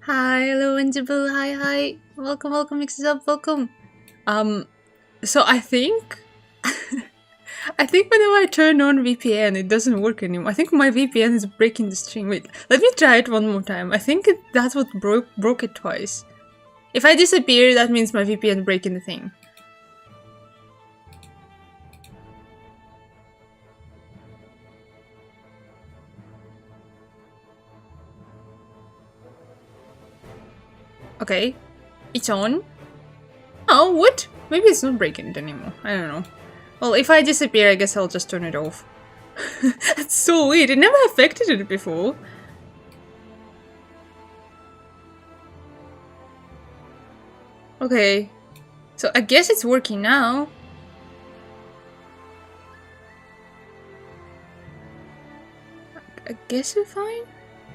Hi, hello, Anjibu. Hi. Welcome, mixes up, welcome. So I think I think whenever I turn on VPN, it doesn't work anymore. I think my VPN is breaking the stream. Wait, let me try it one more time. I think that's what broke it twice. If I disappear, that means my VPN breaking the thing. Okay, it's on. Oh, what? Maybe it's not breaking it anymore. I don't know. Well, if I disappear, I guess I'll just turn it off. That's so weird. It never affected it before. Okay. So I guess it's working now. I guess we're fine?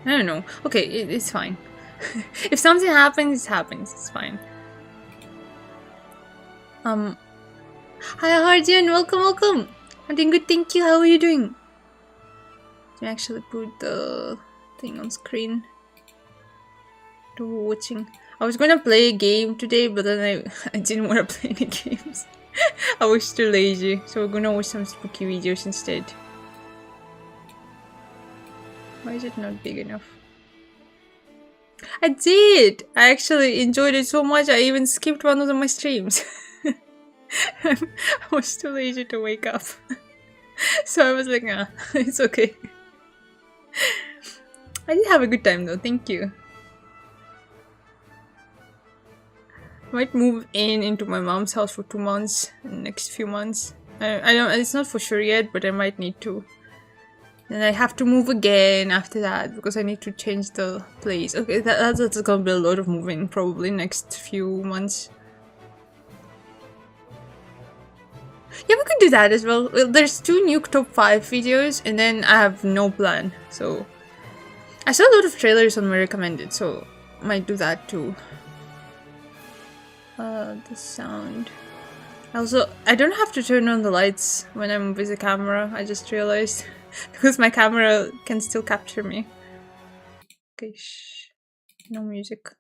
I don't know. Okay, it's fine. If something happens, it happens. It's fine. Hi Hardian, welcome. I'm doing good, thank you. How are you doing? Let me actually put the thing on screen. To watching. I was gonna play a game today, but then I didn't want to play any games. I was too lazy, so we're gonna watch some spooky videos instead. Why is it not big enough? I did! I actually enjoyed it so much I even skipped one of my streams. I was too lazy to wake up. So I was like, nah, it's okay. I did have a good time though, thank you. Might move into my mom's house for 2 months in the next few months. I don't, it's not for sure yet, but I might need to. And I have to move again after that because I need to change the place. Okay, that's gonna be a lot of moving probably next few months. Yeah, we could do that as well. Well, there's 2 Nuke Top 5 videos and then I have no plan. So I saw a lot of trailers on my recommended, so I might do that too. The sound. Also, I don't have to turn on the lights when I'm with the camera, I just realized. Because my camera can still capture me. Okay, shh. No music.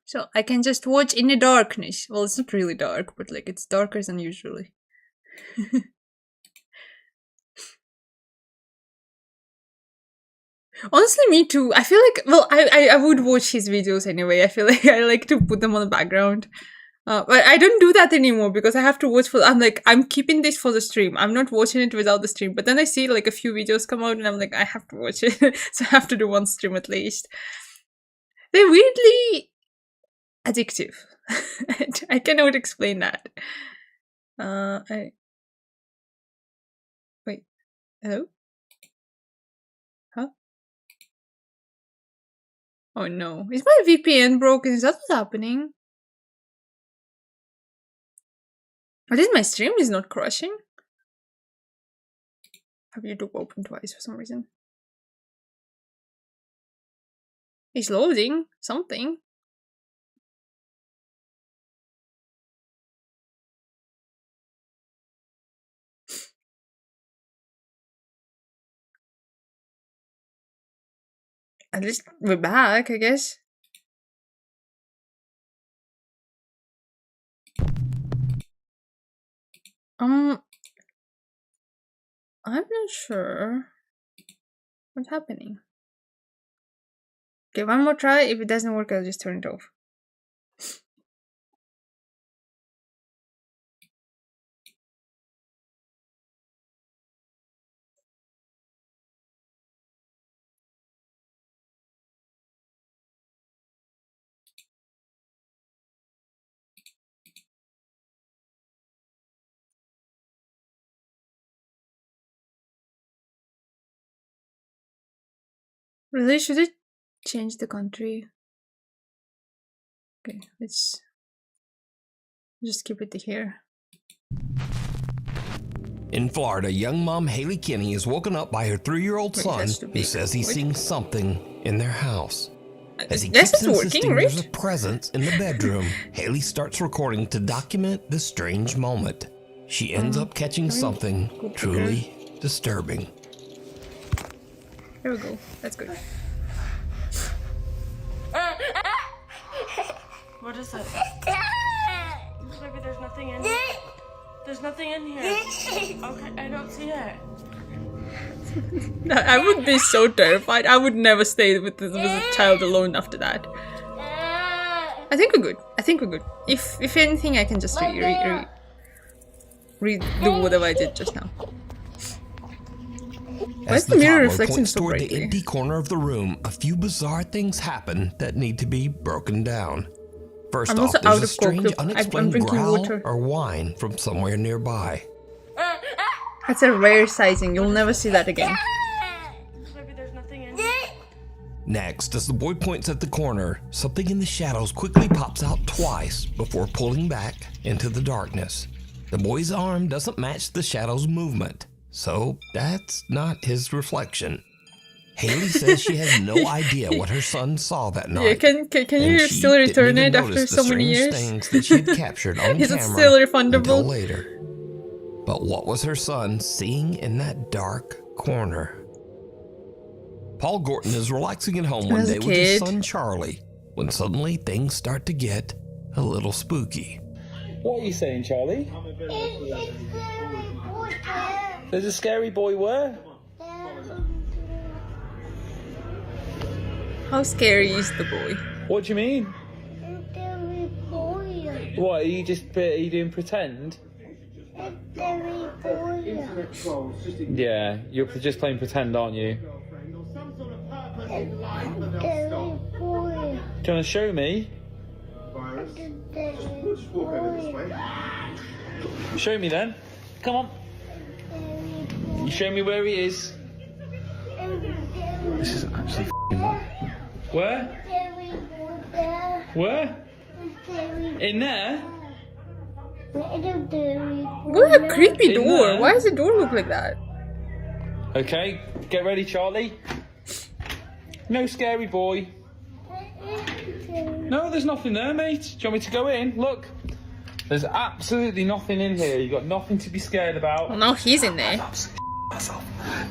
So I can just watch in the darkness. Well, it's not really dark, but like it's darker than usually. Honestly, me too. I feel like, well, I would watch his videos anyway. I feel like I like to put them on the background. But I don't do that anymore because I have to watch I'm like, I'm keeping this for the stream. I'm not watching it without the stream. But then I see like a few videos come out and I'm like, I have to watch it. So I have to do one stream at least. They're weirdly addictive. I cannot explain that. Wait. Hello? Huh? Oh no. Is my VPN broken? Is that what's happening? At least my stream is not crashing. Have YouTube open twice for some reason. It's loading something. At least we're back, I guess. I'm not sure what's happening. Okay, one more try. If it doesn't work, I'll just turn it off. Really? Should it change the country? Okay, let's just keep it here. In Florida, young mom Haley Kinney is woken up by her 3-year-old son who says he's seeing something in their house. As he keeps insisting there's a presence in the bedroom, Haley starts recording to document the strange moment. she ends up catching something truly disturbing. Here we go. That's good. What is it? Baby, there's nothing in here. There's nothing in here. Okay, I don't see it. I would be so terrified. I would never stay with a child alone after that. I think we're good. I think we're good. If anything, I can just redo whatever I did just now. As the mirror reflects toward the empty corner of the room, a few bizarre things happen that need to be broken down. First off, there's a strange, unexplained growl or whine from somewhere nearby. That's a rare sighting. You'll never see that again. Baby, there's nothing in here. Next, as the boy points at the corner, something in the shadows quickly pops out twice before pulling back into the darkness. The boy's arm doesn't match the shadow's movement, so that's not his reflection. Haley says she has no idea what her son saw that night. Yeah, can you still return it after so many years? Things that she had captured on Is camera it still refundable? Until later. But what was her son seeing in that dark corner? Paul Gorton is relaxing at home one day with his son Charlie when suddenly things start to get a little spooky. What are you saying, Charlie? There's a scary boy where? How scary is the boy? What do you mean? What, are you doing pretend? Yeah, you're just playing pretend, aren't you? Do you want to show me? Show me then. Come on. You show me where he is. This is actually f***ing mad. Where? Where? In there? What a creepy door. Why does the door look like that? Okay, get ready, Charlie. No scary boy. No, there's nothing there, mate. Do you want me to go in? Look. There's absolutely nothing in here. You've got nothing to be scared about. Well, now he's in there.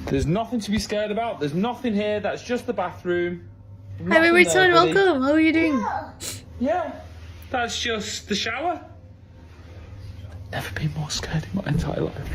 There's nothing to be scared about. There's nothing here. That's just the bathroom. Hi, baby, son. Welcome. How are you doing? Yeah. That's just the shower. Never been more scared in my entire life.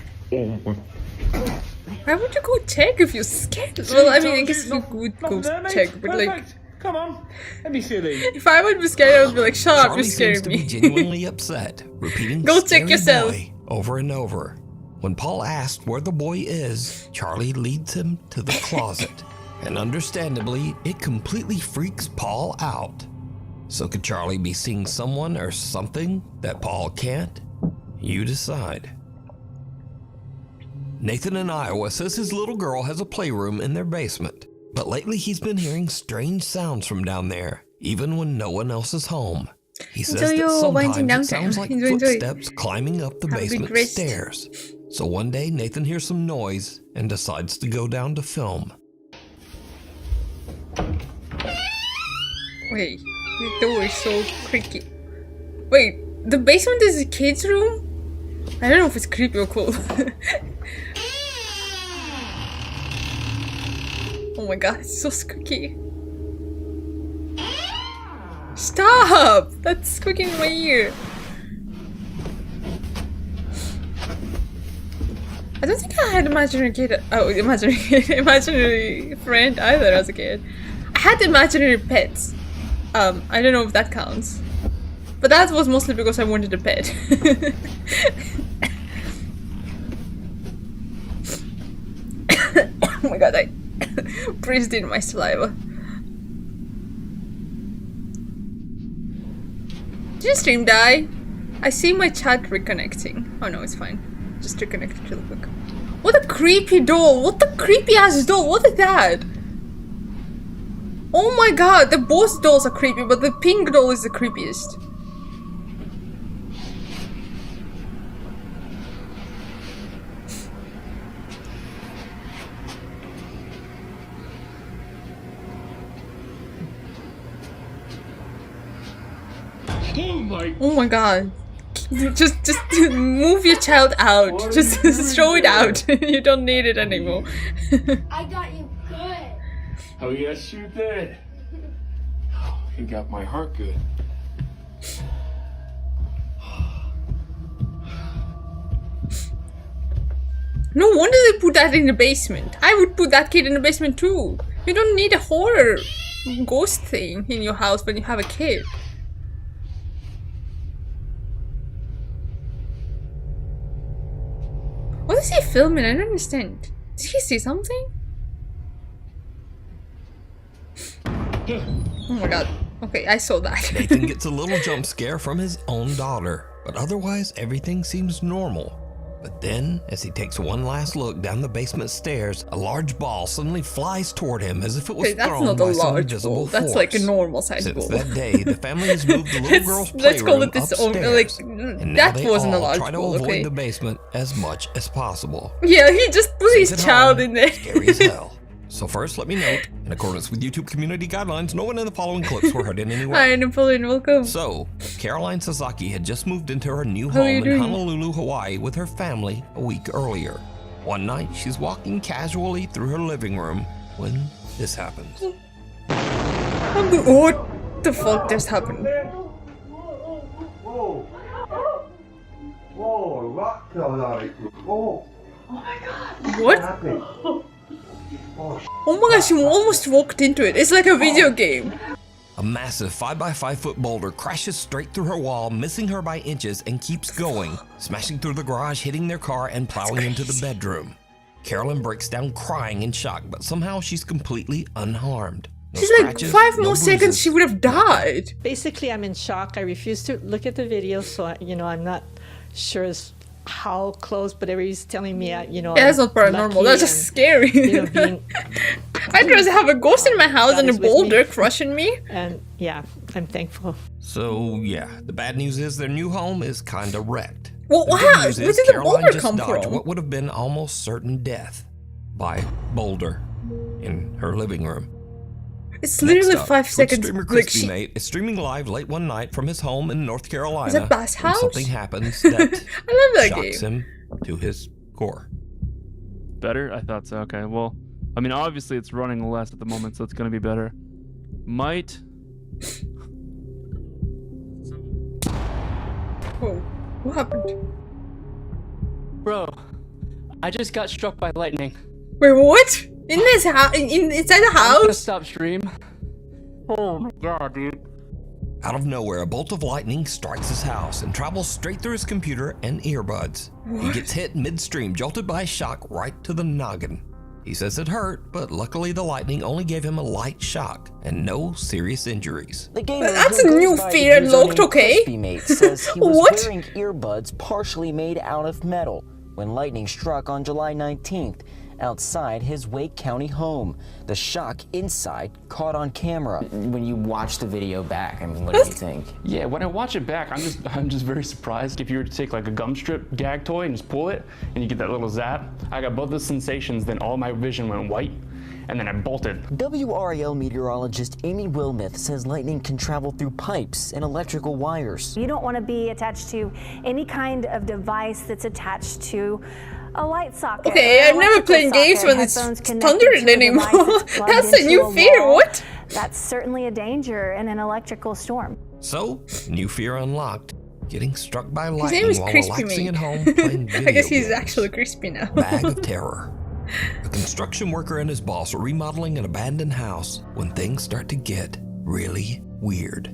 Why would you go check if you're scared? Well, I mean, I guess you would go check, but like... Come on, don't be silly. If I would be scared, I would be like, shut up, you're scaring me. Charlie seems to be genuinely upset, repeating go check yourself over and over. When Paul asks where the boy is, Charlie leads him to the closet. And understandably, it completely freaks Paul out. So could Charlie be seeing someone or something that Paul can't? You decide. Nathan in Iowa says his little girl has a playroom in their basement. But lately he's been hearing strange sounds from down there, even when no one else is home. He says that sometimes it sounds like footsteps climbing up the basement stairs. So one day Nathan hears some noise and decides to go down to film. Wait, the door is so creaky. Wait, the basement is a kid's room? I don't know if it's creepy or cool. Oh my god, it's so squeaky. Stop! That's squeaking in my ear. I don't think I had imaginary kid. Oh, imaginary friend either as a kid. I had imaginary pets. I don't know if that counts. But that was mostly because I wanted a pet. Oh my god, I breathed in my saliva. Did your stream die? I see my chat reconnecting. Oh no, it's fine. Just reconnected real quick. What a creepy doll! What the creepy ass doll! What is that? Oh my god, the both dolls are creepy, but the pink doll is the creepiest. Oh my god. Just move your child out. Just throw it out. You don't need it anymore. I got you good. Oh, yes, you did. Oh, you got my heart good. No wonder they put that in the basement. I would put that kid in the basement too. You don't need a horror ghost thing in your house when you have a kid. What is he filming? I don't understand. Did he see something? Oh my god. Okay, I saw that. Nathan gets a little jump scare from his own daughter, but otherwise everything seems normal. But then, as he takes one last look down the basement stairs, a large ball suddenly flies toward him as if it was thrown by some invisible force. That's like a normal size ball. Since that day, the family has moved the little girl's Let's call playroom it this upstairs, and that wasn't a large try to ball, avoid okay? the basement as much as possible. Yeah, he just put his child in there. Scary as hell. So first, let me note, in accordance with YouTube community guidelines, no one in the following clips were hurt in any way. Hi, Napoleon, welcome. So, Caroline Sasaki had just moved into her new home in Honolulu, Hawaii with her family a week earlier. One night, she's walking casually through her living room when this happens. What the fuck just happened? What? Oh my gosh, you almost walked into it. It's like a video game. A massive 5x5 foot boulder crashes straight through her wall, missing her by inches, and keeps going, smashing through the garage, hitting their car, and plowing into the bedroom. Carolyn breaks down crying in shock, but somehow she's completely unharmed. No She's like scratches, 5 no more seconds, bruises. she would have died. Basically, I'm in shock. I refuse to look at the video, so I'm not sure how close, but everybody's telling me, Yeah, that's not paranormal. That's just scary. I'd rather have a ghost in my house than a boulder crushing me. And yeah, I'm thankful. So yeah, the bad news is their new home is kinda wrecked. Well, The wow, good news where is did the Caroline boulder just come dodged from? what would have been almost certain death by boulder in her living room. It's literally Next up, 5 Twitch seconds. streamer Like Crispy she, Mate is streaming live late one night from his home in North Carolina. Is that Bass when House? something happens that I love that shocks game. him to his core. Better? I thought so. Okay, well, I mean, obviously it's running less at the moment, so it's gonna be better. Might. Oh, what happened? Bro, I just got struck by lightning. Wait, what? In this house? Inside the I'm gonna house? stop stream. Oh my god, dude. Out of nowhere, a bolt of lightning strikes his house and travels straight through his computer and earbuds. He gets hit midstream, jolted by a shock right to the noggin. He says it hurt, but luckily the lightning only gave him a light shock and no serious injuries. The gamer That's who a goes new by fear the unlocked, username okay? CrispyMate says he was What? wearing earbuds partially made out of metal when lightning struck on July 19th outside his Wake County home. The shock inside caught on camera. When you watch the video back, I mean, what do you think? Yeah, when I watch it back, I'm just very surprised. If you were to take like a gum strip gag toy and just pull it, and you get that little zap, I got both the sensations, then all my vision went white, and then I bolted. WRAL meteorologist Amy Wilmeth says lightning can travel through pipes and electrical wires. You don't want to be attached to any kind of device that's attached to a light socket. Okay, I've never played games when it's thundering anymore. That's a new fear, what? That's certainly a danger in an electrical storm. So, new fear unlocked. Getting struck by His name lightning is while Crispy relaxing Mate. at home playing video I guess he's games. actually crispy now. Bag of terror. A construction worker and his boss are remodeling an abandoned house when things start to get really weird.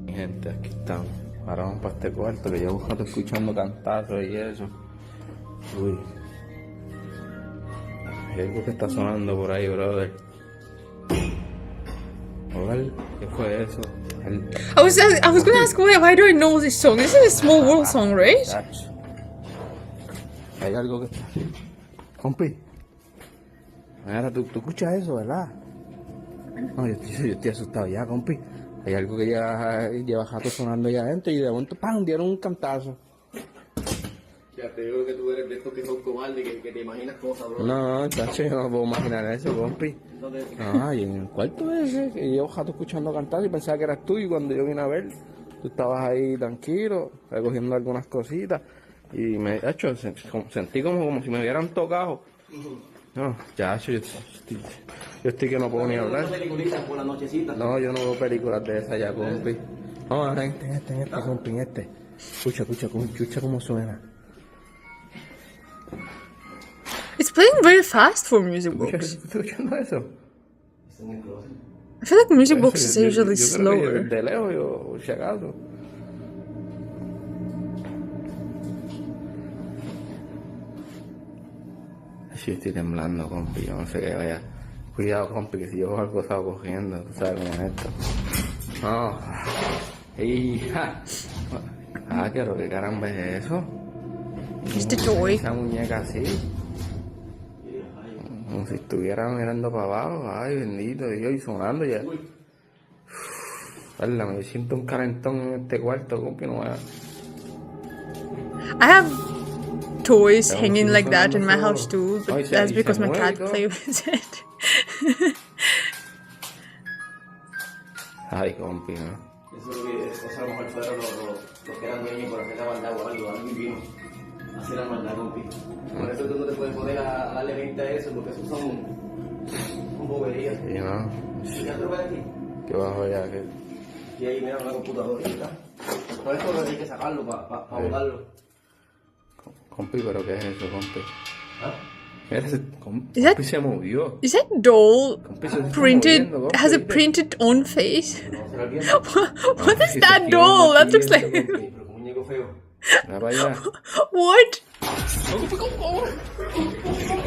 Gente, aquí estamos. Ahora vamos para este cuarto que llevo un rato escuchando cantazos y eso. Uy. Hay algo que está sonando por ahí, brother. Oral, ¿qué fue eso? I was gonna ask why do I know this song? This is a Small World song, right? Hay algo que está... Compi. Mira, tú escuchas eso, ¿verdad? No, yo estoy asustado ya, compi. Hay algo que lleva rato sonando allá adentro y de momento, ¡pam!, dieron un cantazo. Ya te digo que tú eres de estos que son cobardes, que te imaginas cosas, bro. No, tacho, yo no puedo imaginar eso, compi. No, y en el cuarto ese, que llevo rato escuchando cantar y pensaba que eras tú, y cuando yo vine a ver, tú estabas ahí tranquilo, recogiendo algunas cositas, y me hecho, sentí como si me hubieran tocado. No, chacho, yo estoy que no puedo ni hablar. No, yo no veo películas de esas ya, compi. Vamos, ahora en este, compi, en este. Escucha cómo suena. It's playing very fast for music books. ¿Estás escuchando eso? I feel like music books is usually slower. De lejos, yo, si acaso. Sí, estoy temblando, compi, yo no sé qué vaya. Cuidado, compi, que si yo algo estaba cogiendo, tú sabes cómo es esto. No. Hija. Pero qué caramba es eso. It's the toy. Esa muñeca así. Como si estuviera mirando para abajo. Ay, bendito Dios, y sonando ya. Me siento un calentón en este cuarto, compi, no vaya. I have toys hanging like that in my house too, but that's because my cat plays with it. Ay, compi, ¿no? Eso a lo mejor fueron los que eran dueños por hacer la maldad o algo, alguien vino a hacer la maldad, compi. Por eso tú no te puedes poner a darle 20 a eso, porque eso son boberías. Sí, ¿no? ¿Ya te lo ves aquí? ¿Qué bajo ya? ¿Qué? Y ahí mira una computadora. Por eso no hay que sacarlo para botarlo. Compi, ¿pero qué es eso, compi? ¿Ah? Mira, ese compi se movió. Is that doll printed? Moviendo, Has a printed on face? What is that doll? That looks like. What?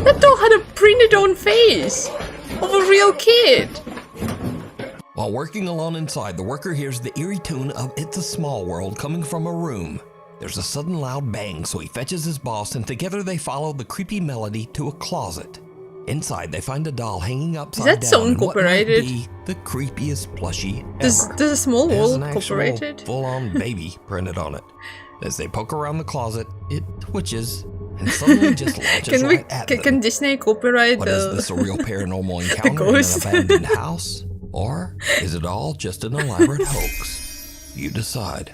That doll had a printed on face of a real kid. While working alone inside, the worker hears the eerie tune of It's a Small World coming from a room. There's a sudden loud bang, so he fetches his boss, and together they follow the creepy melody to a closet. Inside, they find a doll hanging upside down. Is that song copyrighted? The creepiest plushie ever. Does a Small World There's an copyrighted? Full-on baby printed on it. As they poke around the closet, it twitches and suddenly just launches right at them. Can Disney copyright What is this, a real paranormal encounter in an abandoned house? Or is it all just an elaborate hoax? You decide.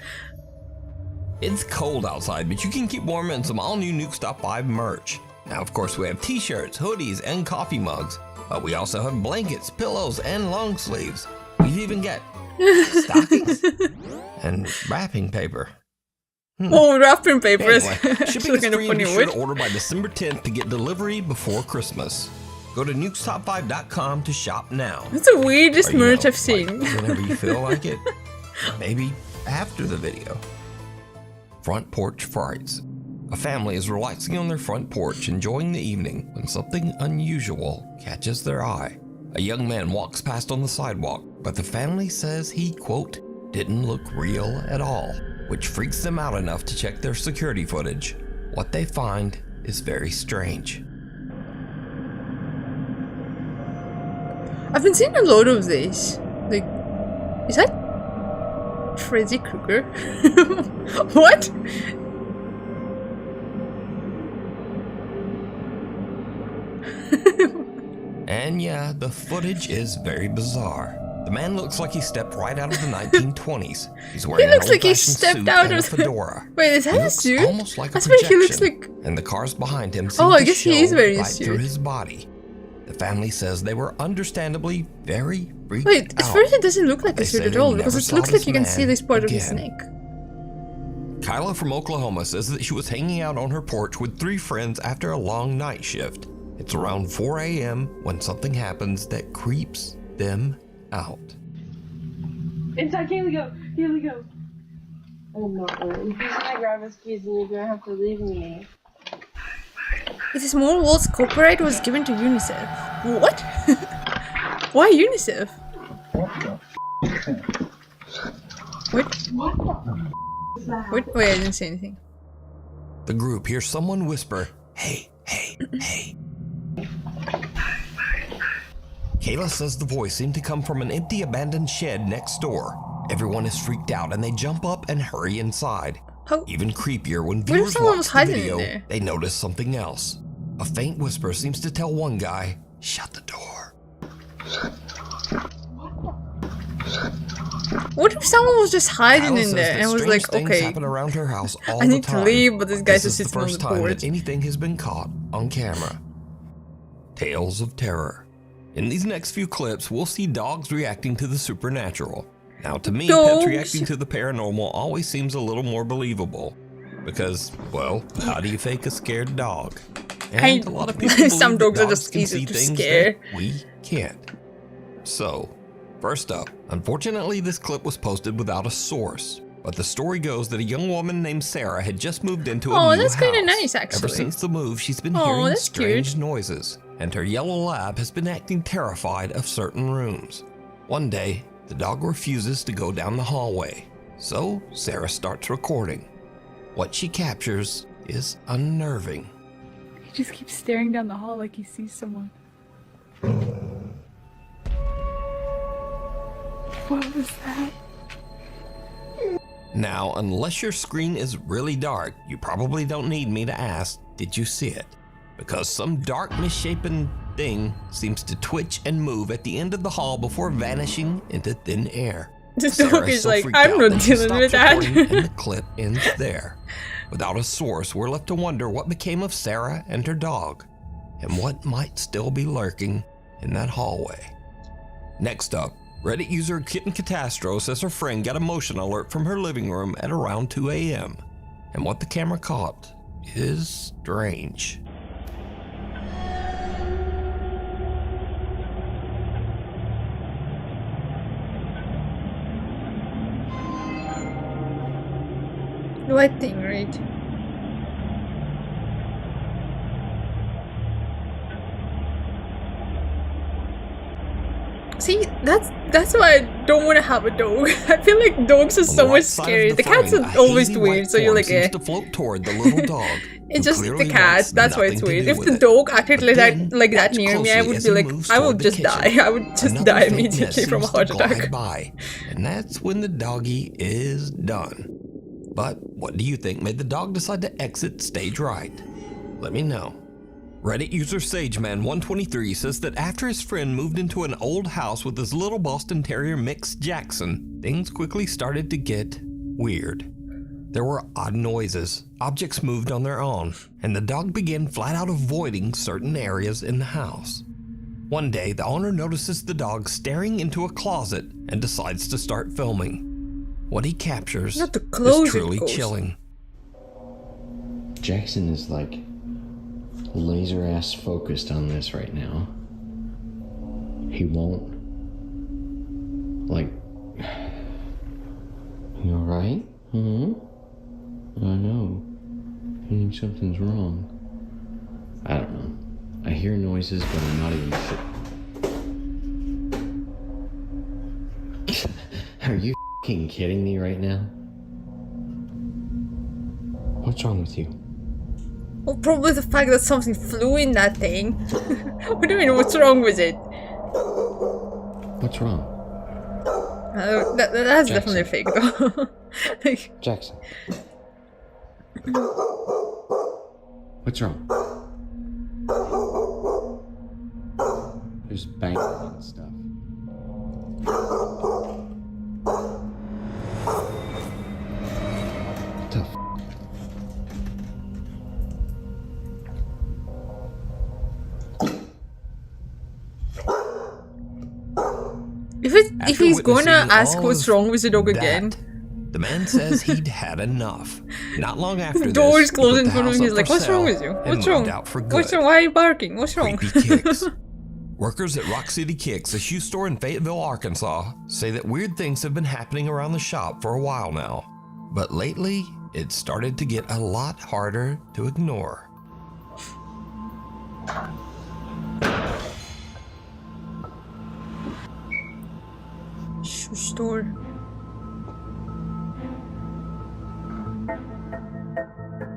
It's cold outside, but you can keep warm in some all-new Nukes Top 5 merch. Now, of course, we have t-shirts, hoodies, and coffee mugs, but we also have blankets, pillows, and long sleeves. We even get stockings and wrapping paper. Oh, wrapping paper is Anyway, shipping is kind of free, and funny be sure word. to order by December 10th to get delivery before Christmas. Go to nukestop5.com to shop now. That's the weirdest Or, merch I've seen. Whenever you feel like it. Maybe after the video. Front Porch Frights. A family is relaxing on their front porch, enjoying the evening, when something unusual catches their eye. A young man walks past on the sidewalk, but the family says he, quote, didn't look real at all, which freaks them out enough to check their security footage. What they find is very strange. I've been seeing a lot of these. Like, is that Freddy Krueger? What? And yeah, the footage is very bizarre. The man looks like he stepped right out of the 1920s. He's wearing He looks an like he old-fashioned stepped suit out and a of. fedora. Wait, is that He a looks suit? almost like a That's what he looks projection, like. and the cars behind him seem Oh, I to guess he is show wearing a right suit. through his body. The family says they were understandably very freaked Wait, at out. first it doesn't look like They a suit say at they all never because it saw looks like this you can see man this part of his again. neck. Kyla from Oklahoma says that she was hanging out on her porch with 3 friends after a long night shift. It's around 4 a.m. when something happens that creeps them out. Inside, Kaylee, go. Kaylee, go. I'm not going. He's gonna grab his keys and you're gonna have to leave me. It's a Small World's copyright was given to UNICEF. What? Why UNICEF? What? Wait, I didn't say anything. The group hears someone whisper, "Hey, hey, hey." Kayla says the voice seemed to come from an empty abandoned shed next door. Everyone is freaked out and they jump up and hurry inside. Even creepier, when What if viewers someone watch was the hiding in video, there? they notice something else. A faint whisper seems to tell one guy, "Shut the door." What if someone was just hiding Kyla in there and says was that like, strange things okay, happen around her house all I need the time. to leave, but this guy's This just is the sitting on first the time porch. that anything has been caught on camera. Tales of terror. In these next few clips, we'll see dogs reacting to the supernatural. Now, to me, Dogs. pets reacting to the paranormal always seems a little more believable. Because, well, how do you fake a scared dog? And a lot of people believe some that dogs are just can easy see to things scare. that we can't. So, first up, unfortunately this clip was posted without a source. But the story goes that a young woman named Sarah had just moved into a new house. Oh, that's kind of nice, actually. Ever since the move, she's been Oh, hearing that's strange cute. noises, and her yellow lab has been acting terrified of certain rooms. One day, the dog refuses to go down the hallway, so Sarah starts recording. What she captures is unnerving. He just keeps staring down the hall like he sees someone. What was that? Now, unless your screen is really dark, you probably don't need me to ask, did you see it? Because some dark, misshapen thing seems to twitch and move at the end of the hall before vanishing into thin air. The Sarah dog is so like, freaked I'm out not that she dealing with stops that. recording, and the clip ends there. Without a source, we're left to wonder what became of Sarah and her dog, and what might still be lurking in that hallway. Next up, Reddit user Kitten Catastro says her friend got a motion alert from her living room at around 2 a.m. And what the camera caught is strange. The white thing, right? See, that's why I don't want to have a dog. I feel like dogs are so much scary. The cats are always weird, so you're like, eh. To float toward the little dog. It's just the cat. That's why it's weird. If the dog acted like that near me, I would be like, I would just die. I would just die immediately from a heart attack. By, and that's when the doggy is done. But what do you think made the dog decide to exit stage right? Let me know. Reddit user SageMan123 says that after his friend moved into an old house with his little Boston Terrier mix Jackson, things quickly started to get weird. There were odd noises, objects moved on their own, and the dog began flat out avoiding certain areas in the house. One day, the owner notices the dog staring into a closet and decides to start filming. What he captures is truly chilling. Jackson is like laser ass focused on this right now. He won't, like, you alright? I know. I think something's wrong. I don't know. I hear noises, but I'm not even sure. Are you f***ing kidding me right now? What's wrong with you? Well, probably the fact that something flew in that thing. What do you mean, what's wrong with it? What's wrong? That's definitely fake though. Like, Jackson. What's wrong? There's banging and stuff. What the f***? if he's gonna ask what's wrong with the dog again, the man says he'd had enough. Not long after the door is this, closed he in put the front of him. house He's up like, for "What's wrong sale with you? and What's wrong? moved out for What's good. wrong? Why are you barking? What's wrong?" Creepy Kicks. Workers at Rock City Kicks, a shoe store in Fayetteville, Arkansas, say that weird things have been happening around the shop for a while now. But lately, it started to get a lot harder to ignore. Shoe store.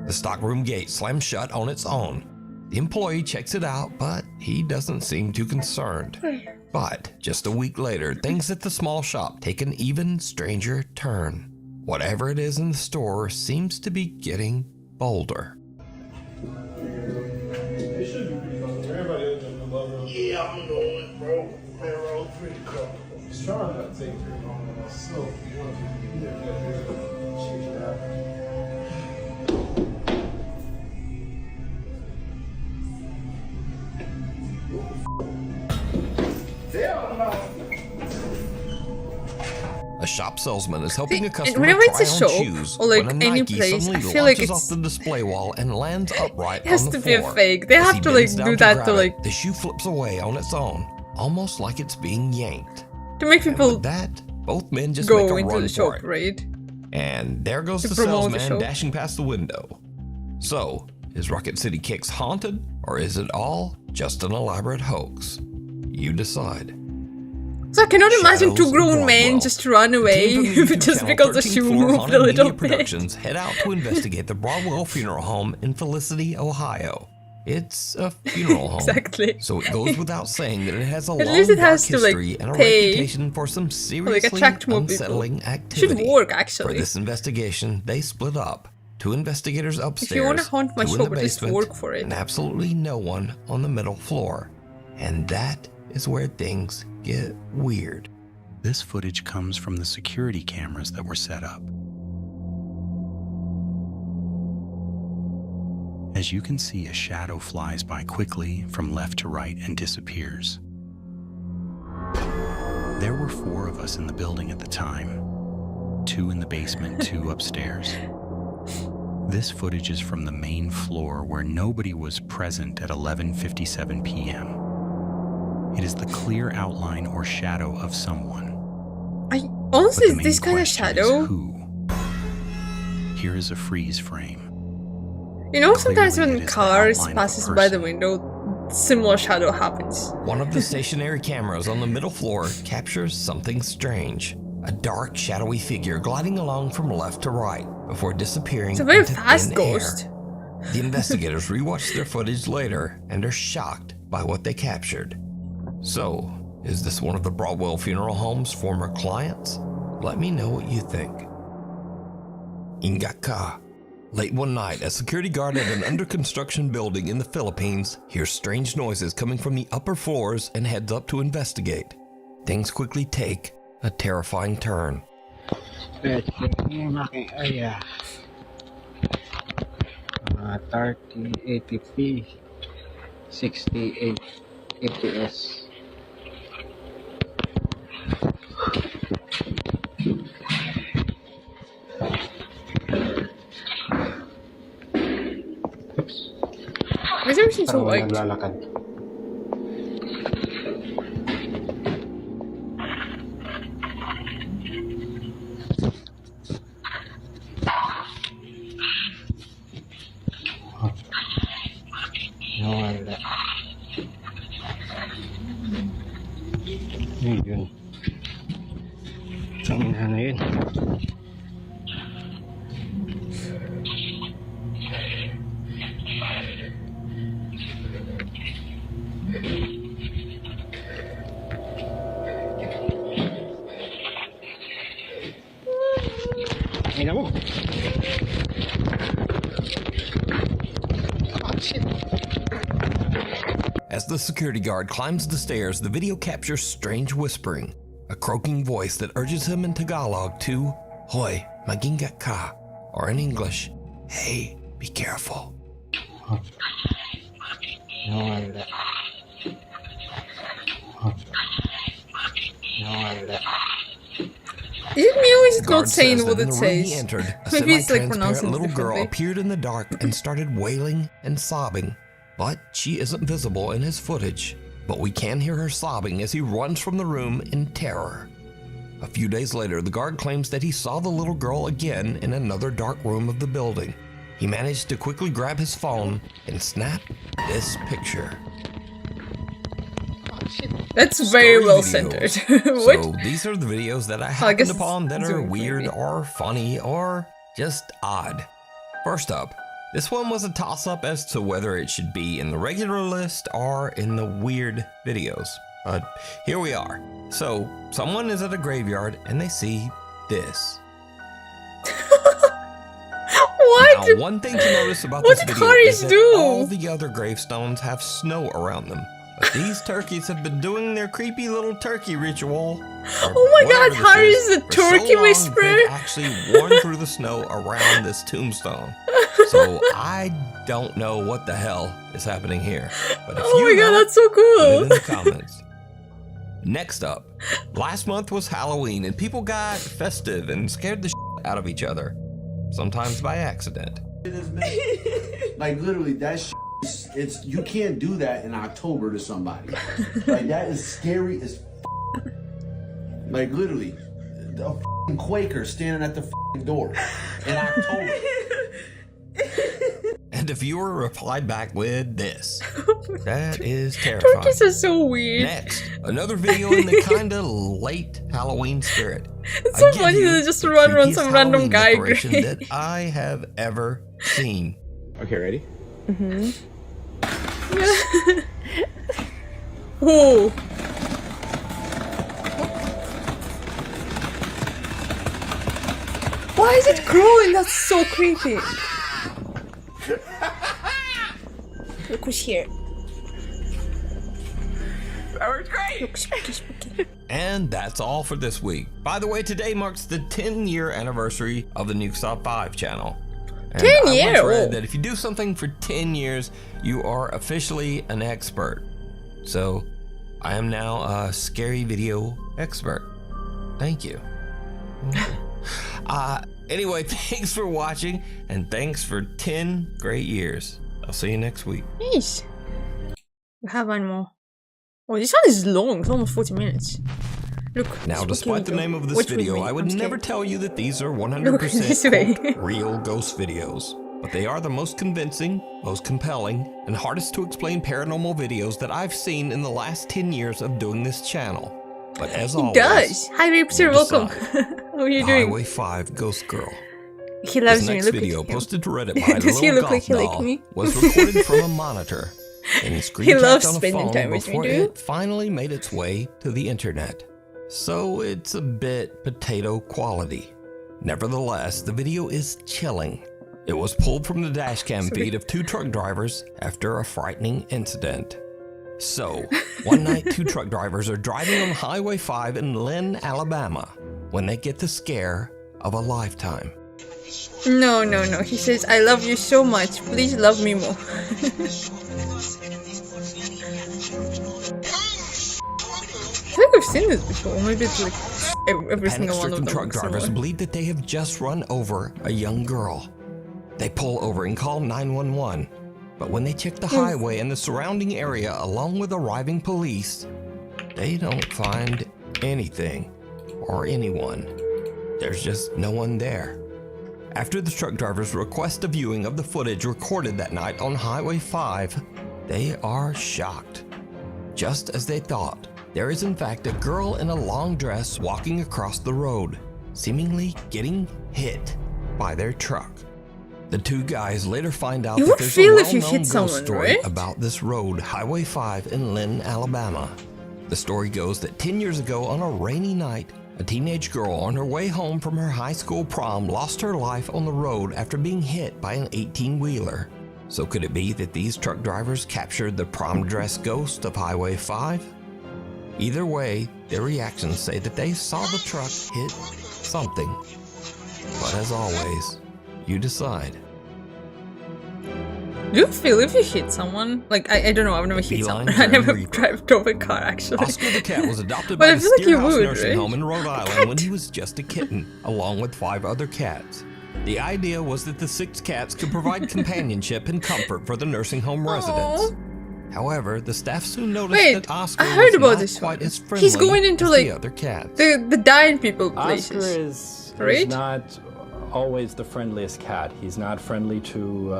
The stockroom gate slams shut on its own. The employee checks it out, but he doesn't seem too concerned. But just a week later, things at the small shop take an even stranger turn. Whatever it is in the store seems to be getting bolder. Yeah, I'm going, bro. Man, roll pretty comfortable. Just trying not to take too long. A shop salesman is helping a customer whenever try it's a on shop shoes or like when a any Nike place, I suddenly feel like launches it's off the display wall and lands upright it has on the to be a floor. fake. They As have he to like bends down do that grab to it, like the shoe flips away on its own, almost like it's being yanked. to make And people with that, both men just make go a into run the for shop, it. right? And there goes To the promote the salesman shop. dashing past the window. So, is Rocket City Kicks haunted, or is it all just an elaborate hoax? You decide. So I cannot imagine Shadows two of grown men Broadwell. just run The away team from YouTube just channel because the 13th shoe Floor moved Haunted a little Media bit. Productions head out to investigate the Broadwell Funeral Home in Felicity, Ohio. It's a funeral home. Exactly. So it goes without saying that it has a At long least it dark has to, like, history and a pay, reputation for some seriously attract more people. unsettling Should activity. work, actually. For this investigation, they split up. Two investigators upstairs, If you wanna haunt my two in shop, the at least basement, work for it. and absolutely no one on the middle floor. And that is where things get weird. This footage comes from the security cameras that were set up. As you can see, a shadow flies by quickly from left to right and disappears. There were 4 of us in the building at the time. 2 in the basement, 2 upstairs. This footage is from the main floor where nobody was present at 11:57 p.m. It is the clear outline or shadow of someone. Honestly, But the is this main kind of question is shadow? who? Here is a freeze frame. You know, sometimes Clearly, when it is the cars outline of a passes by the window, similar shadow happens. One of the stationary cameras on the middle floor captures something strange. A dark, shadowy figure gliding along from left to right before disappearing It's a very into fast thin ghost. air. The investigators rewatch their footage later and are shocked by what they captured. So, is this one of the Broadwell Funeral Home's former clients? Let me know what you think. Ingaka. Late one night, a security guard at an under-construction building in the Philippines hears strange noises coming from the upper floors and heads up to investigate. Things quickly take a terrifying turn. 3080p 68 fps. Why is everything so white? Naglalakad. Nawala. Yun. Tingnan na yun. Tingnan mo. Oh, shit. As the security guard climbs the stairs, the video captures strange whispering, a croaking voice that urges him in Tagalog to Hoy, magingat ka, or in English, hey, be careful. Nawala. Nawala. Is it me or is it Guard not saying says what that in it the room he says? entered, a Maybe it's like semi-transparent pronouncing little it girl differently. appeared in the dark and started wailing and sobbing, but she isn't visible in his footage. But we can hear her sobbing as he runs from the room in terror. A few days later, the guard claims that he saw the little girl again in another dark room of the building. He managed to quickly grab his phone and snap this picture. That's very Story well videos. centered. What? So these are the videos that I I guess happened upon that it's are very weird creepy. or funny or just odd. First up, this one was a toss-up as to whether it should be in the regular list or in the weird videos. But here we are. So, someone is at a graveyard and they see this. What? Now, one thing to notice about What this did video Harry's is that do? all the other gravestones have snow around them. But these turkeys have been doing their creepy little turkey ritual. Oh my god, Harry's the turkey whisperer! They've actually worn through the snow around this tombstone. So I don't know what the hell is happening here. But if oh you my god, know, that's so put it cool! in the comments. Next up, last month was Halloween and people got festive and scared the shit out of each other. Sometimes by accident. Like literally, that shit, it's you can't do that in October to somebody. Like that is scary as. Like literally, a Quaker standing at the door in October. And a viewer replied back with this. That is terrifying. Turkeys are so weird. Next, another video in the kinda late Halloween spirit. It's so funny that they just run around some random guy. That I have ever seen. Okay, ready? Mm-hmm. Oh. Why is it growing? That's so creepy. Look who's here. That works great. Look, spooky, spooky. And that's all for this week. By the way, today marks the 10-year anniversary of the Nukestop 5 channel. And 10 I years? once read that if you do something for 10 years, you are officially an expert. So, I am now a scary video expert. Thank you. Anyway, thanks for watching, and thanks for 10 great years. I'll see you next week. Yeesh. We have one more. Oh, this one is long. It's almost 40 minutes. Look. Now, despite the name of this video, I would never tell you that these are 100% real ghost videos. But they are the most convincing, most compelling, and hardest to explain paranormal videos that I've seen in the last 10 years of doing this channel. But as always, does. Hi, Reapster, welcome. How are you doing? Highway 5 Ghost Girl. He loves this me. next Look video at him. posted to Reddit by Does he Little look like he Goth like Doll me? was recorded from a monitor and He loves screenshot on a spending phone time with me, before dude. it finally made its way to the internet. So it's a bit potato quality. Nevertheless, the video is chilling. It was pulled from the dashcam feed of two truck drivers after a frightening incident. So, one night 2 truck drivers are driving on Highway 5 in Lynn, Alabama, when they get the scare of a lifetime. No, no, no. He says, I love you so much. Please love me more. I feel like I've seen this before. Maybe it's like every single one of them. Truck drivers believe that they have just run over a young girl. They pull over and call 911. But when they check the highway and the surrounding area along with arriving police, they don't find anything or anyone. There's just no one there. After the truck drivers request a viewing of the footage recorded that night on Highway 5, they are shocked. Just as they thought, there is in fact a girl in a long dress walking across the road, seemingly getting hit by their truck. The 2 guys later find out that there's a well-known ghost story about this road, Highway 5 in Lynn, Alabama. The story goes that 10 years ago on a rainy night, a teenage girl on her way home from her high school prom lost her life on the road after being hit by an 18-wheeler. So could it be that these truck drivers captured the prom dress ghost of Highway 5? Either way, their reactions say that they saw the truck hit something. But as always, you decide. Do you feel if you hit someone? Like, I don't know, I've never hit someone. I never drove a car, actually. Oscar the cat was adopted But by I the feel like you Steerhouse would, Nursing right? Home in Rhode Island when he was just a kitten, along with 5 other cats. The idea was that the 6 cats could provide companionship and comfort for the nursing home residents. However, the staff soon noticed that Oscar I heard was about not this quite one. as friendly He's going into as like the other cats. the dying people places. Oscar is right? not always the friendliest cat. He's not friendly to,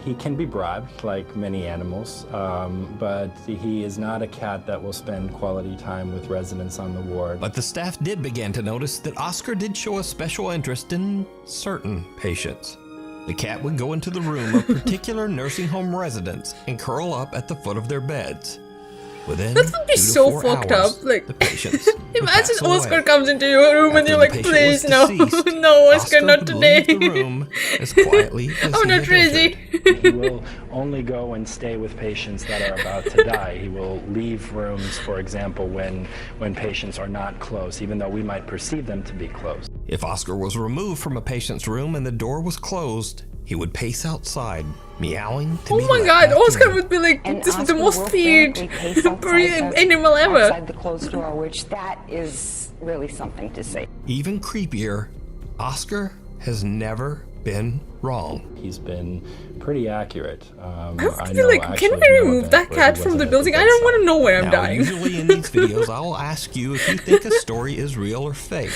he can be bribed like many animals, but he is not a cat that will spend quality time with residents on the ward. But the staff did begin to notice that Oscar did show a special interest in certain patients. The cat would go into the room of particular nursing home residents and curl up at the foot of their beds. Within That would be 2 to so 4 fucked hours, up. Like, the patients would imagine pass away. Oscar comes into your room and After you're the like, patient please, was no, deceased, no, Oscar, not would today. leave the room as quietly as I'm he not had crazy. entered. He will only go and stay with patients that are about to die. He will leave rooms, for example, when patients are not close, even though we might perceive them to be close. If Oscar was removed from a patient's room and the door was closed, he would pace outside, meowing to be Oh my let god, back Oscar in. would be like And this is Oscar the most will feared frankly pace outside animal ever. outside the closed door, which that is really something to say. Even creepier, Oscar has never been wrong. He's been pretty accurate. I would be like, can we remove that cat from the building? I don't want to know where I'm Now, dying. usually in these videos, I will ask you if you think a story is real or fake.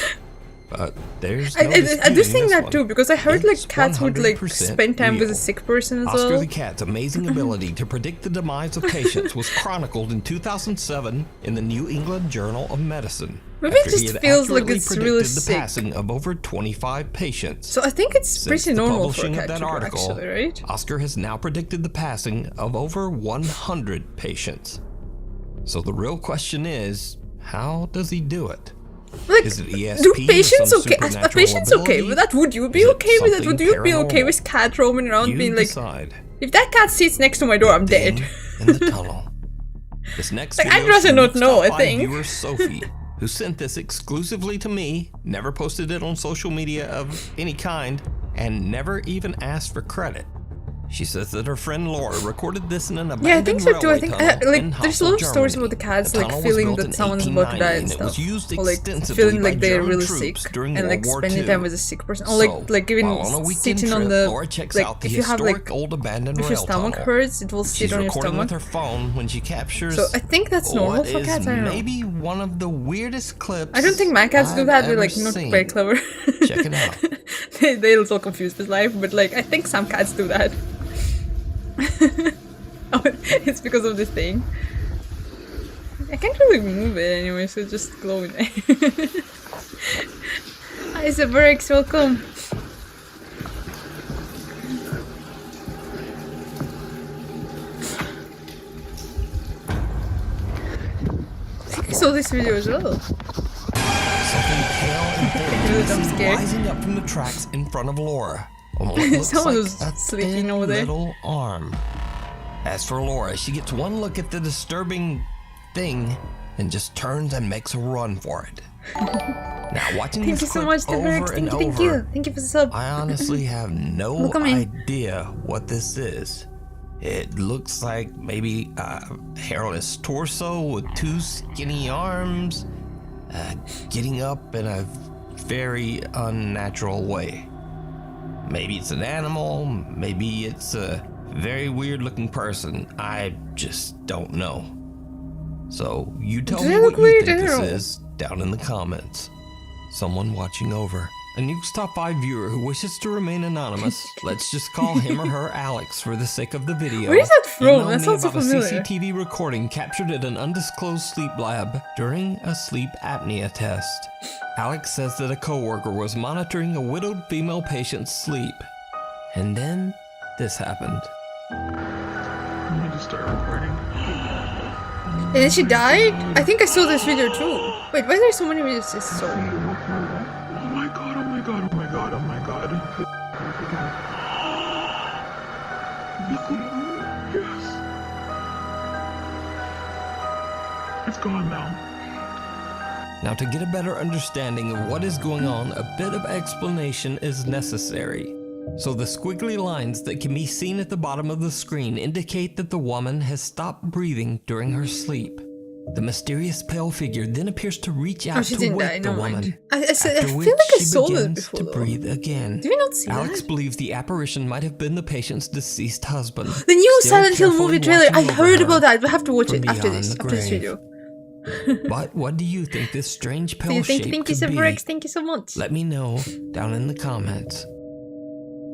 But there's no I do disputing think this that one. too, because I heard like It's cats would like 100% spend time with a real. sick person as Oscar well. the cat's amazing ability to predict the demise of patients was chronicled in 2007 in the New England Journal of Medicine. Maybe it after he just had feels like accurately it's really predicted the sick. passing of over 25 patients. So I think it's Since pretty the normal for a publishing cat of that to do, article, actually, right? Oscar has now predicted the passing of over 100 patients. So the real question is, how does he do it? Like, Is it ESP do or patients some okay? Are supernatural patients okay ability? with that? Would you be Is it okay with that? Would something you be okay paranormal? with cat roaming around You being like, decide. if that cat sits next to my door, I'm dead. In the tunnel. This next Like, video I'd rather is from not Nuke's know, top I 5 think. viewer Sophie, who sent this exclusively to me, never posted it on social media of any kind, and never even asked for credit. She says that her friend Laura recorded this in an abandoned Yeah, I think so too. I railway think tunnel in like there's a lot of Hassel, stories Germany. about the cats The like tunnel was feeling built that in someone's about to die 1890, and and it was stuff, used or like extensively feeling by like they're German really troops sick during and like World War spending II. time with a sick person, or So, like even while on a weekend sitting on trip, the Laura checks like out the if you have historic like old abandoned if your rail stomach tunnel. hurts, it will sit She's on your recording stomach. with her phone when she captures So I think that's normal what for is cats. I don't know. maybe one of the weirdest clips I don't think my cats do I've that. They're ever like not seen. very clever. Check it out. They look so confused with life, but like I think some cats do that. Oh, it's because of this thing. I can't really move it anyway, so it's just glowing. Hi, Zabrix, welcome. I think I saw this video as well. Something pale and thin Really is dumb seen scare. rising up from the tracks in front of Laura. On what looks Someone like was a sleeping thin over there. little arm. As for Laura, she gets one look at the disturbing thing and just turns and makes a run for it. Now, watching Thank this you so clip much, the over Rex. and Thank you, thank over, you. Thank you for the sub. I honestly have no Welcome in. idea what this is. It looks like maybe a hairless torso with two skinny arms, getting up in a very unnatural way. Maybe it's an animal, maybe it's a very weird looking person. I just don't know. So you tell Does me it what look you weird? think I this don't know. is down in the comments. Someone watching over. A Nuke's Top 5 viewer who wishes to remain anonymous. Let's just call him or her Alex for the sake of the video. Where is that from? Emailed That me sounds so about familiar. a CCTV recording captured at an undisclosed sleep lab during a sleep apnea test. Alex says that a coworker was monitoring a widowed female patient's sleep. And then this happened. I'm gonna start recording. And then she died? I think I saw this video too. Wait, why are there so many videos? This is so... Oh my god, oh my god, oh my god, oh my god. Yes. It's gone now. Now, to get a better understanding of what is going on, a bit of explanation is necessary. So the squiggly lines that can be seen at the bottom of the screen indicate that the woman has stopped breathing during her sleep. The mysterious pale figure then appears to reach out she to didn't wake die, the no woman. mind. I after feel which like I she saw that begins before to though. breathe again. Did we not see Alex that? believes the apparition might have been the patient's deceased husband. The new still Silent Hill carefully movie trailer. I watching over heard her about that. We'll have to watch from it after beyond this. the After this grave. video. But what do you think this strange Do pale you think? shape Thank you, could be? Zabrix. Thank you so much. Let me know down in the comments.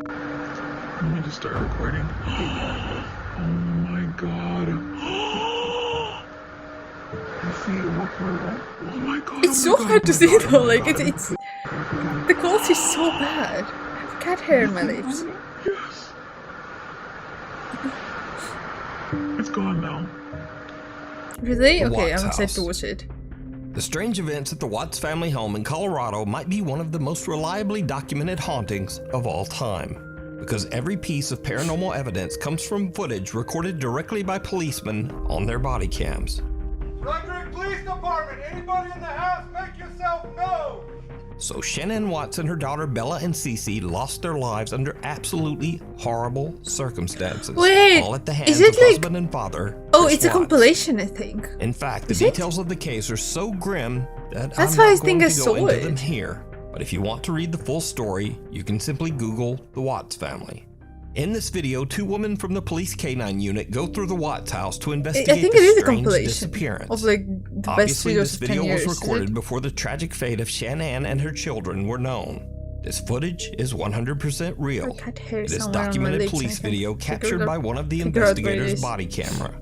I'm gonna start recording. Oh my god. I see it. Oh my god. It's so hard to see though. Like it's the quality is so bad. I have cat hair in my lips. Yes. It's gone now. Really? The Okay, Watts I'm excited house. to watch it. The strange events at the Watts family home in Colorado might be one of the most reliably documented hauntings of all time, because every piece of paranormal evidence comes from footage recorded directly by policemen on their body cams. Frederick Police Department, anybody in the house, make yourself known! So Shanann Watts and her daughter Bella and Cece lost their lives under absolutely horrible circumstances. Wait, all at the is hands it of like- husband and father. Oh, Chris it's a Watts. compilation, I think. In fact, the Is it? details of the case are so grim that That's I'm why not I think going I to go saw into it. them here. But if you want to read the full story, you can simply Google the Watts family. In this video, two women from the police K-9 unit go through the Watts house to I investigate think the it is a strange compilation disappearance. of like the best Obviously, videos this of 10 video years. was is recorded it? before the tragic fate of Shanann and her children were known. This footage is 100% real. cat hair It is somewhere on my documented legs, police I can video figure captured it by out- one of the figure out where it investigators' is. body camera.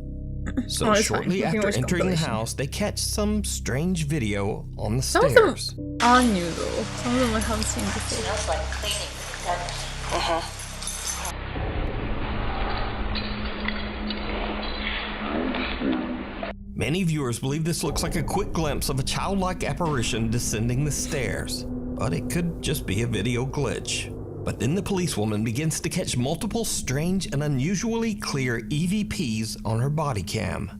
So Oh, it's fine. shortly We can after watch entering the compilation. house, they catch some strange video on the Some of them stairs. are new though. Some of them I haven't seen before. Smells like cleaning, doesn't it? Many viewers believe this looks like a quick glimpse of a childlike apparition descending the stairs, but it could just be a video glitch. But then the policewoman begins to catch multiple strange and unusually clear EVPs on her body cam.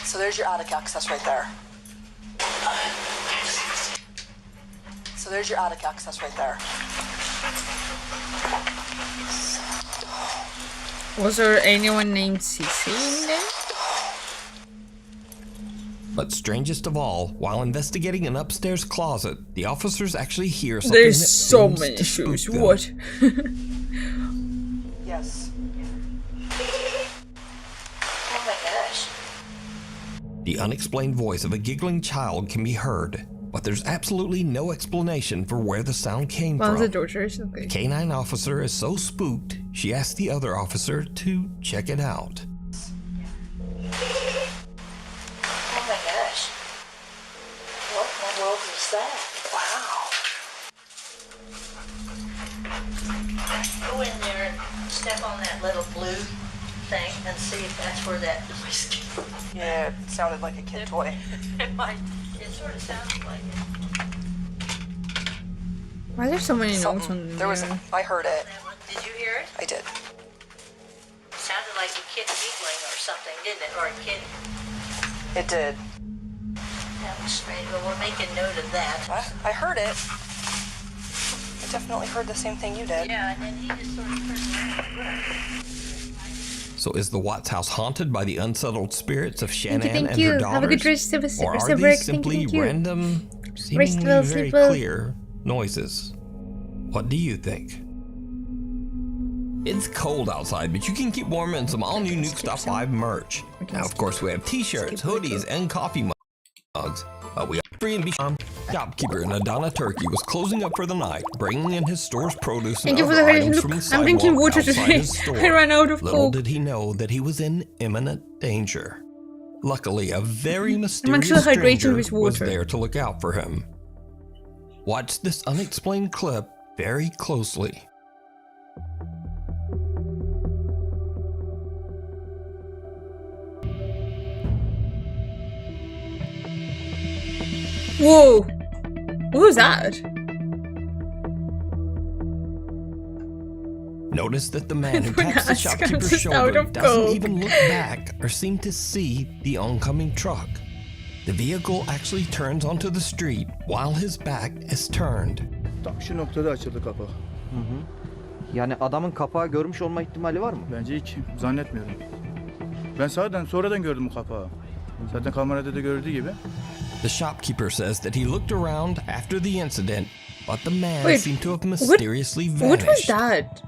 So there's your attic access right there. So there's your attic access right there. Was there anyone named Cece in there? But strangest of all, while investigating an upstairs closet, the officers actually hear something There's that so seems many to shoes. spook them. What? Yes. Oh my gosh. The unexplained voice of a giggling child can be heard, but there's absolutely no explanation for where the sound came One of from. the daughters. Okay. The K-9 officer is so spooked, she asks the other officer to check it out. Oh my gosh. What in the world is that? Wow. Go in there and step on that little blue thing and see if that's where that noise came from. Yeah, it sounded like a kid toy. It might. It sort of sounds like it. Why are there so many notes on There was. I heard it. Did you hear it? I did. Sounded like a kid giggling or something, didn't it? Or a kid. It did. That was strange. Well, we'll make a note of that. I heard it. I definitely heard the same thing you did. Yeah, and then he just sort of turned So is the Watts house haunted by the unsettled spirits of Shanann Thank and you. her daughters? Have a good rest of or are break. these simply Thank you. random, Rest seemingly well, very sleep well. clear noises? What do you think? It's cold outside, but you can keep warm in some all-new Nuke Stop 5 merch. Now, of course, we have t-shirts, hoodies, and coffee mugs. But we are free and be shopkeeper in Adana, Turkey was closing up for the night, bringing in his store's produce and Thank you for other the items hydration. from the Look, I'm drinking sidewalk water outside today. his store. I ran out of Little Coke. did he know that he was in imminent danger. Luckily, a very actually mysterious hydrating stranger with was water. there to look out for him. Watch this unexplained clip very closely. Whoa! What was that? Notice that the man who Don't taps the ask, I'm shopkeeper's just out shoulder of doesn't Coke. even look back or seem to see the oncoming truck. The vehicle actually turns onto the street while his back is turned. Tam şu noktada açıldı kapak. Yani adamın kapağı görmüş olma ihtimali var mı? Bence hiç zannetmiyorum. Ben sonradan gördüm bu kapağı. Zaten kamerada da gördüğü gibi. The shopkeeper says that he looked around after the incident, but the man Wait, seemed to have mysteriously vanished. What was that?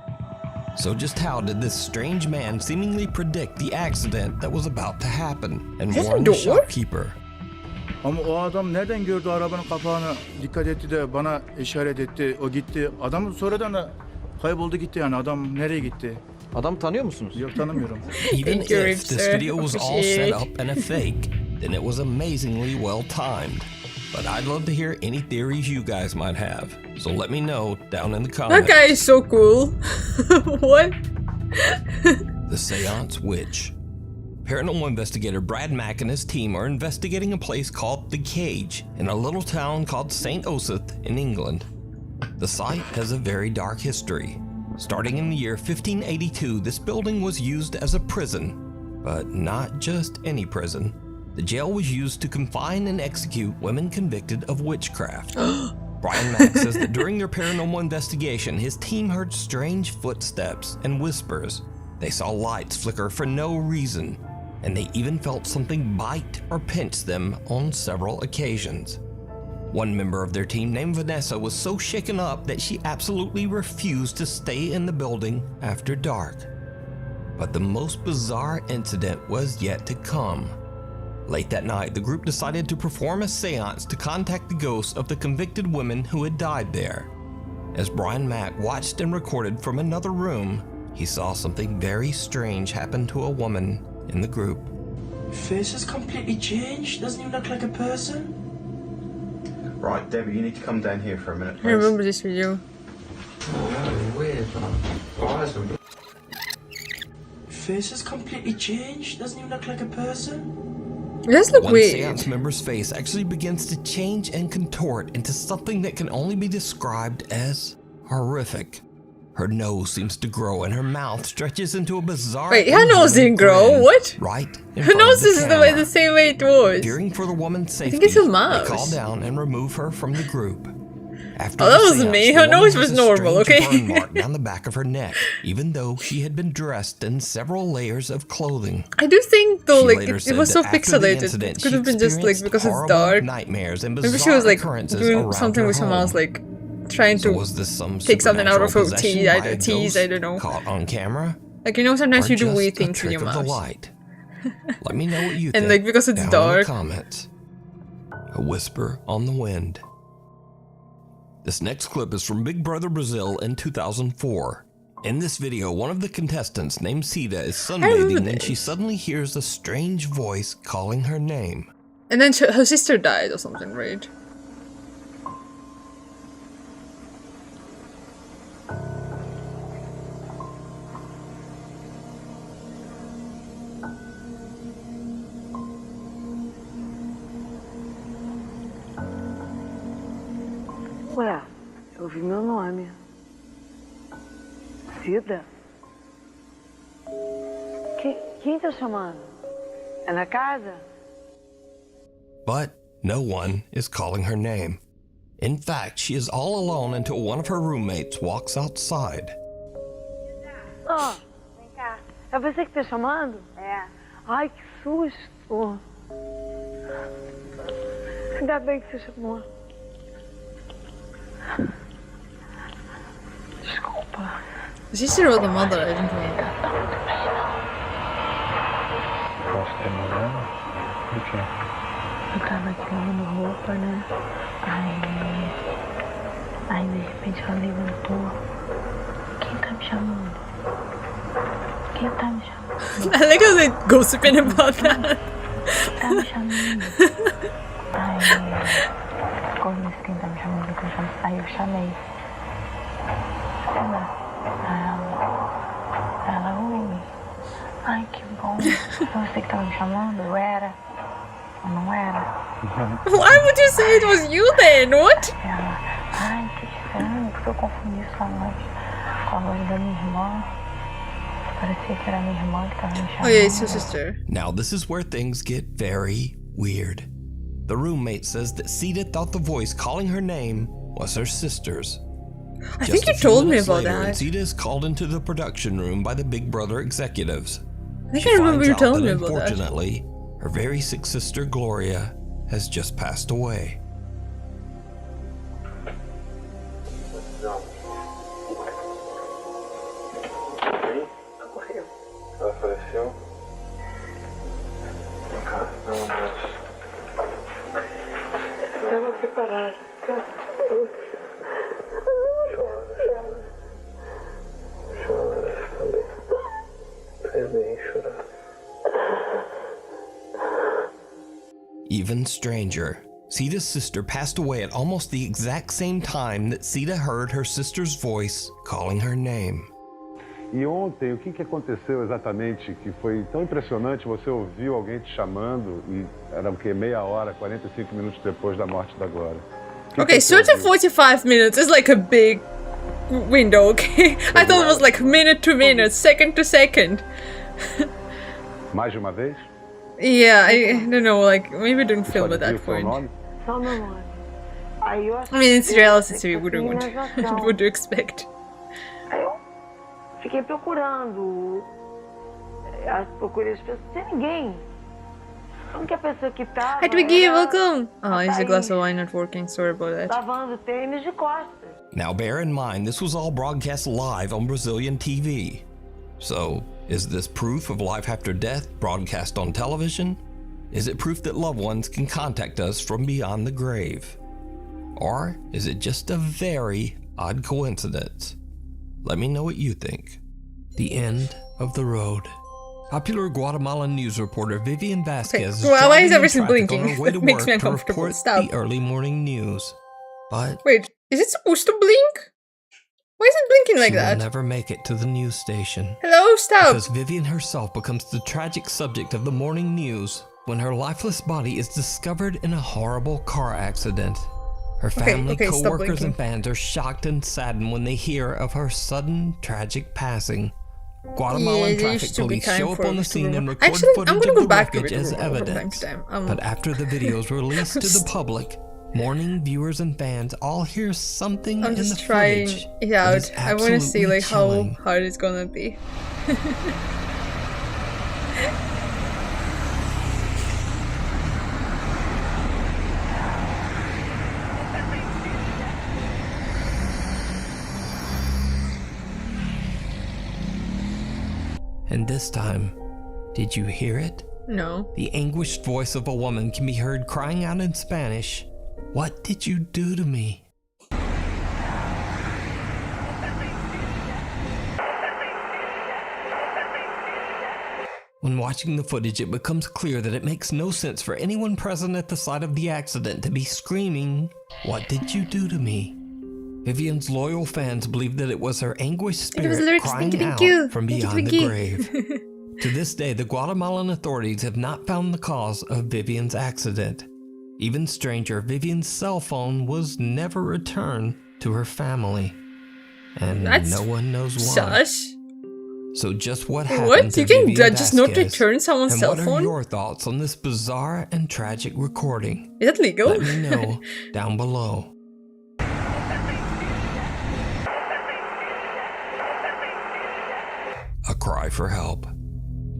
So just how did this strange man seemingly predict the accident that was about to happen and There's a warn the door? shopkeeper? Ama o adam nereden gördü arabanın kapağını, dikkat etti de bana işaret etti, o gitti. Adam sonradan da kayboldu gitti yani, adam nereye gitti? Adamı tanıyor musunuz? Yok, tanımıyorum. Even Thank you, if this sir. video was all Appreciate set it. up and a fake, then it was amazingly well timed. But I'd love to hear any theories you guys might have, so let me know down in the comments. That guy is so cool. What? The Seance Witch. Paranormal investigator Brad Mack and his team are investigating a place called The Cage in a little town called St. Osyth in England. The site has a very dark history. Starting in the year 1582, this building was used as a prison, but not just any prison. The jail was used to confine and execute women convicted of witchcraft. Brian Mack says that during their paranormal investigation, his team heard strange footsteps and whispers. They saw lights flicker for no reason, and they even felt something bite or pinch them on several occasions. One member of their team named Vanessa was so shaken up that she absolutely refused to stay in the building after dark. But the most bizarre incident was yet to come. Late that night, the group decided to perform a seance to contact the ghosts of the convicted women who had died there. As Brian Mack watched and recorded from another room, he saw something very strange happen to a woman in the group. Face has completely changed. Doesn't even look like a person. Right, Debbie, you need to come down here for a minute, please. I remember this video. Weird. Face has completely changed. Doesn't even look like a person. It does look One weird. seance member's face actually begins to change and contort into something that can only be described as horrific. Her nose seems to grow and her mouth stretches into a bizarre... Wait, her nose didn't grow? What? Right in Her front nose of the is camera. the same way it was. Fearing for the woman's safety, think it's a they mouse. call down and remove her from the group. After Oh, that the was seance, me. the Her woman nose has was a normal, strange okay? burn mark down the back of her neck, even though she had been dressed in several layers of clothing. I do think though, She like later it said was so that after the pixelated. incident, It could she have been just like experienced because it's horrible dark. nightmares and Maybe she bizarre was like occurrences doing around something her with someone else, home. like trying So to was this some take something out of her supernatural possession by a teeth. I don't know. Caught on camera? Like you know, sometimes Or you do just weird a things with trick your of the mouse. light? Let me know what you And, think. like, because it's down dark. in the comments. A whisper on the wind. This next clip is from Big Brother Brazil in 2004. In this video, one of the contestants named Cida is sunbathing and she suddenly hears a strange voice calling her name. And then her sister died or something, right? Ué, eu ouvi meu nome. Cida? Quem tá chamando? É na casa? But no one is calling her name. In fact, she is all alone until one of her roommates walks outside. Ah, vem cá. É você que tá chamando? É. Ai, que susto. Ainda bem que você chamou. Desculpa. The sister or the mother? I don't remember. Eu tava aqui lavando roupa, né? Aí de repente ela levantou. Quem tá me chamando? Quem tá me chamando? I like how they gossiping about that. Tá me chamando. Aí, como disse quem tá me chamando, aí eu chamei. Ela, oi. Ai, que bom. Você que tava me chamando? Eu era. Eu não era. Why would you say it was you then? What? Ela, ai, que estranho, porque eu confundi sua voz com a voz da minha irmã. Parecia que era minha irmã que tava me chamando. Oh yeah, it's your sister. Now this is where things get very weird. The roommate says that Cida thought the voice calling her name was her sister's. I think you told me about that. Cida is called into the production room by the Big Brother executives. I think I remember you telling me about that. Unfortunately, her very sick sister Gloria has just passed away. Ela faleceu? Vem cá, dá um abraço. Estava preparada. Chora também. Faz bem chorar. Even stranger, Sita's sister passed away at almost the exact same time that Sita heard her sister's voice calling her name. E ontem, o que aconteceu exatamente que foi tão impressionante? Você ouviu alguém te chamando e era o quê? Meia hora, 45 minutos depois da morte da Glória. Okay, 30 to 45 minutes is like a big window, okay? I thought it was like minute to minute, second to second. Mais de uma vez? Yeah, I don't know, like, maybe don't film at that point. I mean, it's reality, what would you expect? Fiquei procurando. Procurei as pessoas sem ninguém. A única pessoa que tá. Hi Twiggy, welcome! Oh, is the glass of wine not working? Sorry about that. Lavando tênis de costas. Now bear in mind, this was all broadcast live on Brazilian TV. So, is this proof of life after death broadcast on television? Is it proof that loved ones can contact us from beyond the grave? Or is it just a very odd coincidence? Let me know what you think. The end of the road. Popular Guatemalan news reporter Vivian Vasquez is why is everything blinking? On her way to makes work me uncomfortable. To Stop. The early morning news. But wait, is it supposed to blink? Why is it blinking like that? She will never make it to the news station. Hello, stop. Because Vivian herself becomes the tragic subject of the morning news when her lifeless body is discovered in a horrible car accident. Her family, co-workers, and fans are shocked and saddened when they hear of her sudden, tragic passing. Guatemalan traffic police show up on the scene and record footage of the wreckage as evidence. But after the video is released to the public, mourning viewers and fans all hear something in the footage. I'm just trying it out. I want to see like how hard it's gonna be. And this time, did you hear it? No. The anguished voice of a woman can be heard crying out in Spanish, "What did you do to me?" When watching the footage, it becomes clear that it makes no sense for anyone present at the site of the accident to be screaming, "What did you do to me?" Vivian's loyal fans believe that it was her anguished spirit crying out from beyond the grave. To this day, the Guatemalan authorities have not found the cause of Vivian's accident. Even stranger, Vivian's cell phone was never returned to her family. And no one knows why. So just what happened what? to You can Vivian just not Vasquez, return someone's cell phone? And what are your thoughts on this bizarre and tragic recording? Is that legal? Let me know down below. A cry for help.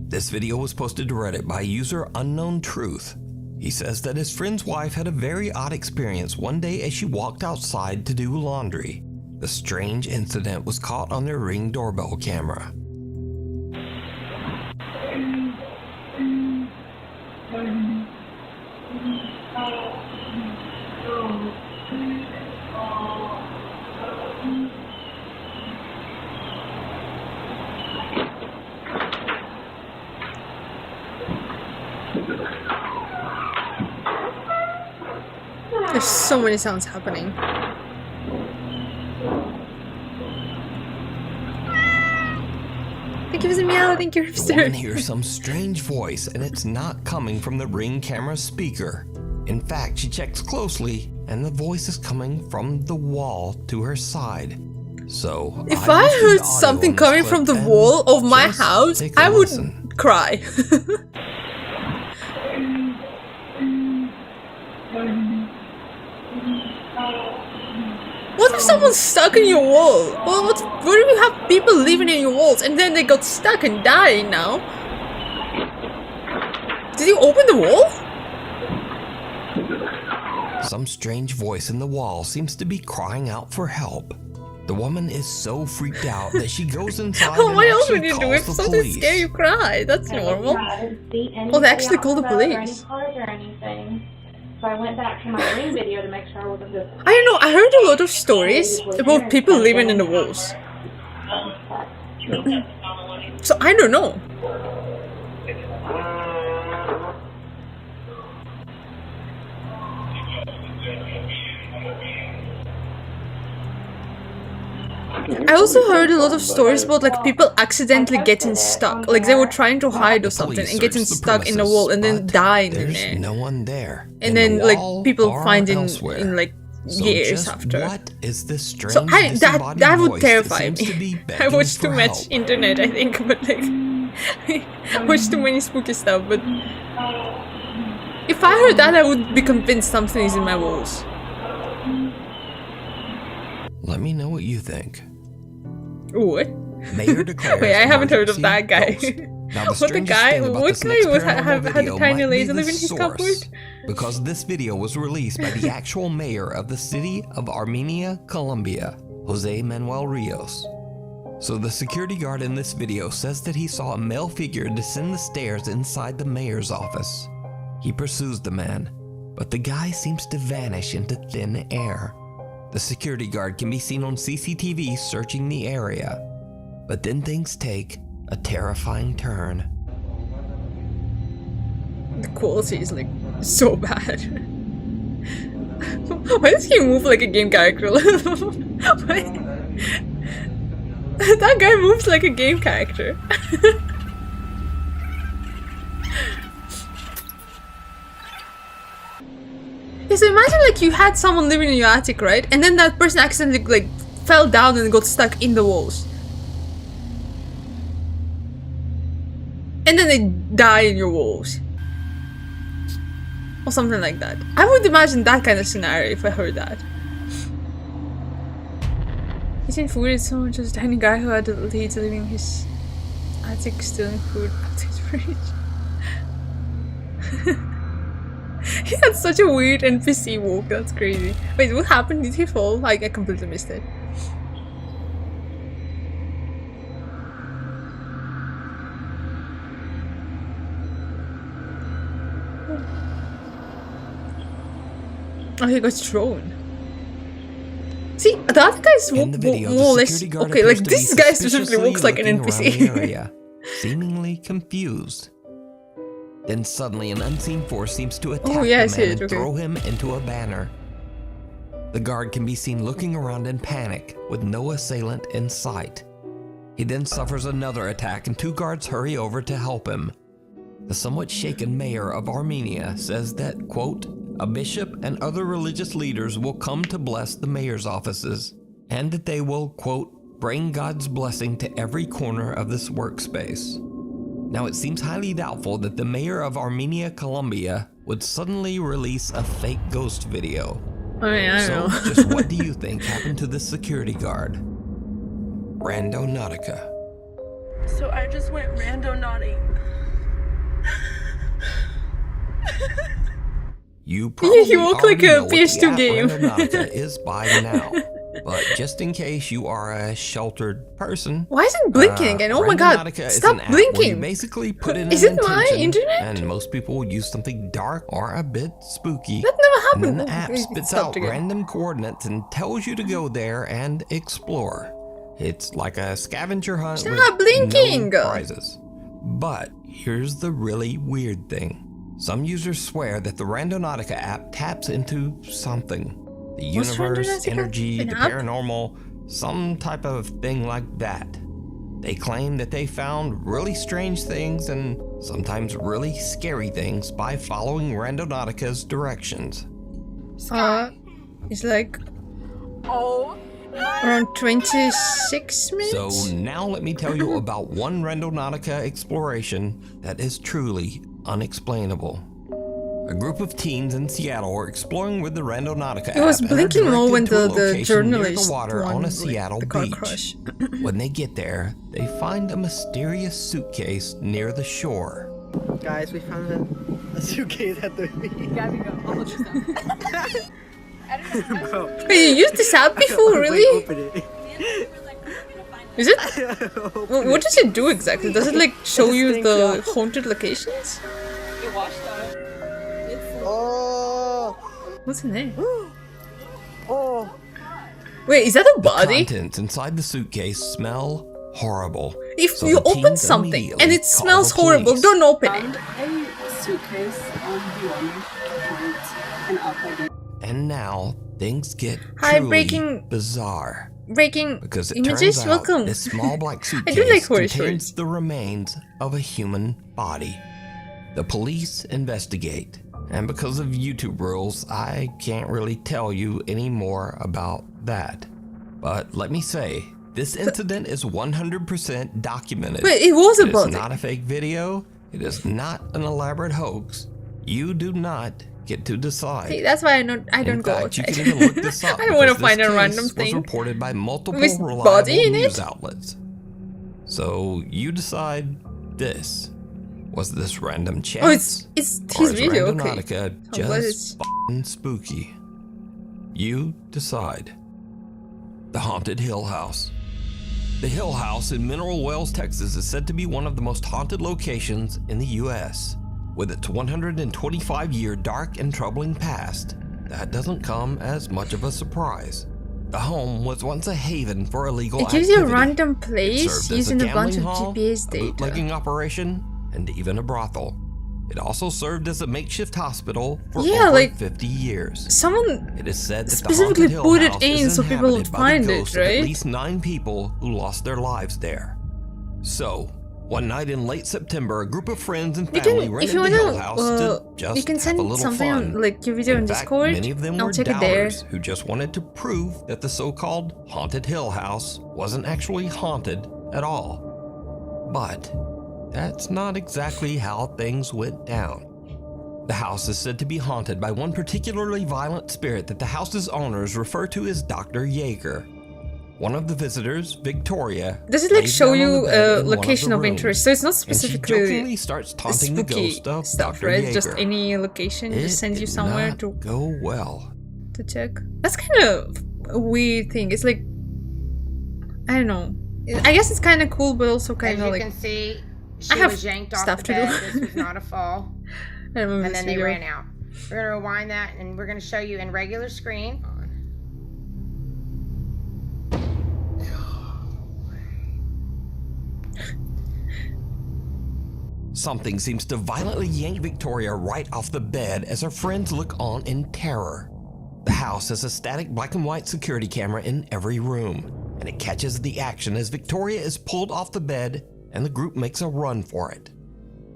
This video was posted to Reddit by user Unknown Truth. He says that his friend's wife had a very odd experience one day as she walked outside to do laundry. The strange incident was caught on their Ring doorbell camera. There's so many sounds happening. Thank you for the meow, thank you, The woman hears some strange voice, and it's not coming from the Ring camera speaker. In fact, she checks closely, and the voice is coming from the wall to her side. So, if I heard something coming from the wall of my house, I would cry. What if someone's stuck in your wall? Well, what if you have people living in your walls and then they got stuck and dying now? Did you open the wall? Some strange voice in the wall seems to be crying out for help. The woman is so freaked out that she goes inside and what else would actually you do if calls the something police. scary you cry? That's normal. Oh, they actually call the police. So I went back to my Ring video to make sure I wasn't just... I don't know, I heard a lot of stories about people living in the walls. So I don't know. I also heard a lot of stories about like people accidentally getting stuck, like they were trying to hide or something and getting stuck in the wall and then dying in there. No one there. And then like people finding in like years after. What is this strange? So that would terrify me. I watched too much internet, I think, but like I watched too many spooky stuff. But if I heard that, I would be convinced something is in my walls. Let me know what you think. What? Mayor declares Wait, I haven't heard of that guy. What the guy? What guy had a tiny laser living in his cupboard? Because this video was released by the actual mayor of the city of Armenia, Colombia, Jose Manuel Rios. So the security guard in this video says that he saw a male figure descend the stairs inside the mayor's office. He pursues the man, but the guy seems to vanish into thin air. The security guard can be seen on CCTV searching the area, but then things take a terrifying turn. The quality is like so bad. Why does he move like a game character? That guy moves like a game character. Yeah, so imagine like you had someone living in your attic, right? And then that person accidentally like fell down and got stuck in the walls. And then they die in your walls. Or something like that. I would imagine that kind of scenario if I heard that. Eating food is so much as a tiny guy who had to lead living in his attic stealing food out of his fridge. He had such a weird NPC walk, that's crazy. Wait, what happened? Did he fall? Like, I completely missed it. Oh, he got thrown. See, the other guy's more or less... Okay, like, this guy specifically walks like an NPC. Seemingly confused. Then suddenly an unseen force seems to attack the man and throw him into a banner. The guard can be seen looking around in panic with no assailant in sight. He then suffers another attack and two guards hurry over to help him. The somewhat shaken mayor of Armenia says that, quote, a bishop and other religious leaders will come to bless the mayor's offices, and that they will, quote, bring God's blessing to every corner of this workspace. Now, it seems highly doubtful that the mayor of Armenia, Colombia, would suddenly release a fake ghost video. I mean, I don't know. Just what do you think happened to the security guard? Randonautica. So I just went randonauting. You probably walk like a PS2 game. Randonautica is by now. But just in case you are a sheltered person, why is it blinking again? Oh my god, stop blinking! You basically put in is it my internet? And most people will use something dark or a bit spooky. That never happened. And then the app spits out random coordinates and tells you to go there and explore. It's like a scavenger hunt with no prizes. But here's the really weird thing. Some users swear that the Randonautica app taps into something. The universe, energy, the paranormal, some type of thing like that. They claim that they found really strange things and sometimes really scary things by following Randonautica's directions. It's like around 26 minutes? So now let me tell you about one Randonautica exploration that is truly unexplainable. A group of teens in Seattle were exploring with the Randonautica app. It was blinking more when the journalist near the water on a Seattle beach. Crush. When they get there, they find a mysterious suitcase near the shore. Guys, we found a suitcase at the beach. Gabby, go. I'll hold this down. Bro. Wait, you used this app before, really? Open it. Is it? What does it do exactly? Does it like show you the haunted locations? It washed out. Oh! What's in there? Oh! Wait, is that a body? The contents inside the suitcase smell horrible. If you open something and it smells horrible, don't open it. A suitcase on the And now things get Hi, truly breaking bizarre. breaking because it images. turns out Welcome. this small black I do like suitcase horror contains stories. the remains of a human body. The police investigate, and because of YouTube rules, I can't really tell you any more about that. But let me say, this incident is 100% documented. Wait, it was It about is not a fake video. It is not an elaborate hoax. You do not get to decide. See, that's why I don't go fact, you outside. can even look this up I don't want to because find this a random case thing was reported by multiple with reliable body in news it. outlets. So you decide this. Was this random chance? Oh, it's or his is video. Okay. Randonautica I'm glad it's- just f***ing spooky? You decide. The Haunted Hill House. The Hill House in Mineral Wells, Texas is said to be one of the most haunted locations in the U.S. With its 125-year dark and troubling past, that doesn't come as much of a surprise. The home was once a haven for illegal It gives you a activity. random It place served as using a bunch of gambling hall, GPS a data. bootlegging operation, and even a brothel. It also served as a makeshift hospital for Yeah, over like, 50 years. Someone It is said that specifically the Haunted Hill put it House in is so people would inhabited by find the it, ghosts of right? At least 9 people who lost their lives there. So, one night in late September, a group of friends and You family can, rented if you the Hill House wanna, to just you can have send a little something fun. on like your video In on fact, Discord. many of them I'll were check it there. doubters who just wanted to prove that the so-called Haunted Hill House wasn't actually haunted at all. But that's not exactly how things went down. The house is said to be haunted by one particularly violent spirit that the house's owners refer to as Dr. Jaeger. One of the visitors, Victoria, Does it like lays show down on you the bed a in one location the of rooms, interest? So it's not and she specifically jokingly starts taunting the spooky ghost of stuff, Dr. right? Jaeger. Just any location, It just sends you did somewhere not to go well. check. That's kind of a weird thing. It's like, I don't know. I guess it's kind of cool, but also kind As of you like can see, I she have was yanked off stuff the to bed. do. This was not a fall. I remember And this then they video. ran out. We're going to rewind that and we're going to show you in regular screen. Something seems to violently yank Victoria right off the bed as her friends look on in terror. The house has a static black and white security camera in every room, and it catches the action as Victoria is pulled off the bed and the group makes a run for it.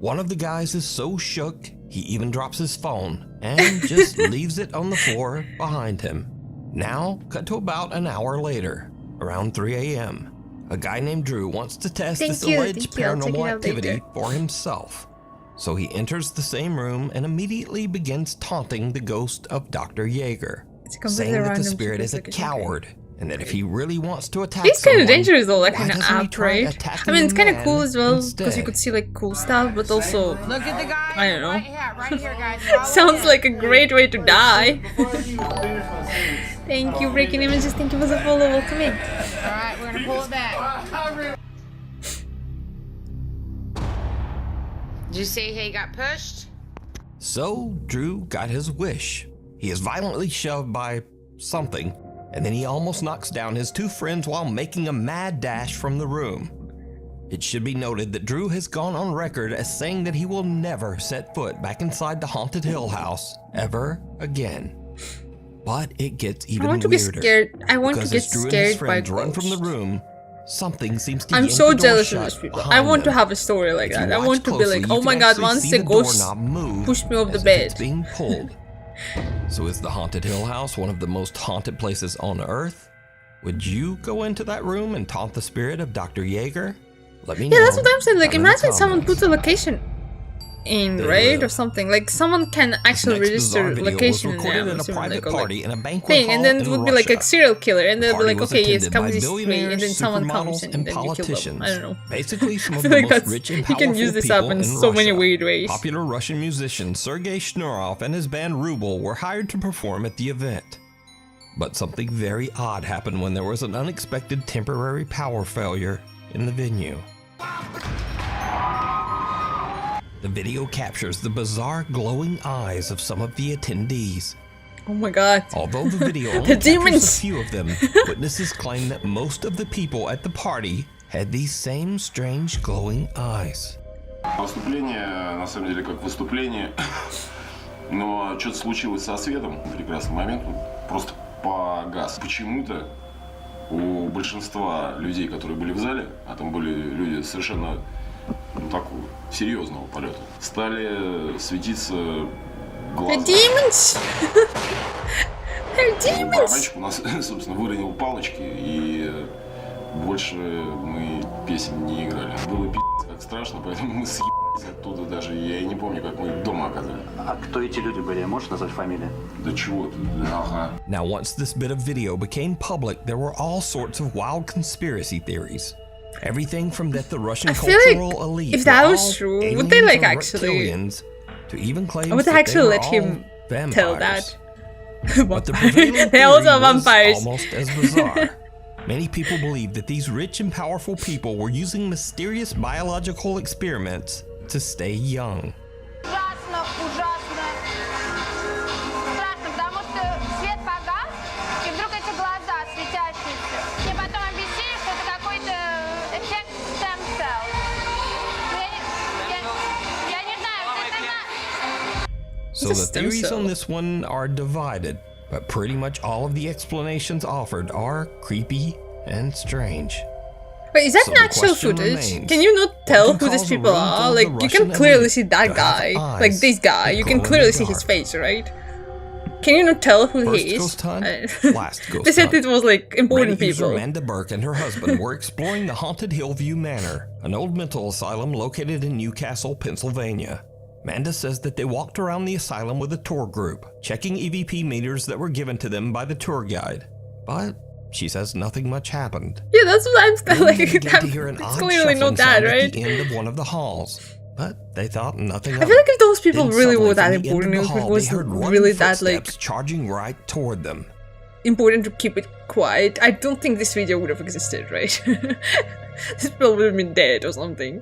One of the guys is so shook, he even drops his phone and just leaves it on the floor behind him. Now, cut to about an hour later, around 3 a.m. A guy named Drew wants to test this alleged paranormal activity for himself. So he enters the same room and immediately begins taunting the ghost of Dr. Jaeger, saying that the spirit is a coward and that if he really wants to attack It's kind someone, of dangerous though, like why in an doesn't he app, try right? attacking I mean, it's the kind of man cool as well because instead? you could see like cool stuff, but also Look at the guy. I don't know. Right here, guys. Follow Sounds him. like a great way to die. Thank you, Breaking Images. Thank you for the follow. Welcome in. Alright, we're gonna pull it back. Did you see he got pushed? So Drew got his wish. He is violently shoved by something, and then he almost knocks down his 2 friends while making a mad dash from the room. It should be noted that Drew has gone on record as saying that he will never set foot back inside the Haunted Hill House ever again. But it gets even I want to be weirder. scared. I want to because get as Drew and his scared by friends run from the ghosts. room, something seems to I'm yank so the door jealous of shut these people. I behind want to them. have a story like If you that. I watch want to be closely, like, you oh my can god, actually once see the the ghost doorknob move pushed me off the as if bed. it's being pulled. So is the Haunted Hill House one of the most haunted places on Earth? Would you go into that room and taunt the spirit of Dr. Jaeger? Let me know. Yeah, that's what I'm saying. Like, down in the imagine someone comments. puts a location in, They right? will. Or something. Like, someone can actually Next register bizarre video location was in recorded there. in a assuming, private like, or, party like, in a banquet thing, and hall then it in would be like a Russia. serial killer, and they'll be Party like, was okay, yes, attended come by this way, and billionaires, then someone comes supermodels, and and then you kill them. politicians. I don't know. Basically, some I of feel the like most that's rich and you powerful can use this people up in in so many Russia. weird ways. Popular Russian musician Sergei Shnorov and his band Ruble were hired to perform at the event. But something very odd happened when there was an unexpected temporary power failure in the venue. The video captures the bizarre glowing eyes of some of the attendees. Oh my god. Although the video only The captures demons. a few of them, witnesses claim that most of the people at the party had these same strange glowing eyes. Выступление, на самом деле, как выступление, но что-то случилось со светом в прекрасный момент, просто погас. Почему-то у большинства людей, которые были в зале, а там были люди совершенно такого серьезного полета, стали светиться глаза. Demons! Барабанщик у нас, собственно, выронил палочки, и больше мы песен не играли. Было пи***ц как страшно, поэтому мы съебались оттуда даже. Я и не помню, как мы дома оказались. А кто эти люди были? Можешь назвать фамилии? Да чего ты? Ага. Now, once this bit of video became public, there were all sorts of wild conspiracy theories. Everything from that the Russian cultural elite, if that was true, would they like actually? To even claim would they actually let him tell that? But the prevailing theory was almost as bizarre. Many people believe that these rich and powerful people were using mysterious biological experiments to stay young. So the theories on this one are divided, but pretty much all of the explanations offered are creepy and strange. Wait, is that an actual footage? Can you not tell who these people are? Like, you can clearly see that guy. Like, this guy. You can clearly see his face, right? Can you not tell who he is? They said it was, like, important people. Amanda Burke and her husband were exploring the haunted Hillview Manor, an old mental asylum located in Newcastle, Pennsylvania. Amanda says that they walked around the asylum with a tour group, checking EVP meters that were given to them by the tour guide. But she says nothing much happened. Yeah, that's what I'm saying. Like, it's clearly not that, right? At the end of one of the halls, but they thought nothing of it. I feel like if those people really were that important, it was really that, like, charging right toward them. Important to keep it quiet. I don't think this video would have existed, right? This people would have been dead or something.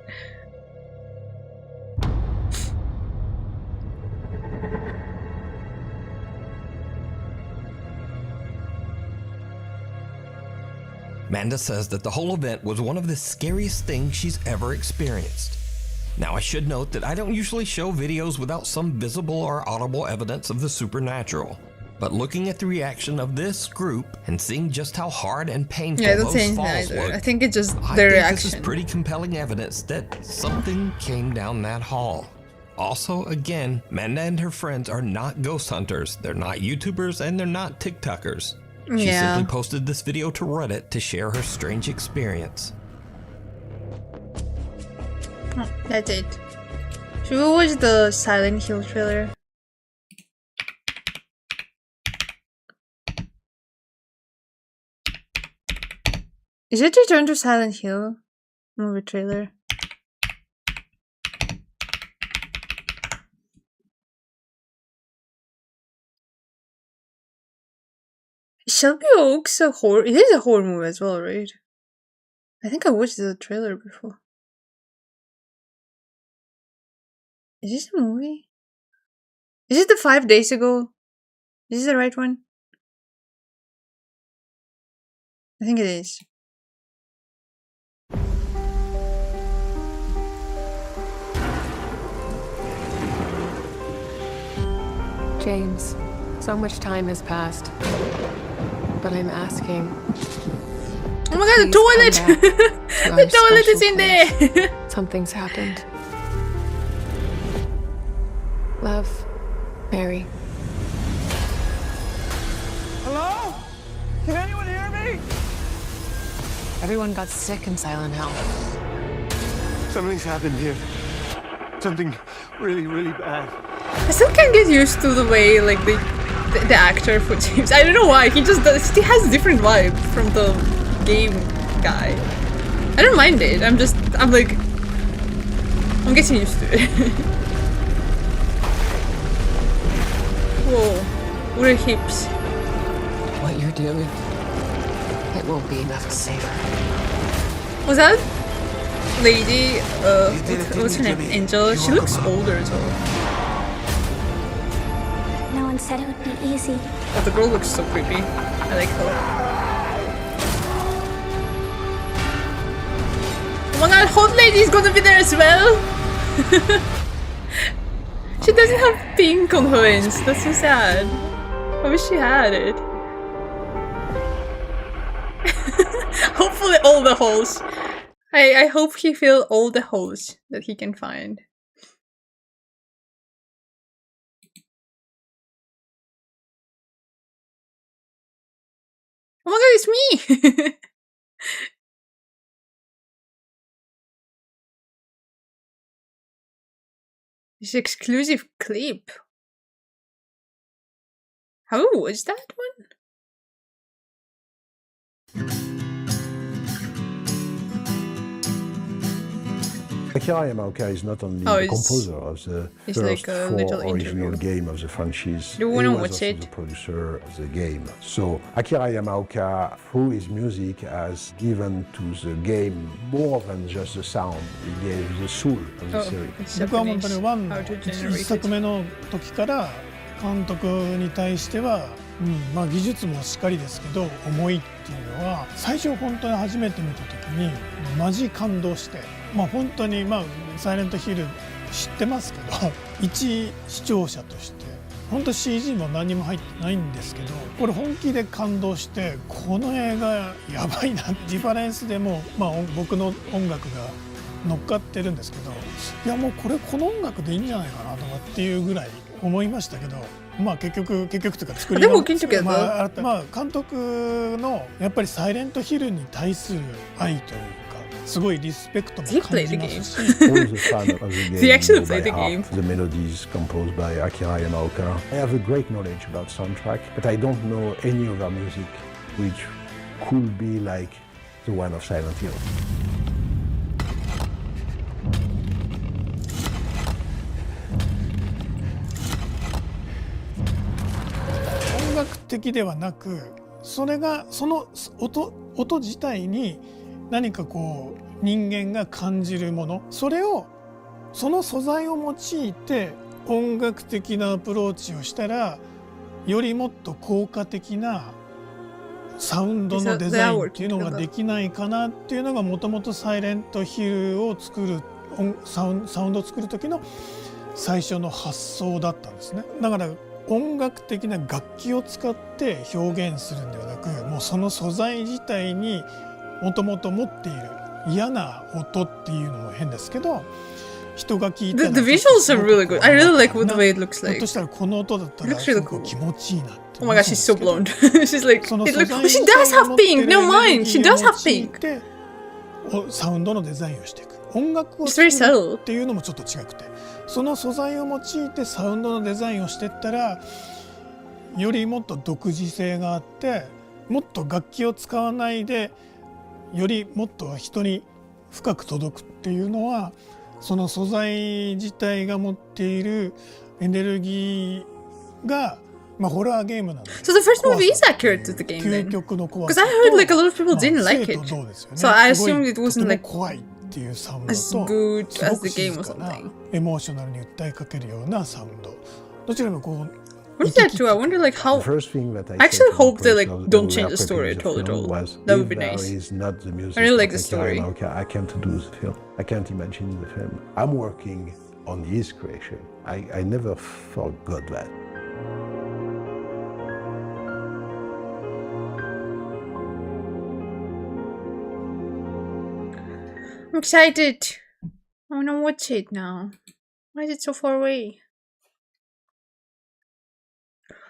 Amanda says that the whole event was one of the scariest things she's ever experienced. Now, I should note that I don't usually show videos without some visible or audible evidence of the supernatural. But looking at the reaction of this group and seeing just how hard and painful those falls look, I think it's just their reaction. This is pretty compelling evidence that something came down that hall. Also, again, Amanda and her friends are not ghost hunters, they're not YouTubers, and they're not TikTokers. She simply posted this video to Reddit to share her strange experience. Oh, that's it. Should we watch the Silent Hill trailer? Is it Return to Silent Hill movie trailer? Shelby Oaks a horror. It is a horror movie as well, right? I think I watched the trailer before. Is this a movie? Is it the 5 days ago? Is this the right one? I think it is. James, so much time has passed. But I'm asking. Oh my god, the toilet! The toilet is in there! Something's happened. Love, Mary. Hello? Can anyone hear me? Everyone got sick in Silent Hill. Something's happened here. Something really, really bad. I still can't get used to the way, like, the actor for James. I don't know why. He has a different vibe from the game guy. I don't mind it. I'm getting used to it. Whoa. What are hips? What you're doing, it won't be enough to save her. Was that lady, what's her name? Angel? She looks older as well. No one said it would be easy. Oh, the girl looks so creepy. I like her. Oh my god, Hot Lady's gonna be there as well! She doesn't have pink on her ends. That's so sad. I wish she had it. Hopefully all the holes. I hope he fills all the holes that he can find. Oh my god, it's me! This exclusive clip. How was that one? Akira Yamaoka is not only the composer of the first like four original games of the franchise, he was watch also it? the producer of the game. So Akira Yamaoka, through his music, has given to the game more than just the sound. He gave the soul of the series. 僕は本当に1作目の時から監督に対しては、まあ技術もしっかりですけど思いっていうのは最初本当に初めて見た時にマジ感動して、まあ本当にサイレントヒル知ってますけど一視聴者として本当 CG も何も入ってないんですけどこれ本気で感動してこの映画やばいなリファレンスでも僕の音楽が乗っかってるんですけどいやもうこの音楽でいいんじゃないかなとかっていうぐらい思いましたけど結局というか作りの監督のやっぱりサイレントヒルに対する愛というかすごいリスペクトも感じますし He actually played the game. The melodies composed by Akira Yamaoka. I have a great knowledge about soundtrack, but I don't know any other music which could be like the one of Silent Hill. 音楽的ではなくそれがその音自体に何かこう人間が感じるものその素材を用いて音楽的なアプローチをしたらよりもっと効果的なサウンドのデザインっていうのができないかなっていうのがもともとサイレントヒルを作るサウンドを作る時の最初の発想だったんですね。だから音楽的な楽器を使って表現するんではなくもうその素材自体にもともと持っている嫌な音っていうのも変ですけど人が聞いたら The visuals are really good. I really like the way it looks like. ひょっとしたらこの音だったらすごく気持ちいいなって。Oh my gosh, she's so blonde. She's like, she does have pink. No mind, she does have pink. サウンドのデザインをしていく。音楽を作るっていうのもちょっと違くて、その素材を用いてサウンドのデザインをしていったら、よりもっと独自性があって、もっと楽器を使わないで、よりもっと人に深く届くっていうのは、その素材自体が持っているエネルギーが。ホラーゲームなんで So the first movie is accurate to the game then? Because I heard like a lot of people didn't like it. So I assumed it wasn't like as good as the game or something. エモーショナルに訴えかけるようなサウンド。どちらもこう What is that true? I wonder like how. I actually hope they like don't change the story at all. That would be nice. I really like the story. I came to do the film. I can't imagine the film. I'm working on his creation. I never forgot that. I'm excited. I wanna watch it now. Why is it so far away?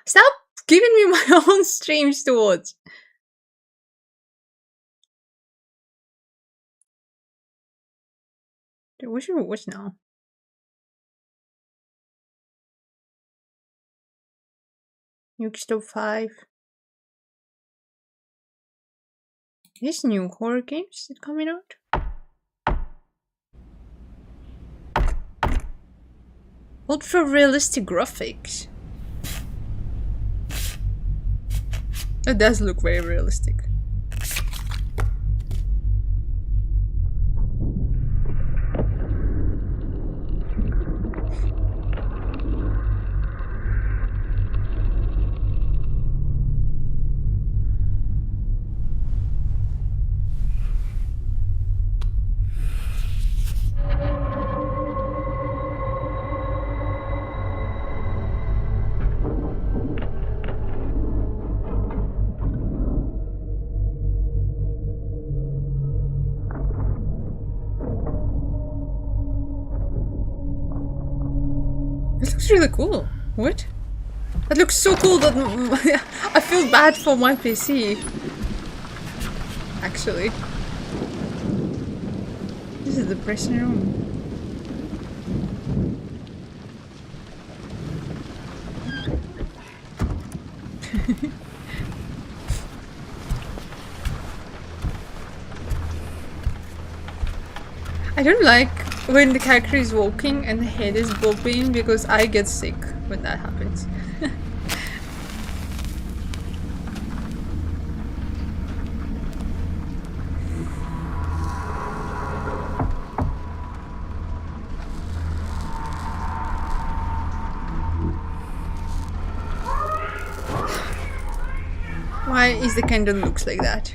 Stop giving me my own streams to watch. Dude, what should we watch now? Yuki's Top 5. These new horror games that coming out? Ultra realistic graphics. It does look very realistic. That looks really cool. What? That looks so cool that I feel bad for my PC. Actually. This is the dressing room. I don't like when the character is walking and the head is bobbing because I get sick when that happens. Why is the candle looks like that?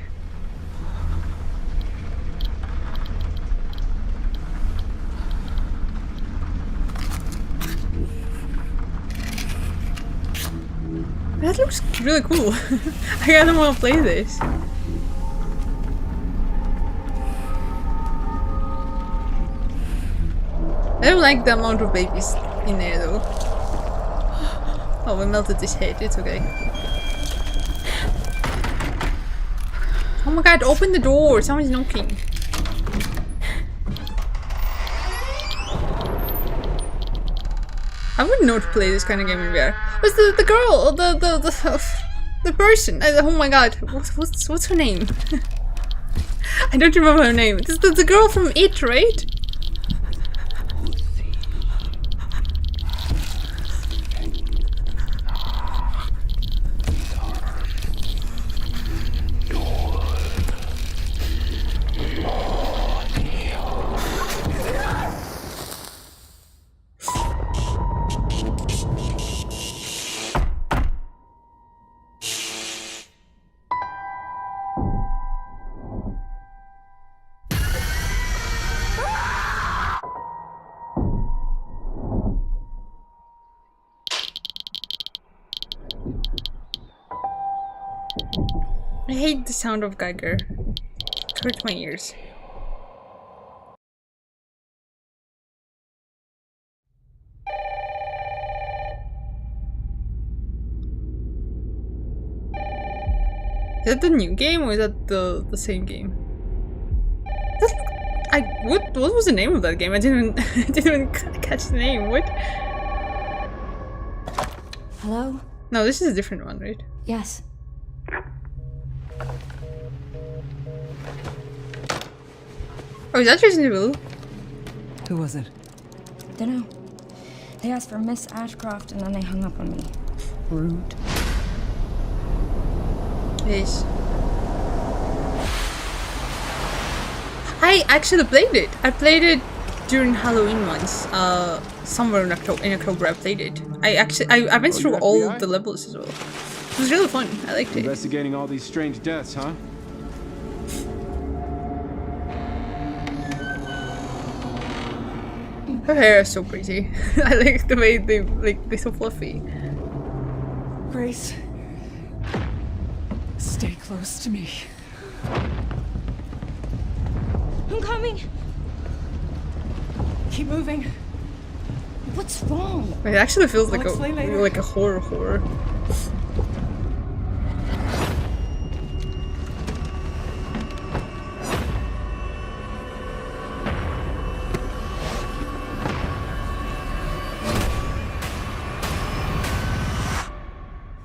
That looks really cool. I kinda wanna play this. I don't like the amount of babies in there though. Oh, we melted his head, it's okay. Oh my god, open the door! Someone's knocking. I would not play this kind of game in VR. What's the girl? The person? Oh my god, what's her name? I don't remember her name. This is the girl from It, right? I hate the sound of Geiger. It hurts my ears. Is that the new game or is that the same game? What was the name of that game? I didn't even catch the name. What? Hello? No, this is a different one, right? Yes. Oh, is that Resident Evil? Who was it? Dunno. They asked for Miss Ashcroft and then they hung up on me. Rude. Yes. I actually played it. I played it during Halloween once. Somewhere in October I played it. I went through all the levels as well. It was really fun. I liked it. Investigating all these strange deaths, huh? Her hair is so pretty. I like the way they're so fluffy. Grace, stay close to me. I'm coming. Keep moving. What's wrong? It actually feels I'll like explain later. a horror.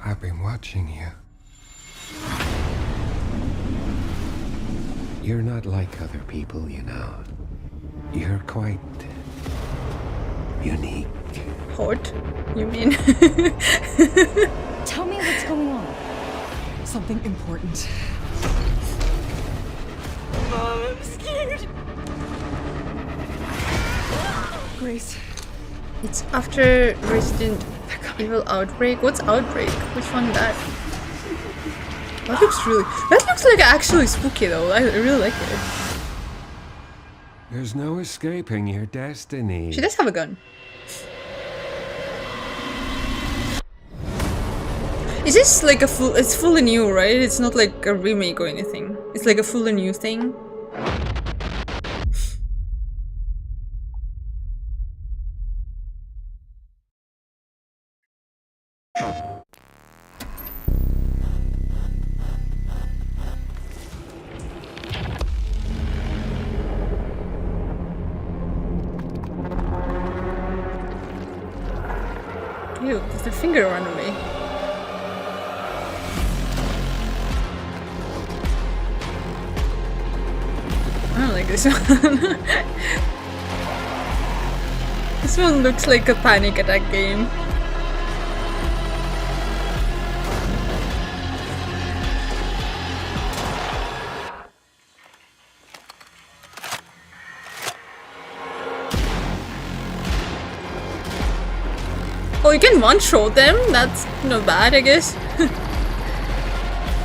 I've been watching you. You're not like other people, you know. You're quite unique. Hot? You mean? Tell me what's going on. Something important. Mom, I'm scared. Grace. It's after Resident Evil Outbreak. What's Outbreak? Which one that? That looks like actually spooky though. I really like it. There's no escaping your destiny. She does have a gun. Is this like it's fully new, right? It's not like a remake or anything. It's like a fully new thing. Ew, does the finger run away? I don't like this one. This one looks like a panic attack game. Oh, you can one-shot them? That's not bad, I guess.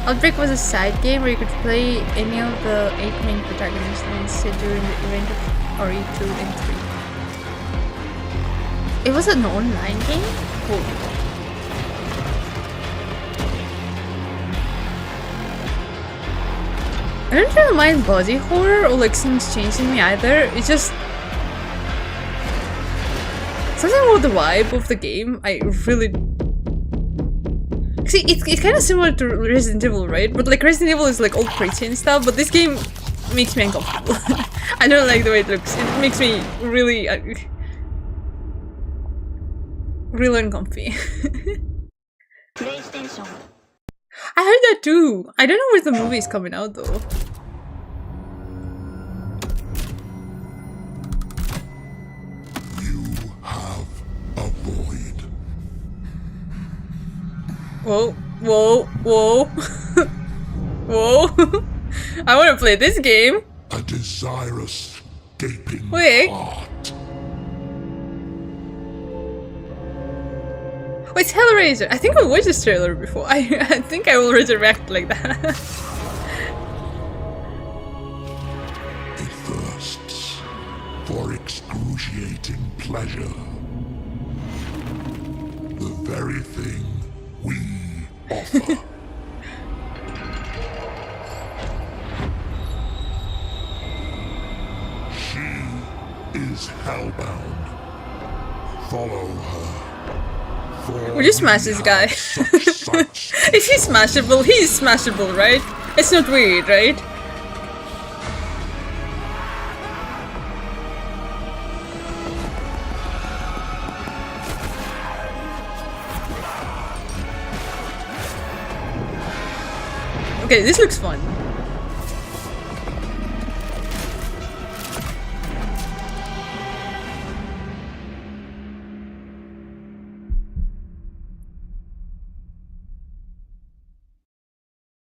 Outbreak was a side game where you could play any of the 8 main protagonists and instead during the event of RE2 and 3. It was an online game? Cool. I don't really mind body horror or like things changing me either. It's just something about the vibe of the game. I really see it's kind of similar to Resident Evil, right? But like Resident Evil is like all pretty and stuff, but this game makes me uncomfortable. I don't like the way it looks. It makes me really really uncomfy. PlayStation. I heard that too. I don't know where the movie is coming out though. Whoa, whoa, whoa. Whoa. I want to play this game. A desirous, gaping heart. Oh, it's Hellraiser. I think I watched this trailer before. I think I will resurrect like that. It thirsts for excruciating pleasure. The very thing we offer. She is hellbound. Follow her. Would you smash this guy? If he's smashable, he's smashable, right? It's not weird, right? Okay, this looks fun.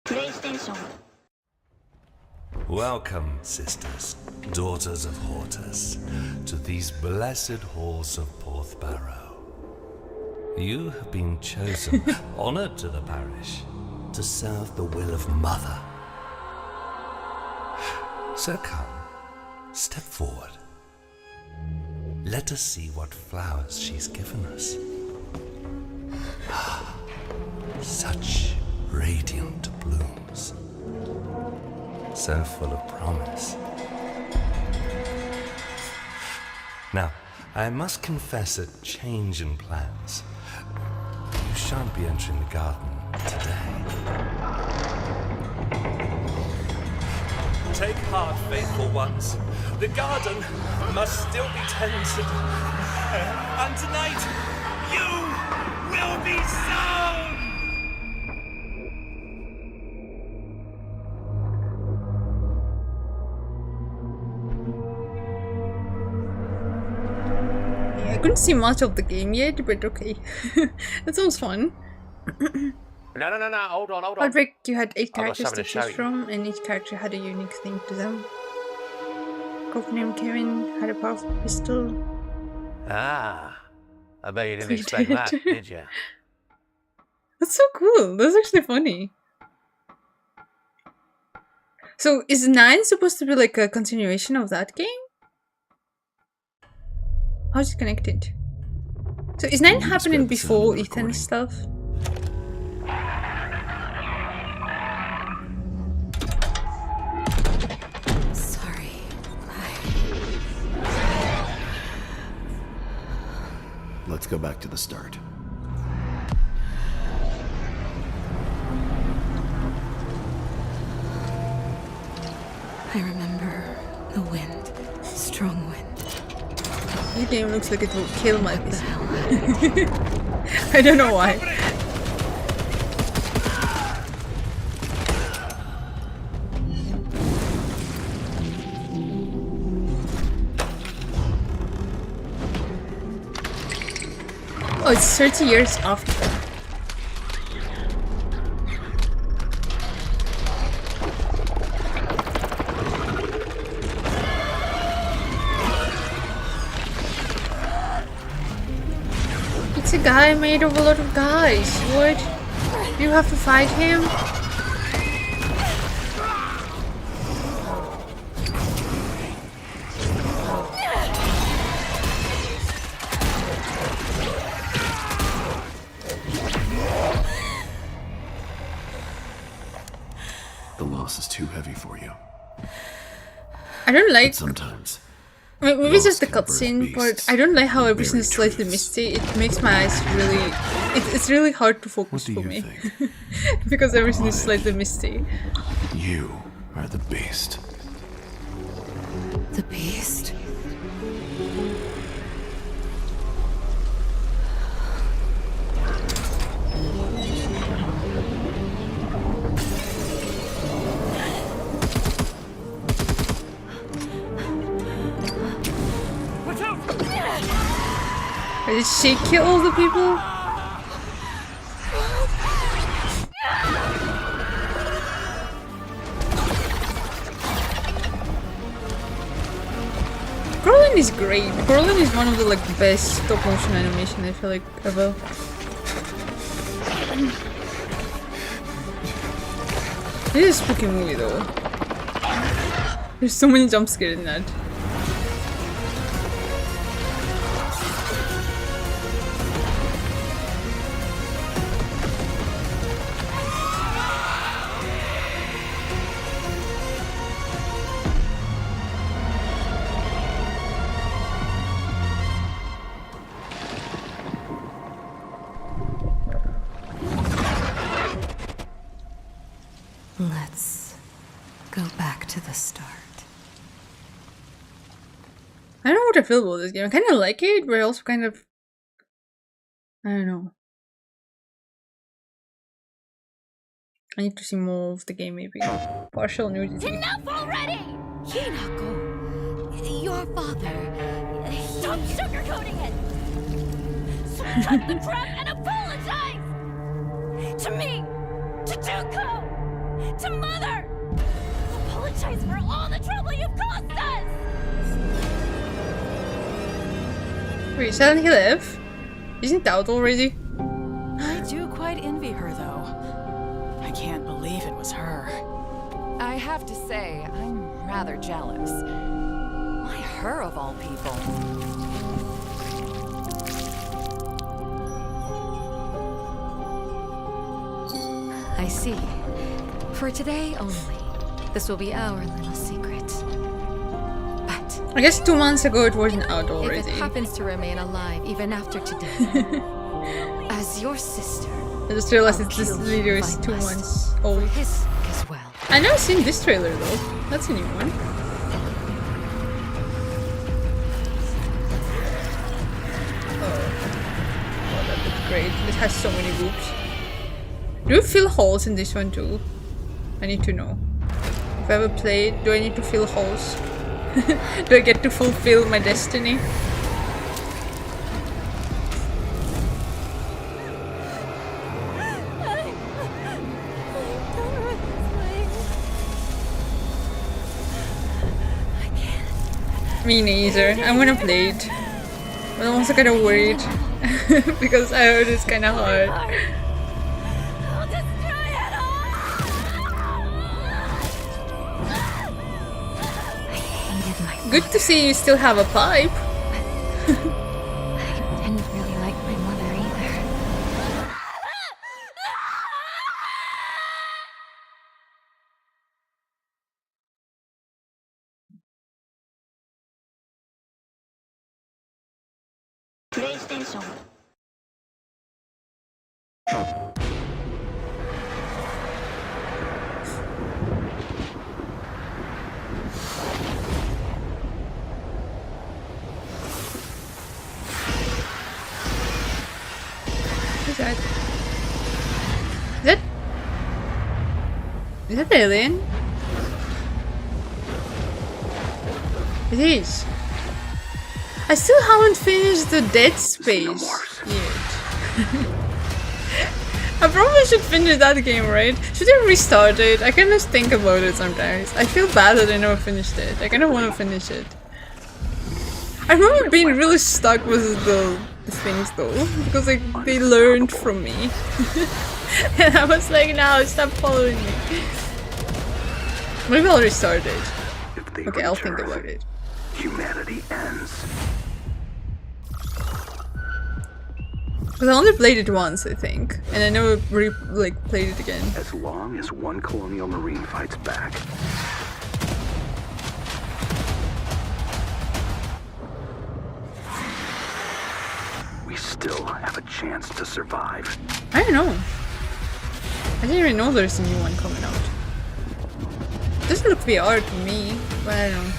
PlayStation. Welcome, sisters, daughters of Hortus, to these blessed halls of Porthbarrow. You have been chosen, honored to the parish, to serve the will of Mother. So come, step forward. Let us see what flowers she's given us. Such radiant blooms, so full of promise. Now, I must confess a change in plans. You shan't be entering the garden today. Take heart, faithful ones. The garden must still be tended. And tonight, you will be sown! I couldn't see much of the game yet, but okay. That sounds fun. No, hold on. Outbreak, you had 8 characters to choose from, and each character had a unique thing to them. Cop named Kevin had a powerful pistol. Ah, I bet you didn't expect that, did you? That's so cool. That's actually funny. So, is 9 supposed to be like a continuation of that game? How's it connected? So, is 9 happening before Ethan's stuff? Let's go back to the start. I remember the wind. Strong wind. This game looks like it will kill my PC. I don't know why. Oh, it's 30 years after. It's a guy made of a lot of guys. What? You have to fight him? The loss is too heavy for you. I don't like. But sometimes. Maybe it's just the cutscene, but I don't like how everything is slightly misty. It makes my eyes really. It's really hard to focus for me because everything is slightly misty. You are the beast. The beast? Did she kill all the people? Coraline is great. Coraline is one of the best stop motion animation I feel like ever. This is a spooky movie though. There's so many jump scares in that. Let's go back to the start. I don't know what I feel about this game. I kind of like it, but I also kind of... I don't know. I need to see more of the game, maybe. Partial nudity. Enough already! Hinako! Your father... Stop sugarcoating it! So cut the crap and apologize! To me! To Tuko! To Mother! Apologize for all the trouble you've caused us! Wait, Silent Hill F? Isn't it out already? I do quite envy her, though. I can't believe it was her. I have to say, I'm rather jealous. Why her of all people? I see. For today only. This will be our little secret. But I guess 2 months ago it wasn't out already. if it happens to remain alive even after today, as your sister, I just realized that this video is 2 months old. his as well. I never seen this trailer though. That's a new one. Oh, that looks great. It has so many boobs. Do you fill holes in this one too? I need to know. If I ever played, do I need to fill holes? Do I get to fulfill my destiny? Me neither. I'm gonna play it. But I'm also kinda worried. Because I heard it's kinda hard. Good to see you still have a pipe. I didn't really like my mother either. PlayStation. is that? Is that Alien? It is. I still haven't finished the Dead Space yet. I probably should finish that game, right? Should I restart it? I kind of think about it sometimes. I feel bad that I never finished it. I kind of want to finish it. I remember being really stuck with the things though, because like they learned from me. And I was like, no, stop following me. Maybe I'll restart it. Okay, I'll think about it. Humanity ends. Because I only played it once, I think, and I never played it again. As long as one colonial marine fights back. We still have a chance to survive. I don't know. I didn't even know there's a new one coming out. It doesn't look VR to me, but I don't know.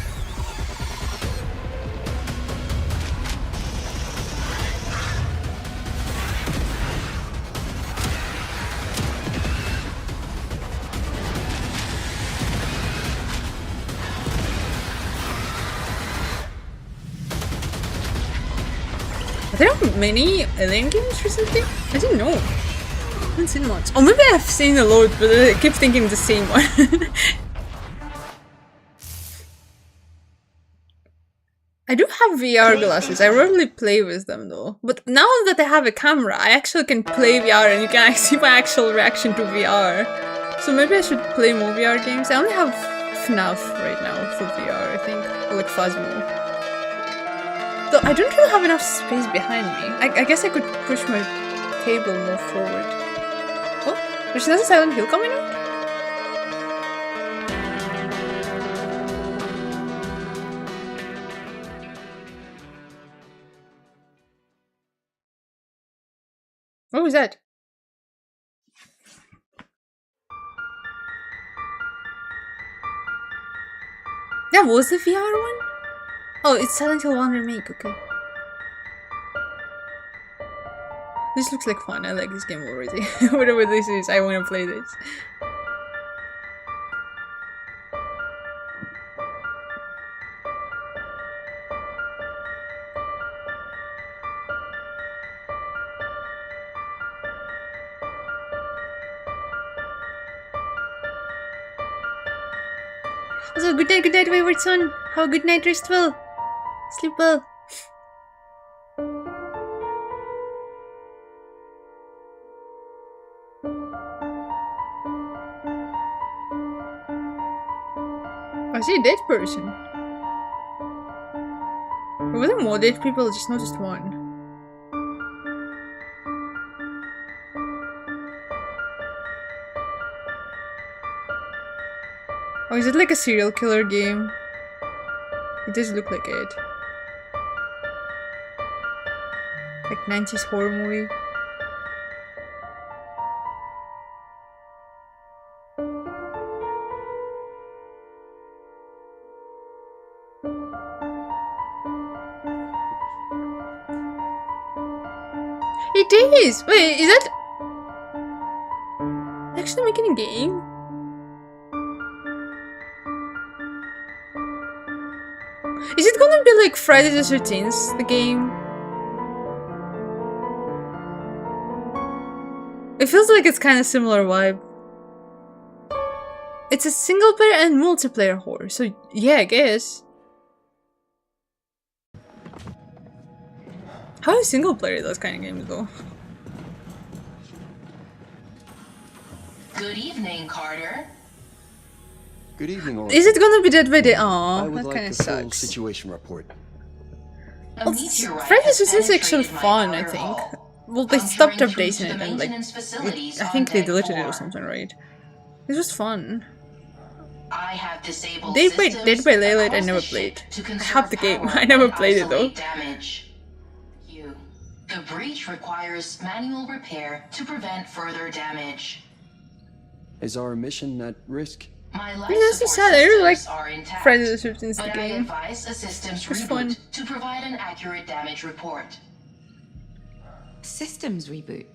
Are there many Alien games recently? I didn't know. I haven't seen much. Or maybe I've seen a lot, but I keep thinking the same one. I do have VR glasses. I rarely play with them though. But now that I have a camera, I actually can play VR and you can see my actual reaction to VR. So maybe I should play more VR games. I only have FNAF right now for VR, I think. Or like Phasmo. Though I don't really have enough space behind me. I guess I could push my table more forward. Oh, there's another Silent Hill coming out? What was that? That was the VR one? Oh, it's Silent Hill 1 remake, okay. This looks like fun, I like this game already. Whatever this is, I want to play this. Also, good night, wayward son. Have a good night, rest well. Sleep well. I see a dead person. Were there more dead people? I just noticed one. Oh, is it like a serial killer game? It does look like it. Like 90s horror movie. It is! Wait, is that actually making a game? Is it gonna be like Friday the 13th, the game? It feels like it's kind of similar vibe. It's a single player and multiplayer horror, so yeah, I guess. How is single player those kind of games though? Good evening, Carter. Good evening, Oracle. Is it gonna be Dead by Day? Aww, I would that like kind of a full sucks. situation report. Well, Friday the 13th is actually fun, I think. Well, they stopped updating it and like, I think they deleted it or something, right? It was fun. I have disabled Dead by Daylight I never played. I have the game, I never played it though. The breach requires manual repair to prevent further damage. Is our mission at risk? My life That's so support sad. I really like systems are intact, Friday the 13th but I game. advise a systems It's fun. reboot to provide an accurate damage report. Systems reboot?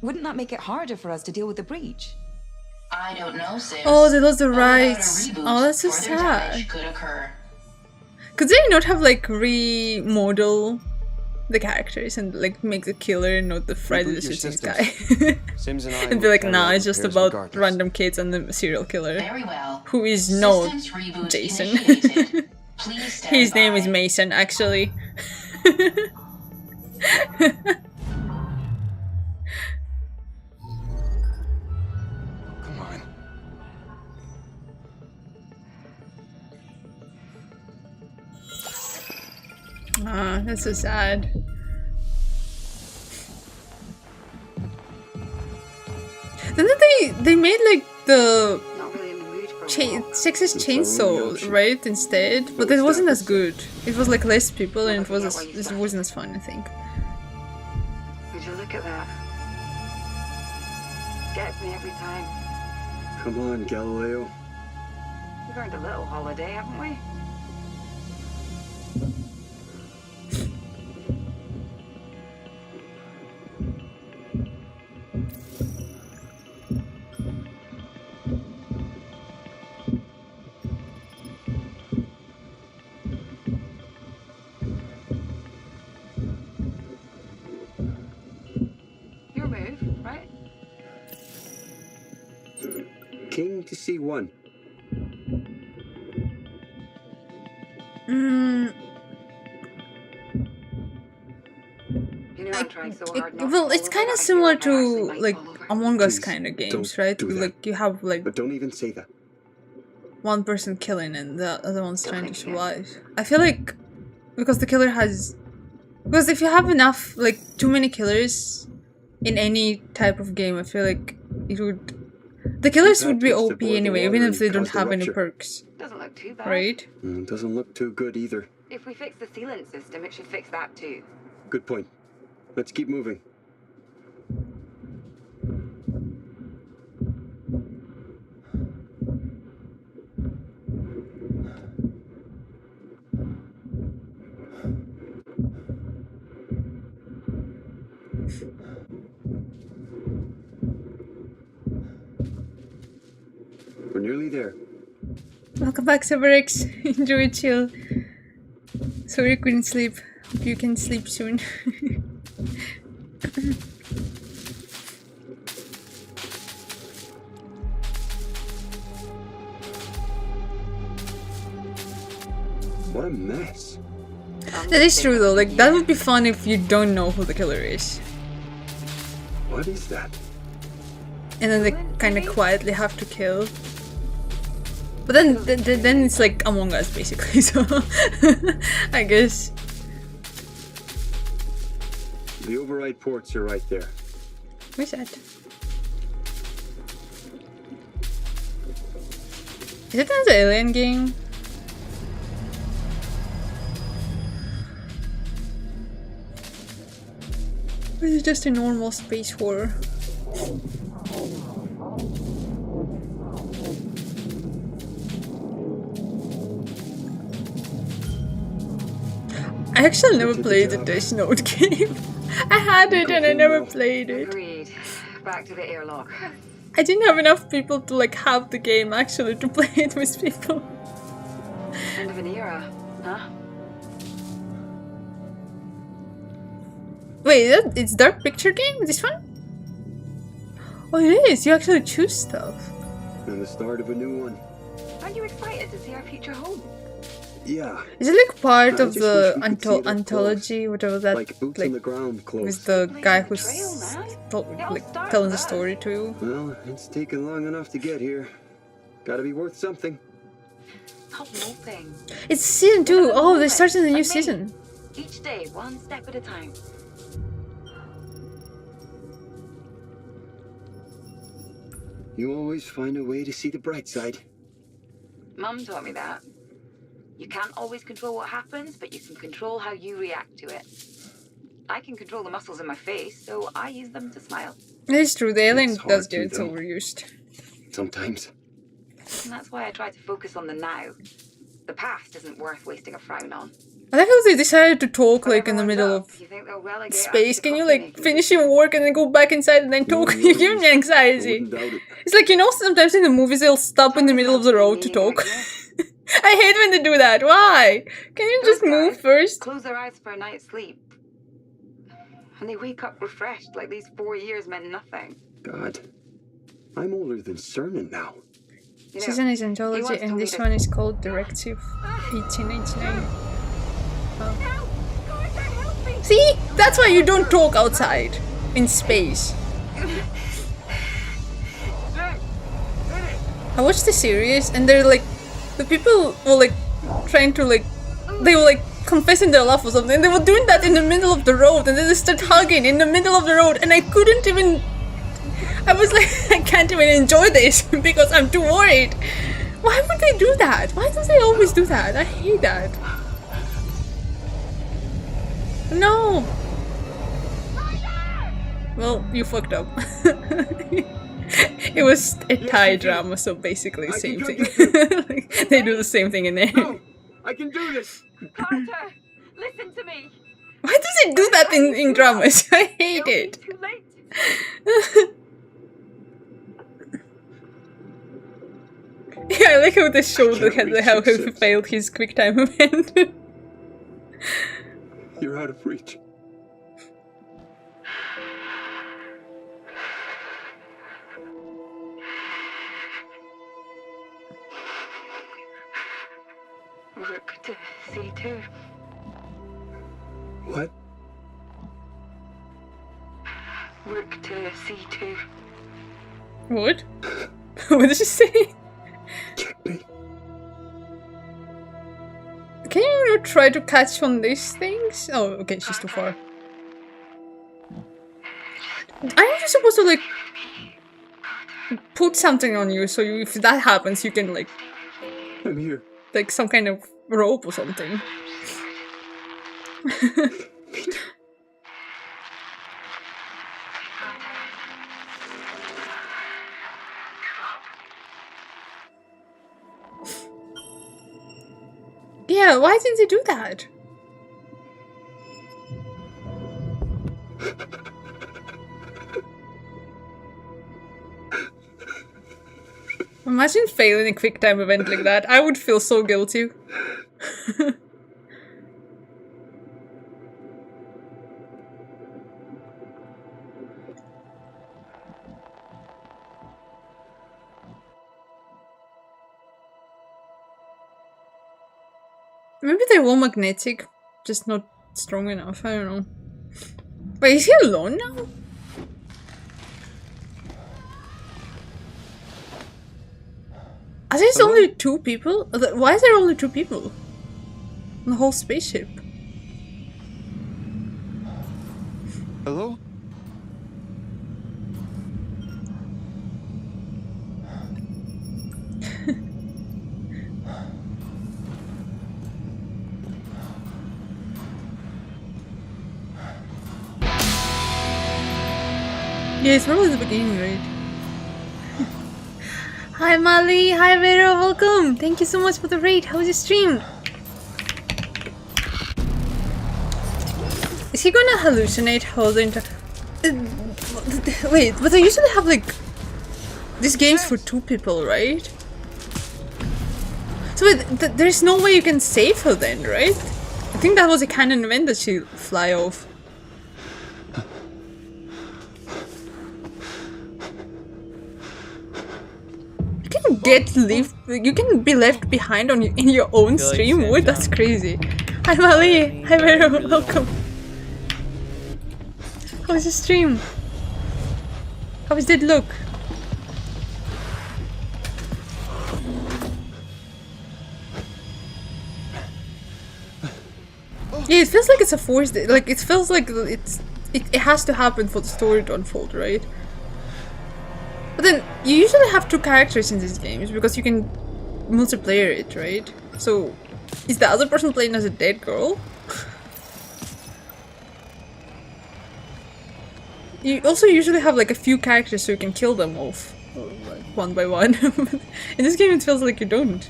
Wouldn't that make it harder for us to deal with the breach? I don't know, sis. Oh, they lost the rights. Oh, that's so sad. Could occur. Could they not have like remodel the characters and like make the killer not the Friday the 13th guy? Sims and I and be like, nah, it's just about random kids and the serial killer. Very well. Who is not Jason. His name is Mason, actually. Come on. Ah, that's so sad. Then they made like the Texas Chainsaw, right, instead, but it wasn't as good. It was like less people and it wasn't as fun, I think. Would you look at that? Gets me every time. Come on, Galileo. We've earned a little holiday, haven't we? King to C1. Well, it's kind of similar to like Among Us kind of games, right? Like you have like, but don't even say that. One person killing and the other one's trying to survive. I feel like because the killer has, because if you have enough, like too many killers in any type of game, I feel like it would. The killers would be OP anyway, even if they don't have any perks. Doesn't look too bad. Right? Doesn't look too good either. If we fix the sealant system, it should fix that too. Good point. Let's keep moving. We're nearly there. Welcome back, Cyberx. Enjoy chill. Sorry you couldn't sleep. Hope you can sleep soon. What a mess. That is true though, like that would be fun if you don't know who the killer is. What is that? And then they kind of quietly have to kill. But then it's like Among Us basically, so I guess. The override ports are right there. Where's that? Is it an alien game? Or is it just a normal space horror? I actually never played the Death Note game. I had it and I never played it. Agreed. Back to the airlock. I didn't have enough people to like have the game actually to play it with people. End of an era, huh? Wait, it's Dark Picture game? This one? Oh, it is. You actually choose stuff. And the start of a new one. Aren't you excited to see our future home? Yeah. Is it like part of the anthology, whatever that, like boots on the ground close. With the guy who's like telling the story to you? Well, it's taken long enough to get here. Gotta be worth something. It's season 2. Oh, they're starting the new season. Each day, one step at a time. You always find a way to see the bright side. Mum taught me that. You can't always control what happens, but you can control how you react to it. I can control the muscles in my face, so I use them to smile. It's true, the alien does get it's overused. Sometimes. And that's why I try to focus on the now. The past isn't worth wasting a frown on. I like how they decided to talk like in the middle of space. Can you like finish your work and then go back inside and then talk? You give me anxiety. It's like, you know, sometimes in the movies they'll stop in the middle of the road to talk. I hate when they do that. Why? Can you just move first? Close their eyes for a night's sleep. And they wake up refreshed, like these 4 years meant nothing. God, I'm older than Cernan now. You know, Season is anthology and this one is called Directive 1899. Oh. See? That's why you don't talk outside. In space. I watched the series and they're like, the people were like trying to like, they were like confessing their love or something, and they were doing that in the middle of the road, and then they started hugging in the middle of the road, and I couldn't even, I was like, I can't even enjoy this because I'm too worried. Why would they do that? Why do they always do that? I hate that. No. Well, you fucked up. It was a Thai drama, so basically the same thing. Like, they do the same thing in there. No, I can do this. Carter, listen to me. Why does it do that in dramas? I hate it. Too late. Yeah, I like how they showed how he failed his quick time event. You're out of reach. Work to see too. What? Work to see too. What? What did she say? Can you not try to catch on these things? Oh, okay, she's too far. Aren't you supposed to like put something on you so if that happens you can like I'm here. Like some kind of rope or something. Yeah, why didn't they do that? Imagine failing a quick time event like that. I would feel so guilty. Maybe they were magnetic, just not strong enough. I don't know. Wait, is he alone now? Are there only 2 people? Why is there only 2 people on the whole spaceship? Hello? Yeah, it's probably the beginning, right? Hi Mali, hi Vero, welcome! Thank you so much for the raid. How's your stream? Is he gonna hallucinate how the wait, but they usually have like these games for 2 people, right? So wait, there's no way you can save her then, right? I think that was a canon event that she'll fly off. You can be left behind in your own stream. What? That's crazy. Hi Mali, hi Vero, welcome. How was your stream? How did it look? Yeah, it feels like it's a forced. Like it feels like it has to happen for the story to unfold, right? But then, you usually have 2 characters in these games, because you can multiplayer it, right? So, is the other person playing as a dead girl? You also usually have like a few characters so you can kill them off, like, one by one. In this game it feels like you don't.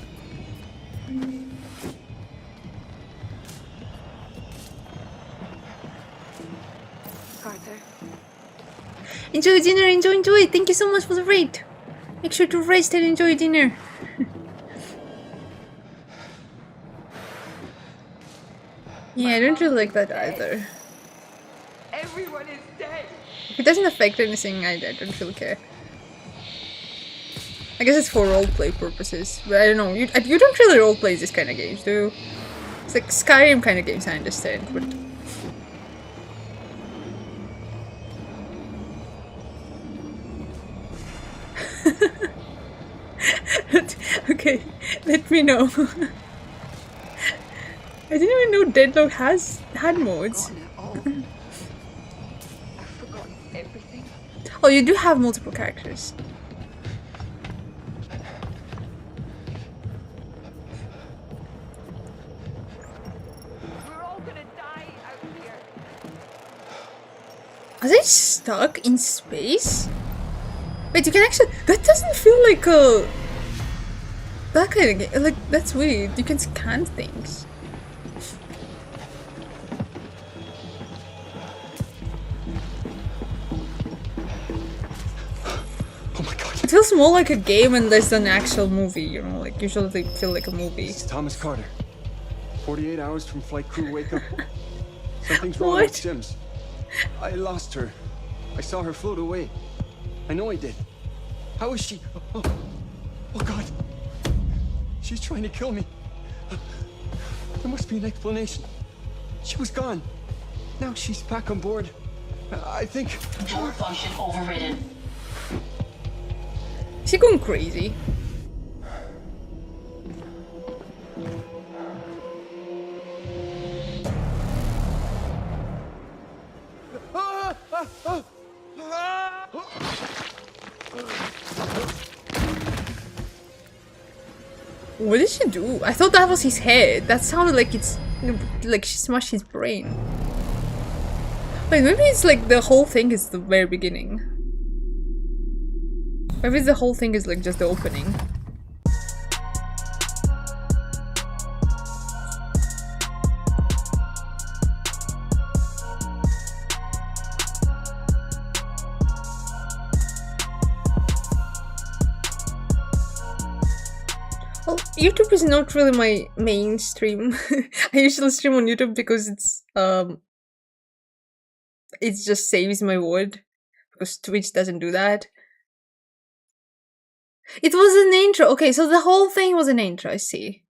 Arthur. Enjoy dinner, enjoy. Thank you so much for the raid. Make sure to rest and enjoy dinner. Yeah, I don't really like that either. Everyone is dead. If it doesn't affect anything, I don't really care. I guess it's for roleplay purposes, but I don't know. You don't really roleplay this kind of games, do you? It's like Skyrim kind of games, I understand, but... Okay, let me know. I didn't even know Deadlock had modes. Oh, you do have multiple characters. We're all gonna die out here. Are they stuck in space? Wait, you can actually... That doesn't feel like a... That kind of game. Like, that's weird. You can scan things. Oh my god. It feels more like a game and less than an actual movie, you know? Like, usually they feel like a movie. It's Thomas Carter. 48 hours from flight crew wake up. Something's wrong with Sims. I lost her. I saw her float away. I know I did. How is she? Oh god. She's trying to kill me. There must be an explanation. She was gone. Now she's back on board. I think... Door function overridden. Is she going crazy? What did she do? I thought that was his head. That sounded like it's like she smashed his brain. Wait, maybe it's like the whole thing is the very beginning. Maybe the whole thing is like just the opening. YouTube is not really my mainstream. I usually stream on YouTube because it just saves my word, because Twitch doesn't do that. It was an intro. Okay, so the whole thing was an intro. I see.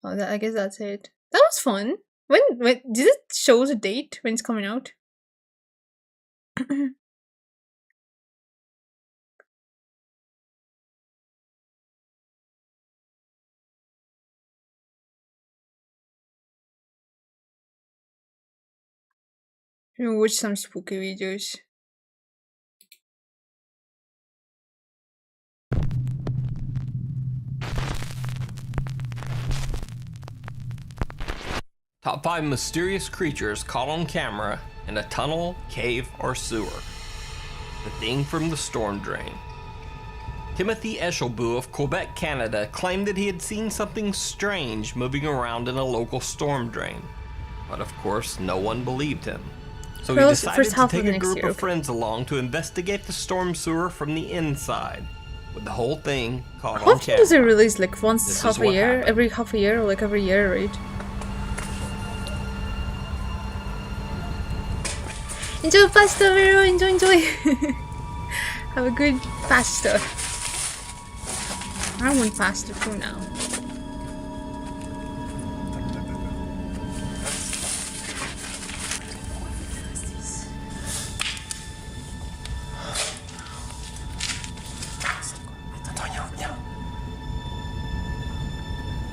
Oh, I guess that's it. That was fun. When did it show the date when it's coming out? Watch some spooky videos. Top 5 mysterious creatures caught on camera in a tunnel, cave, or sewer. The thing from the storm drain. Timothy Eshelbu of Quebec, Canada claimed that he had seen something strange moving around in a local storm drain. But of course, no one believed him. So he decided to take a group of friends along to investigate the storm sewer from the inside, with the whole thing caught on camera. How often does it release? Like once half a year? Every half a year? Or like every year, right? Enjoy pasta, Vero! Enjoy! Have a good pasta. I want pasta too now.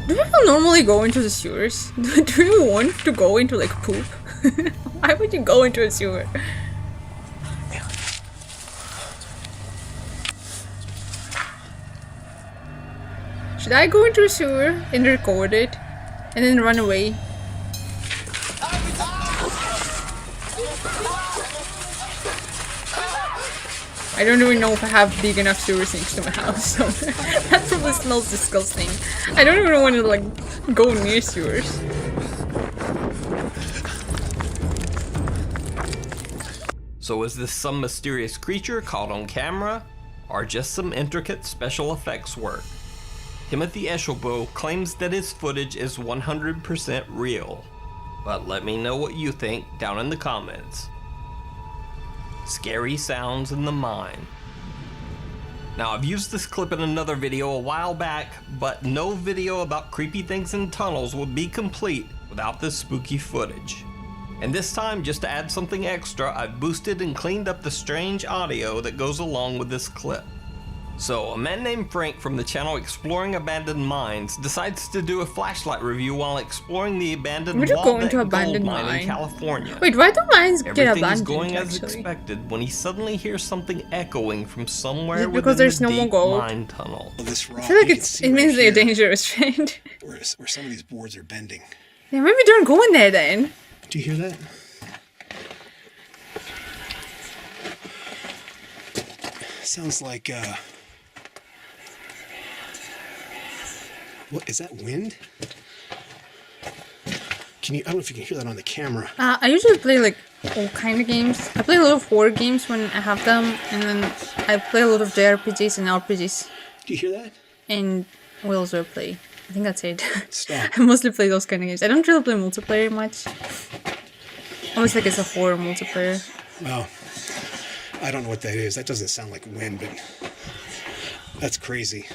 Do people normally go into the sewers? Do you want to go into like poop? Why would you go into a sewer? Should I go into a sewer and record it and then run away? I don't even know if I have big enough sewers next to my house, so that probably smells disgusting. I don't even want to like go near sewers. So is this some mysterious creature caught on camera, or just some intricate special effects work? Timothy Eshelbo claims that his footage is 100% real, but let me know what you think down in the comments. Scary sounds in the mine. Now, I've used this clip in another video a while back, but no video about creepy things in tunnels would be complete without this spooky footage. And this time, just to add something extra, I've boosted and cleaned up the strange audio that goes along with this clip. So, a man named Frank from the channel Exploring Abandoned Mines decides to do a flashlight review while exploring the abandoned Waldeck gold mine in California. Wait, why do mines get abandoned? Everything is going as expected when he suddenly hears something echoing from somewhere because there's no more gold mine tunnel. I feel like it means they're dangerous, right? Where some of these boards are bending. Yeah, maybe don't go in there then. Do you hear that? Sounds like what is that, wind? Can you, I don't know if you can hear that on the camera. I usually play like all kind of games. I play a lot of horror games when I have them, and then I play a lot of JRPGs and RPGs. Do you hear that? And we also play. I think that's it. Stop. I mostly play those kind of games. I don't really play multiplayer much. Always like it's a horror multiplayer. Well, I don't know what that is. That doesn't sound like wind, but that's crazy.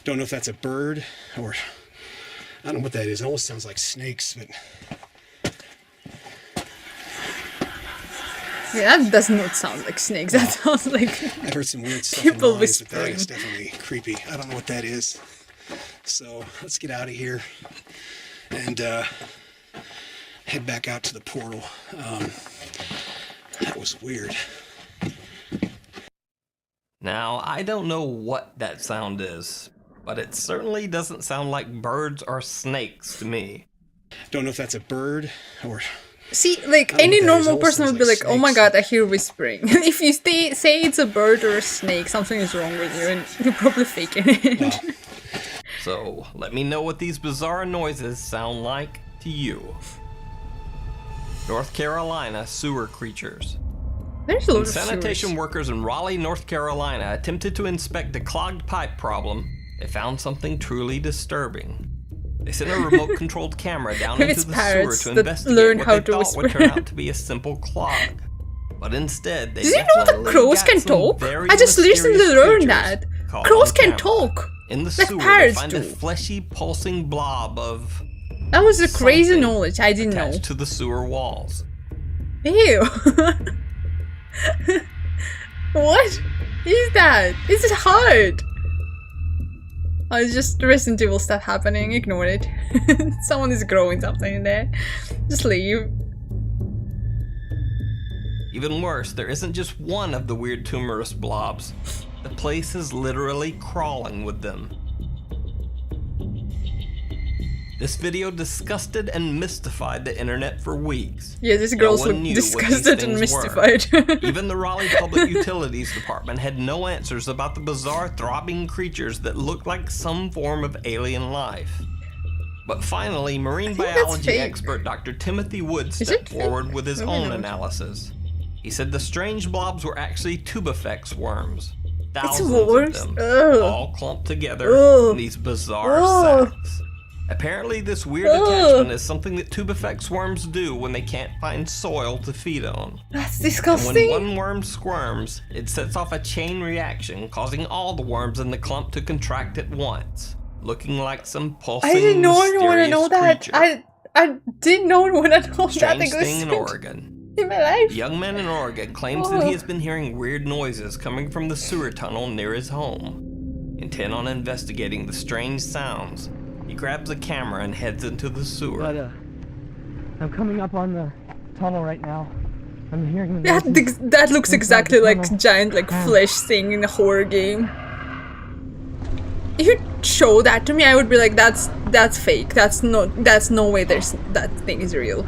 Don't know if that's a bird or I don't know what that is. It almost sounds like snakes, but yeah, that does not sound like snakes. That sounds like I've heard some weird stuff people in the lines, but whispering. that is definitely creepy. I don't know what that is. So let's get out of here and head back out to the portal. That was weird. Now, I don't know what that sound is, but it certainly doesn't sound like birds or snakes to me. Don't know if that's a bird or... See, like, any normal person would be like, oh my god, I hear whispering. If you say it's a bird or a snake, something is wrong with you, and you're probably faking it. Well. So, let me know what these bizarre noises sound like to you. North Carolina sewer creatures. There's a lot When of sanitation sewers. workers in Raleigh, North Carolina attempted to inspect a clogged pipe problem, they found something truly disturbing. They sent a remote-controlled camera down Maybe into it's the sewer parrots to that investigate learn what how they to thought would whisper. turn out to be a simple clog. But instead, they Did you know that definitely crows got can some talk? very I just recently mysterious learned creatures that. caught Crows on can camera. talk. In the Like sewer, they parrots find do. a fleshy, pulsing blob of That was a crazy something knowledge I didn't know. attached to the sewer walls. Ew. What is that? Is it hard? Oh, it's just Resident Evil stuff happening. Ignore it. Someone is growing something in there. Just leave. Even worse, there isn't just one of the weird tumorous blobs. The place is literally crawling with them. This video disgusted and mystified the internet for weeks. Yeah, these girls No one look knew what these disgusted and things were. mystified. Even the Raleigh Public Utilities Department had no answers about the bizarre throbbing creatures that looked like some form of alien life. But finally, marine that's biology fake. expert Dr. Timothy Wood Is stepped it fake? forward with his Maybe own not. analysis. He said the strange blobs were actually tubifex worms. Thousands worms? of them, Ugh. all clumped together Ugh. in these bizarre Ugh. sacks. Apparently, this weird Ugh. attachment is something that tubifex worms do when they can't find soil to feed on. That's And disgusting. when one worm squirms, it sets off a chain reaction, causing all the worms in the clump to contract at once, looking like some pulsing, I didn't know want to mysterious know that. creature. I did not want to know that Strange existed thing in Oregon. in my life. A young man in Oregon claims that he has been hearing weird noises coming from the sewer tunnel near his home. Intent on investigating the strange sounds, he grabs a camera and heads into the sewer. But, I'm coming up on the tunnel right now. I'm hearing the noises That looks inside exactly the like tunnel. giant like flesh thing in a horror game. If you show that to me, I would be like, that's fake. That's no way that thing is real.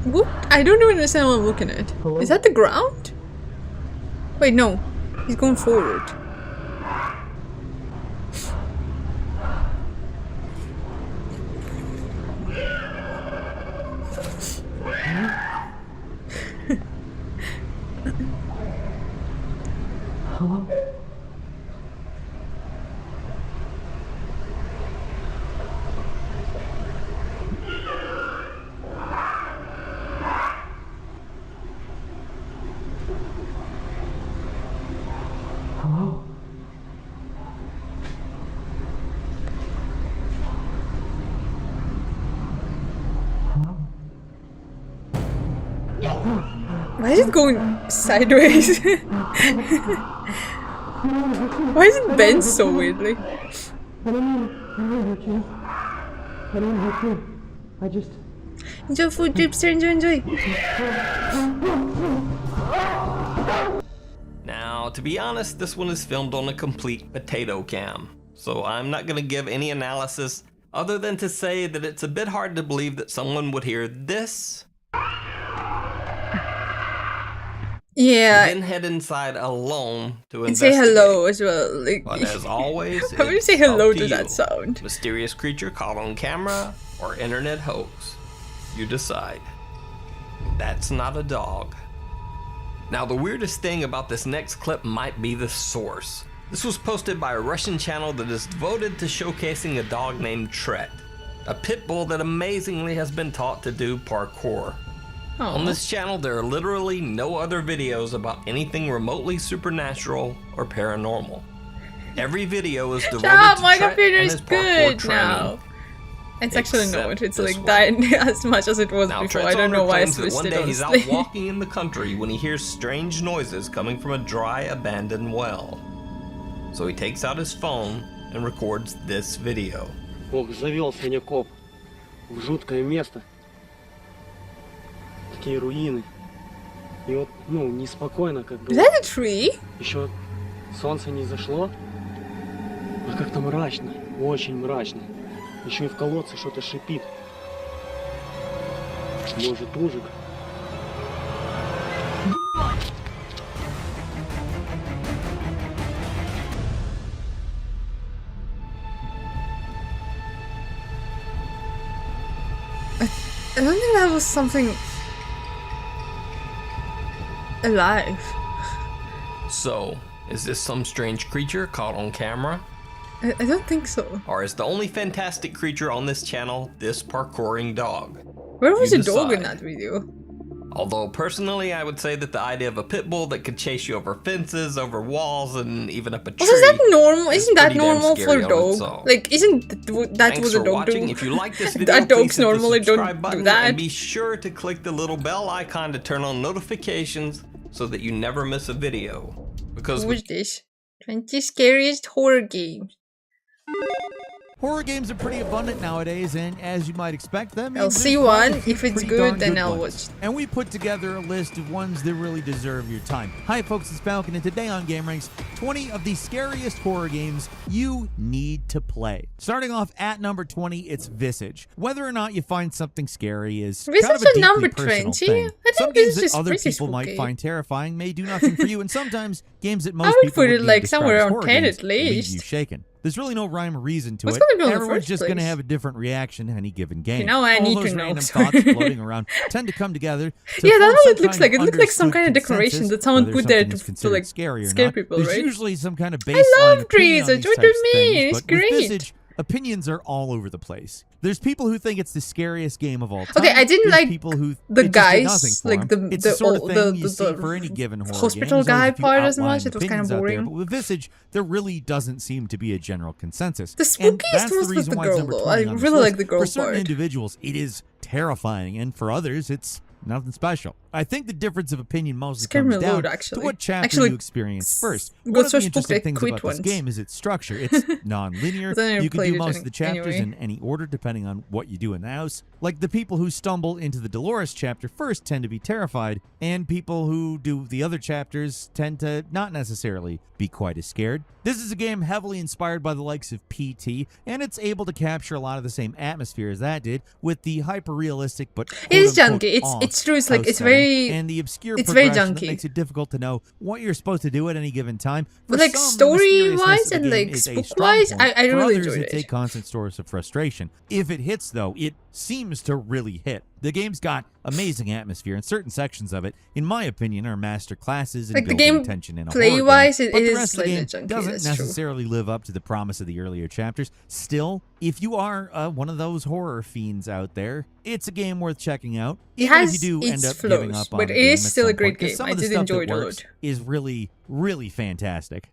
What? I don't even understand what I'm looking at. Hello? Is that the ground? Wait, no. He's going forward. Why is it going sideways? Why is it bent so weirdly? I don't hurt you. I don't hurt you. I just... Enjoy food, Dripster, enjoy. Now, to be honest, this one is filmed on a complete potato cam. So I'm not gonna give any analysis other than to say that it's a bit hard to believe that someone would hear this. Yeah. Then head inside alone to and say investigate. hello as well. Like, but as always, how would you say hello to that sound? Mysterious creature caught on camera or internet hoax. You decide. That's not a dog. Now, the weirdest thing about this next clip might be the source. This was posted by a Russian channel that is devoted to showcasing a dog named Tret, a pit bull that amazingly has been taught to do parkour. Aww. On this channel, there are literally no other videos about anything remotely supernatural or paranormal. Every video is devoted to my Tret computer and is his parkour good training. now. It's actually Except not. It's this like one. died as much as it was Now, before. Tret's I don't know owner why I claims that switched one it, day he's out honestly. walking in the country when he hears strange noises coming from a dry, abandoned well. So he takes out his phone and records this video. Ох, завелся Яков. В жуткое место. Такие руины. И вот, неспокойно как бы. Is that a tree? Еще солнце не зашло. А как-то мрачно, очень мрачно. Еще и в колодце что-то шипит. Может, ужик. I don't think that was something alive. So, is this some strange creature caught on camera? I don't think so. Or is the only fantastic creature on this channel this parkouring dog? Where was You the dog in decide. that video? Although personally, I would say that the idea of a pit bull that could chase you over fences, over walls, and even up a tree. Also, is that normal? Isn't that pretty damn normal for scary a on its dog? own. Like, isn't that Thanks was for a dog watching. do? If you like this video, That please dogs hit the normally subscribe don't button do that. and be sure to click the little bell icon to turn on notifications so that you never miss a video. Because Who's this? 20 scariest horror games. Horror games are pretty abundant nowadays, and as you might expect them, I'll see one. If it's good, then I'll watch. And we put together a list of ones that really deserve your time. Hi folks, it's Falcon, and today on GameRanks, 20 of the scariest horror games you need to play. Starting off at number 20, it's Visage. Whether or not you find something scary is kind of a Visage deeply at number personal 20? thing. I think Some games Visage is that other pretty people might spooky. find terrifying may do nothing for you, and sometimes games that most I would people put it deem like describe somewhere as around horror 10 games at leave least. you shaken. There's really no rhyme or reason to What's it. gonna be on the Everyone's first just going to place? have a different reaction to any given game. now I All need those to know, random sorry. thoughts floating around tend to come together. To Yeah, that's form what some it looks kind like. of It looks like some understood kind of decoration consensus, that someone whether put there something is to considered like scary or scare not. people, There's right? usually some kind of baseline I love opinion on Visage. these What do you types of mean? things, It's but with great. Visage, opinions are all over the place. There's people who think it's the scariest game of all time. Okay, I didn't There's like people who the it just did nothing guys, for like them. the It's the sort of old- thing the- you the- see for any given horror hospital game. There's always guy a few part as outlying much. It was kind of opinions out there, boring. But with Visage, there really doesn't seem to be a general consensus. The And spookiest that's was the with reason the why it's girl, number though. 20 I on this really list. like the girl For certain part. individuals, it is terrifying, and for others, it's nothing special. I think the difference of opinion mostly Scared comes me a down load, to actually. what chapter Actually, you experience first. got One of so the spooked I interesting things quit about once. this game is its structure. It's non-linear. But then I You can played do it most of the chapters anyway. in any order depending on what you do in the house. Like the people who stumble into the Dolores chapter first tend to be terrified, and people who do the other chapters tend to not necessarily be quite as scared. This is a game heavily inspired by the likes of PT, and it's able to capture a lot of the same atmosphere as that did, with the hyper-realistic but It is quote-unquote junky. off It's true. It's like house it's setting, very. and the obscure It's very progression that junky. makes it difficult to know what you're supposed to do at any given time. For But like some, the story-wise mysteriousness of the and game like is a strong spook-wise, point. I For really others, enjoyed it's it. a constant source of frustration. If it hits, though, it seems to really hit. The game's got amazing atmosphere, and certain sections of it, in my opinion, are master classes in Like, the building game tension in a play-wise, horror game. it But the is rest of the slightly game junky, doesn't that's true. necessarily live up to the promise of the earlier chapters. Still, if you are one of those horror fiends out there, it's a game worth checking out. It Even has if you do end its up giving flaws, up on but the it game is at still a some great point, 'cause game. some I of the did stuff enjoy that it a works lot. is really, really fantastic.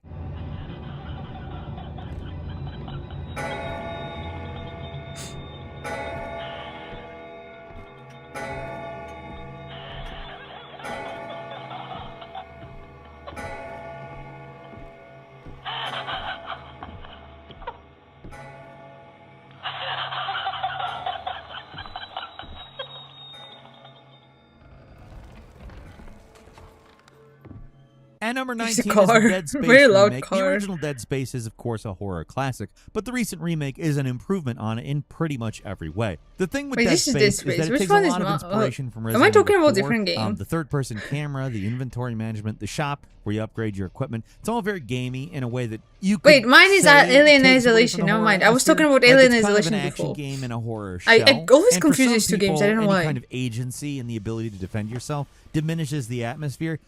At number 19 car. is the Dead Space Very loud remake. car. The original Dead Space is, of course, a horror classic, but the recent remake is an improvement on it in pretty much every way. The thing with Dead Space is that it takes a lot of inspiration from Resident Evil 4. Am I talking about a different game? The third-person camera, the inventory management, the shop where you upgrade your equipment. It's all very gamey in a way that you could Wait, mine is say Alien takes away Isolation. from the Never horror mind. I was talking about atmosphere. Alien It's kind of Isolation an action before. game in a horror shell. I always And for confuse some these two games. I don't know people, why. any kind of agency and the ability to defend yourself diminishes the atmosphere.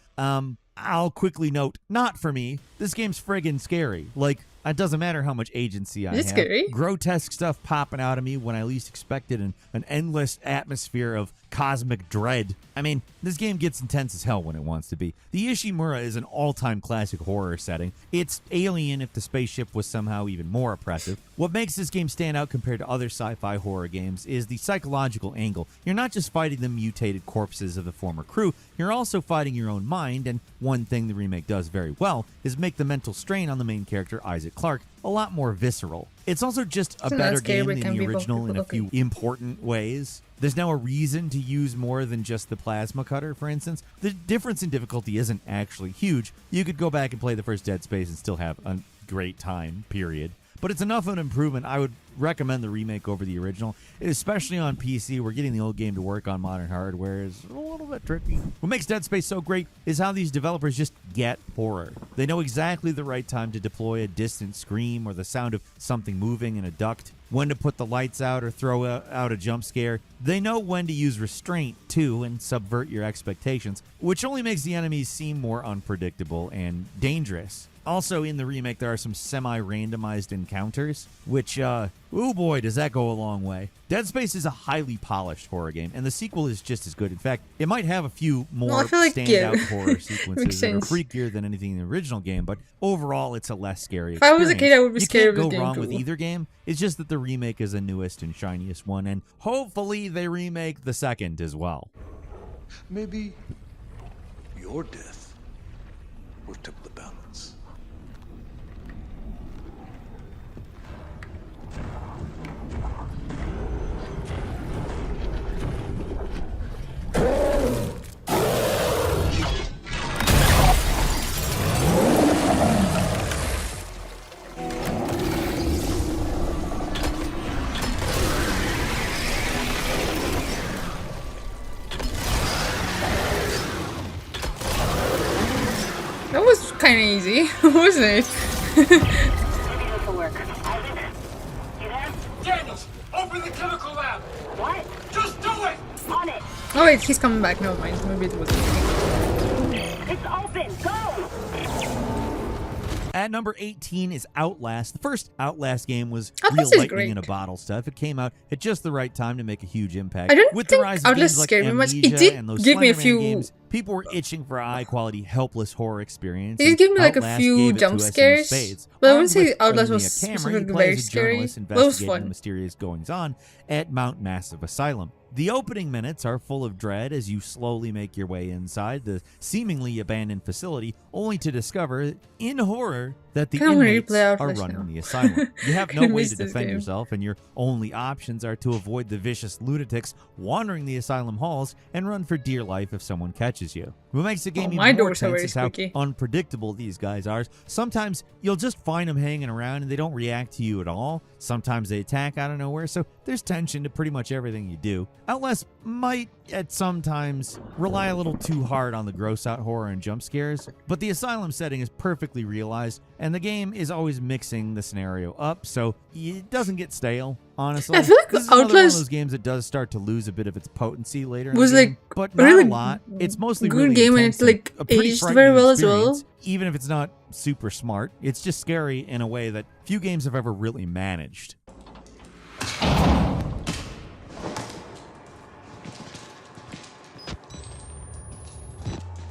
I'll quickly note, not for me. This game's friggin' scary. Like, it doesn't matter how much agency I have. Is it scary? Grotesque stuff popping out of me when I least expected, and an endless atmosphere of cosmic dread. I mean, this game gets intense as hell when it wants to be. The Ishimura is an all-time classic horror setting. It's Alien if the spaceship was somehow even more oppressive. What makes this game stand out compared to other sci-fi horror games is the psychological angle. You're not just fighting the mutated corpses of the former crew, you're also fighting your own mind, and one thing the remake does very well is make the mental strain on the main character, Isaac Clarke, a lot more visceral. It's also just a better game than the original in a few important ways. There's now a reason to use more than just the plasma cutter, for instance. The difference in difficulty isn't actually huge. You could go back and play the first Dead Space and still have a great time, period. But it's enough of an improvement. I would recommend the remake over the original, especially on PC, where getting the old game to work on modern hardware is a little bit tricky. What makes Dead Space so great is how these developers just get horror. They know exactly the right time to deploy a distant scream or the sound of something moving in a duct, when to put the lights out or throw out a jump scare. They know when to use restraint, too, and subvert your expectations, which only makes the enemies seem more unpredictable and dangerous. Also, in the remake, there are some semi-randomized encounters, which, oh boy, does that go a long way. Dead Space is a highly polished horror game, and the sequel is just as good. In fact, it might have a few more standout horror sequences that are freakier than anything in the original game, but overall, it's a less scary experience. If I was a kid, I would be scared of this game. You can't go wrong too. with either game. It's just that the remake is the newest and shiniest one, and hopefully they remake the second as well. Maybe your death will tip the balance. That was kind of easy, wasn't it? Daniels, open the chemical lab! What? Just do it! On it! Oh wait, he's coming back. Never mind. Maybe it wasn't. It's open! Go! At number 18 is Outlast. The first Outlast game was Oh, real this is lightning great. in a bottle stuff. It came out at just the right time to make a huge impact. I don't With think the rise of Outlast games like scared me much. It Amnesia did and those give me a Slenderman few- games, people were itching for a high-quality, helpless horror experience. It did and give me like a Outlast few gave it jump to us in scares. spades. But I Armed wouldn't say with Outlast only was a camera, you specifically play very as a scary. journalist But it was investigating the fun. mysterious goings-on at Mount Massive Asylum. The opening minutes are full of dread as you slowly make your way inside the seemingly abandoned facility, only to discover, in horror, that the Kinda wanna inmates replay are Outlast running now. the asylum. You have no Kinda way miss to this defend game. yourself, and your only options are to avoid the vicious lunatics wandering the asylum halls and run for dear life if someone catches you. What makes the game my even more doors are tense very is how spooky. unpredictable these guys are. Sometimes you'll just find them hanging around and they don't react to you at all. Sometimes they attack out of nowhere, so there's tension to pretty much everything you do. Outlast might, at some times, rely a little too hard on the gross-out horror and jump scares, but the asylum setting is perfectly realized, and the game is always mixing the scenario up, so it doesn't get stale, honestly. I feel like this is another one of Outlast those games that does start to lose a bit of its potency later in was the game, like but not really a lot. It's mostly good really game and intense it's like a pretty aged frightening very well as well. experience, even if it's not super smart. It's just scary in a way that few games have ever really managed.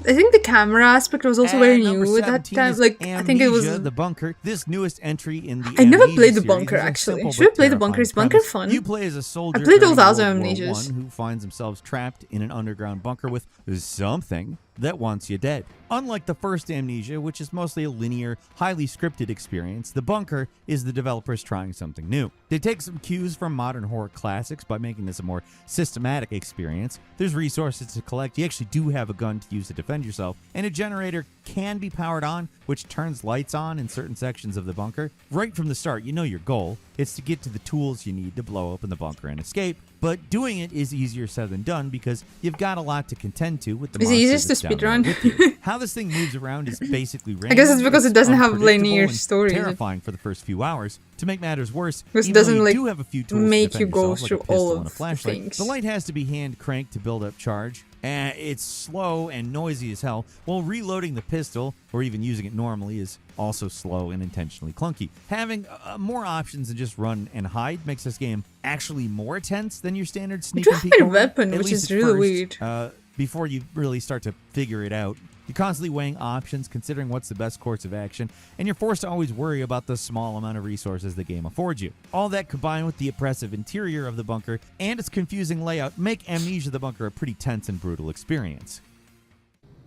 I think the camera aspect was also very Number new at that 17 time. is Like I think it was. Amnesia, The Bunker. This newest entry in the I never Amnesia played the series Bunker, is a actually. simple Should I but play the Bunker? Is terrifying Bunker premise. fun? You play as a soldier played all during 1000 World War Amnesias. I who finds themselves trapped in an underground bunker with something that wants you dead. Unlike the first Amnesia, which is mostly a linear, highly scripted experience, The Bunker is the developers trying something new. They take some cues from modern horror classics by making this a more systematic experience. There's resources to collect, you actually do have a gun to use to defend yourself, and a generator can be powered on, which turns lights on in certain sections of the bunker. Right from the start, you know your goal. It's to get to the tools you need to blow open the bunker and escape. But doing it is easier said than done because you've got a lot to contend to with the monsters. Is it easiest to speedrun? How this thing moves around is basically random. I guess it's because it doesn't have linear stories. Terrifying for the first few hours. To make matters worse, it doesn't like have a few tools make you go through all of the things. The light has to be hand cranked to build up charge. It's slow and noisy as hell, while reloading the pistol, or even using it normally, is also slow and intentionally clunky. Having more options than just run and hide makes this game actually more tense than your standard sneak and peek. You weapon, which is really weird. Before you really start to figure it out. You're constantly weighing options, considering what's the best course of action, and you're forced to always worry about the small amount of resources the game affords you. All that combined with the oppressive interior of the bunker and its confusing layout make Amnesia the Bunker a pretty tense and brutal experience.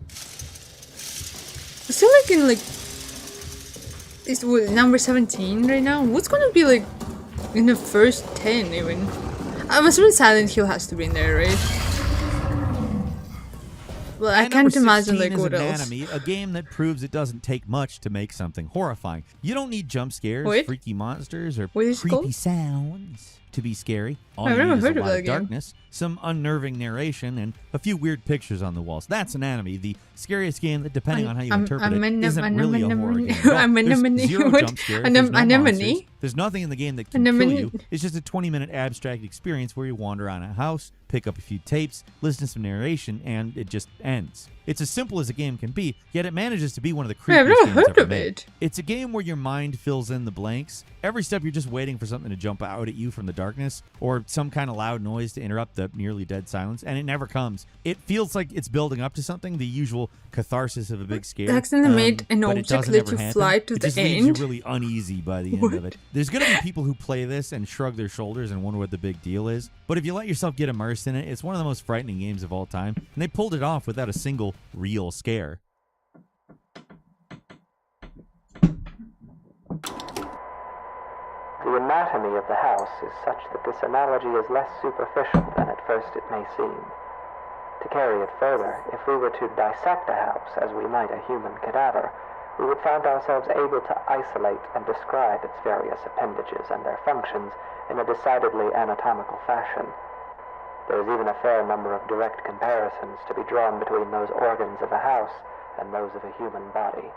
So like in it's number 17 right now. What's gonna be like in the first 10 even? I'm assuming Silent Hill has to be in there, right? Well, I can't imagine like what else. Anatomy, a game that proves it doesn't take much to make something horrifying. You don't need jump scares, freaky monsters, or creepy sounds to be scary. All I've you never need heard is a of lot that of game. darkness, some unnerving narration, and a few weird pictures on the walls. That's Anatomy, the scariest game that, depending on how you interpret it, isn't really a horror game at all. There's zero jump scares, there's no monsters, there's nothing in the game that can kill you. It's just a 20-minute abstract experience where you wander around a house, pick up a few tapes, listen to some narration, and it just ends. It's as simple as a game can be, yet it manages to be one of the creepiest games ever made. It's a game where your mind fills in the blanks. Every step you're just waiting for something to jump out at you from the darkness, or some kind of loud noise to interrupt the nearly dead silence, and it never comes. It feels like it's building up to something, the usual catharsis of a big scare. Accidentally made an object let you fly to the end. It just leaves you really uneasy by the end of it. There's going to be people who play this and shrug their shoulders and wonder what the big deal is, but if you let yourself get immersed in it, it's one of the most frightening games of all time, and they pulled it off without a single real scare. The anatomy of the house is such that this analogy is less superficial than at first it may seem. To carry it further, if we were to dissect a house as we might a human cadaver, we would find ourselves able to isolate and describe its various appendages and their functions in a decidedly anatomical fashion. There is even a fair number of direct comparisons to be drawn between those organs of a house and those of a human body.